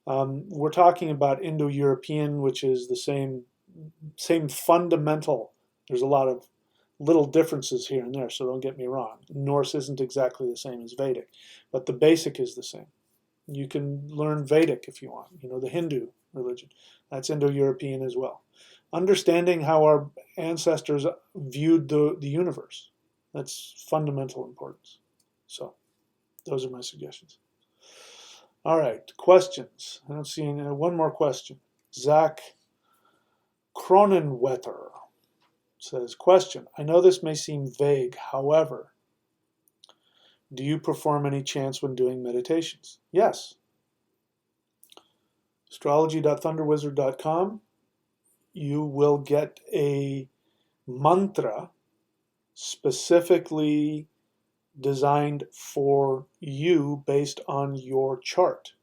we're talking about Indo-European, which is the same fundamental. There's a lot of little differences here and there, so don't get me wrong. Norse isn't exactly the same as Vedic, but the basic is the same. You can learn Vedic if you want, the Hindu religion. That's Indo-European as well. Understanding how our ancestors viewed the universe. That's fundamental importance. So those are my suggestions. All right, questions. I don't see any. One more question. Zach Cronenwetter says, question: I know this may seem vague, however, do you perform any chants when doing meditations? Yes. Astrology.thunderwizard.com. You will get a mantra specifically designed for you based on your chart.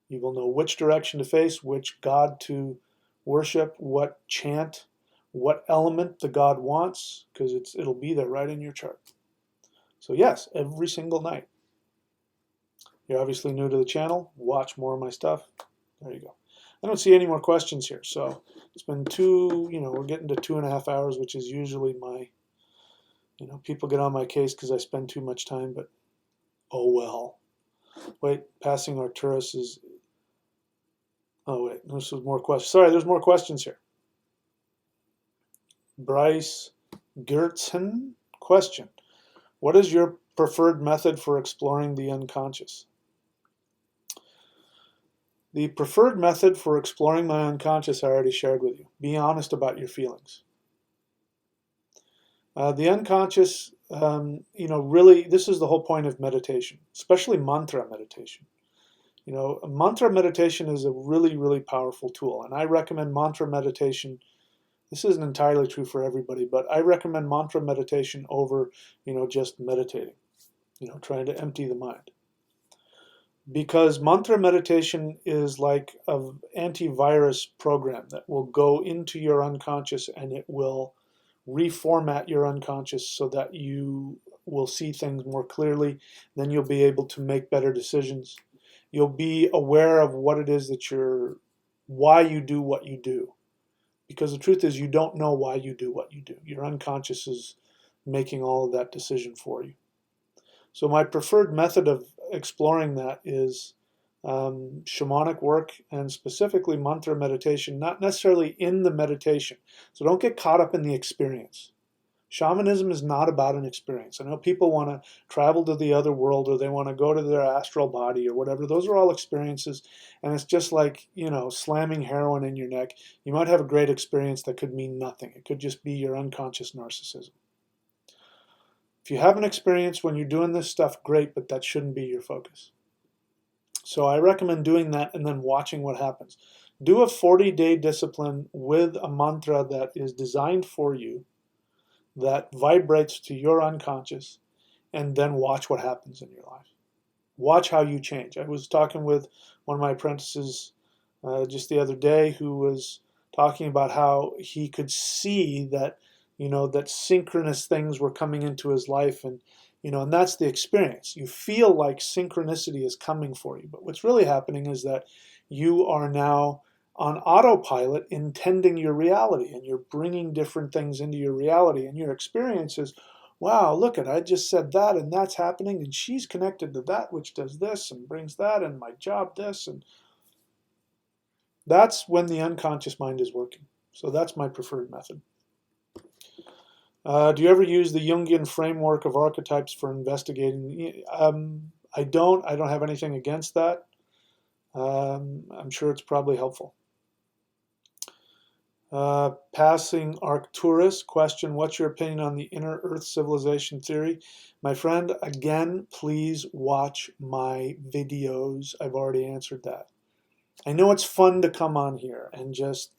You will know which direction to face, which god to worship, what chant, what element the god wants, because it'll be there right in your chart. So yes, every single night. You're obviously new to the channel. Watch more of my stuff. There you go. I don't see any more questions here. So it's been we're getting to 2.5 hours, which is usually my, people get on my case because I spend too much time, but oh well. Wait, passing Arcturus is, oh wait, this was more questions. Sorry, there's more questions here. Bryce Gertzen, question. What is your preferred method for exploring the unconscious? The preferred method for exploring my unconscious I already shared with you. Be honest about your feelings. The unconscious, really, this is the whole point of meditation, especially mantra meditation. Mantra meditation is a really, really powerful tool, and I recommend mantra meditation. This isn't entirely true for everybody, but I recommend mantra meditation over, just meditating, trying to empty the mind. Because mantra meditation is like an antivirus program that will go into your unconscious and it will reformat your unconscious so that you will see things more clearly. Then you'll be able to make better decisions. You'll be aware of what it is why you do what you do. Because the truth is you don't know why you do what you do. Your unconscious is making all of that decision for you. So my preferred method of exploring that is shamanic work, and specifically mantra meditation, not necessarily in the meditation. So don't get caught up in the experience. Shamanism is not about an experience. I know people want to travel to the other world, or they want to go to their astral body or whatever. Those are all experiences, and it's just like, slamming heroin in your neck. You might have a great experience that could mean nothing. It could just be your unconscious narcissism. If you have an experience when you're doing this stuff, great, but that shouldn't be your focus. So I recommend doing that and then watching what happens. Do a 40-day discipline with a mantra that is designed for you, that vibrates to your unconscious, and then watch what happens in your life. Watch how you change. I was talking with one of my apprentices just the other day who was talking about how he could see that that synchronous things were coming into his life, and and that's the experience. You feel like synchronicity is coming for you, but what's really happening is that you are now on autopilot intending your reality, and you're bringing different things into your reality, and your experience is, wow, look I just said that, and that's happening, and she's connected to that which does this and brings that, and my job this, and that's when the unconscious mind is working. So that's my preferred method. Do you ever use the Jungian framework of archetypes for investigating? I don't have anything against that. I'm sure it's probably helpful. Passing Arcturus, question, what's your opinion on the inner Earth civilization theory? My friend, again, please watch my videos. I've already answered that. I know it's fun to come on here and just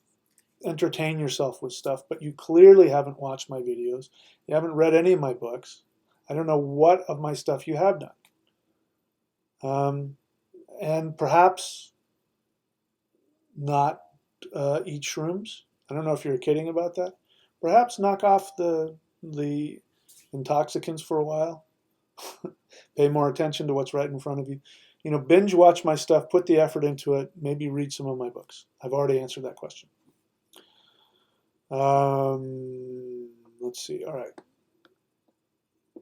entertain yourself with stuff, but you clearly haven't watched my videos. You haven't read any of my books. I don't know what of my stuff you have done. And perhaps not eat shrooms. I don't know if you're kidding about that. Perhaps knock off the intoxicants for a while. Pay more attention to what's right in front of you. Binge watch my stuff, put the effort into it, maybe read some of my books. I've already answered that question. Let's see. All right.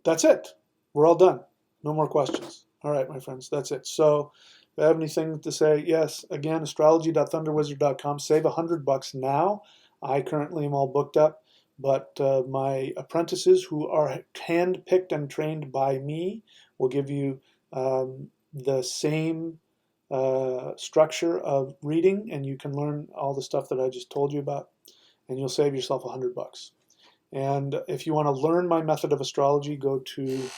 That's it. We're all done. No more questions. All right, my friends. That's it. So if you have anything to say, yes, again, astrology.thunderwizard.com. Save $100 now. I currently am all booked up, but my apprentices who are hand-picked and trained by me will give you the same structure of reading, and you can learn all the stuff that I just told you about, and you'll save yourself $100. And if you want to learn my method of astrology, go to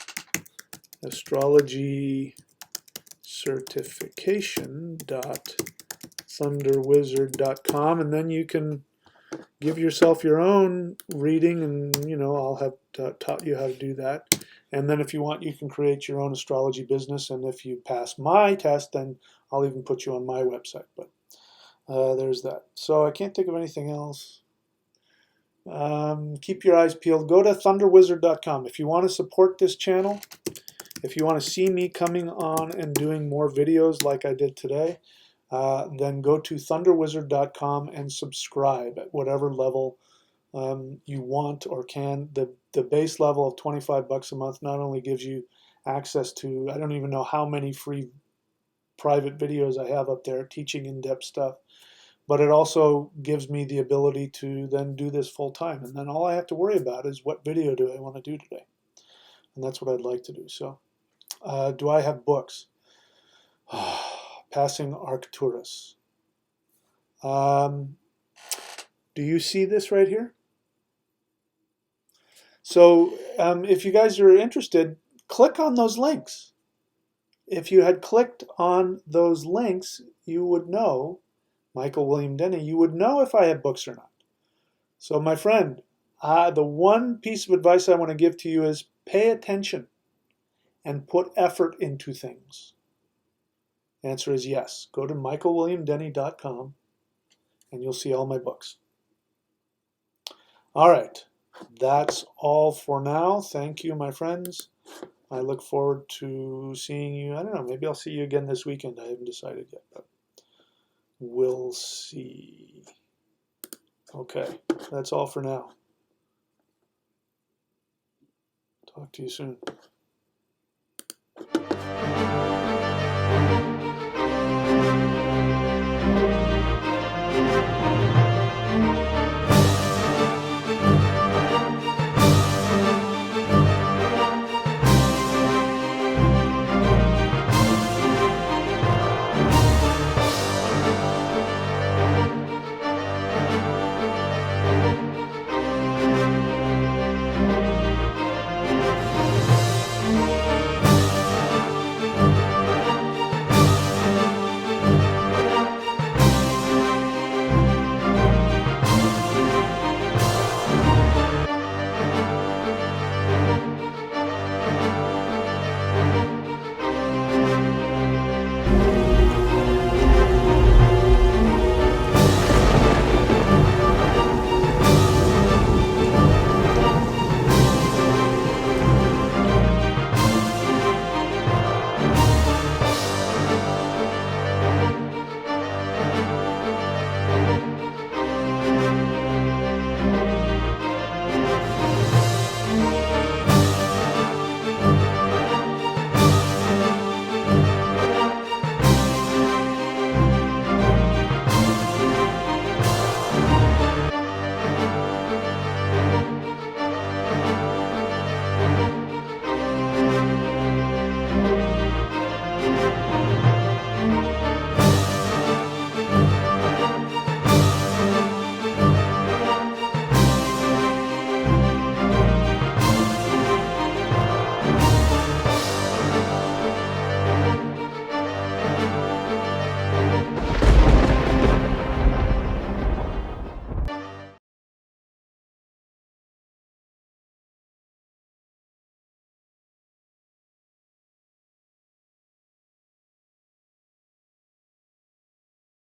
astrologycertification.thunderwizard.com, and then you can give yourself your own reading, and I'll have taught you how to do that. And then if you want, you can create your own astrology business, and if you pass my test, then I'll even put you on my website. But There's that. So I can't think of anything else. Keep your eyes peeled. Go to thunderwizard.com. If you want to support this channel, if you want to see me coming on and doing more videos like I did today, then go to thunderwizard.com and subscribe at whatever level you want or can. The base level of 25 bucks a month not only gives you access to, I don't even know how many free private videos I have up there teaching in-depth stuff, but it also gives me the ability to then do this full time. And then all I have to worry about is what video do I want to do today? And that's what I'd like to do. So, do I have books? Passing Arcturus. Do you see this right here? So if you guys are interested, click on those links. If you had clicked on those links, you would know, Michael William Denny, you would know if I had books or not. So my friend, the one piece of advice I want to give to you is pay attention and put effort into things. The answer is yes. Go to michaelwilliamdenny.com and you'll see all my books. All right. That's all for now. Thank you, my friends. I look forward to seeing you. I don't know, maybe I'll see you again this weekend. I haven't decided yet, but we'll see. Okay, that's all for now. Talk to you soon.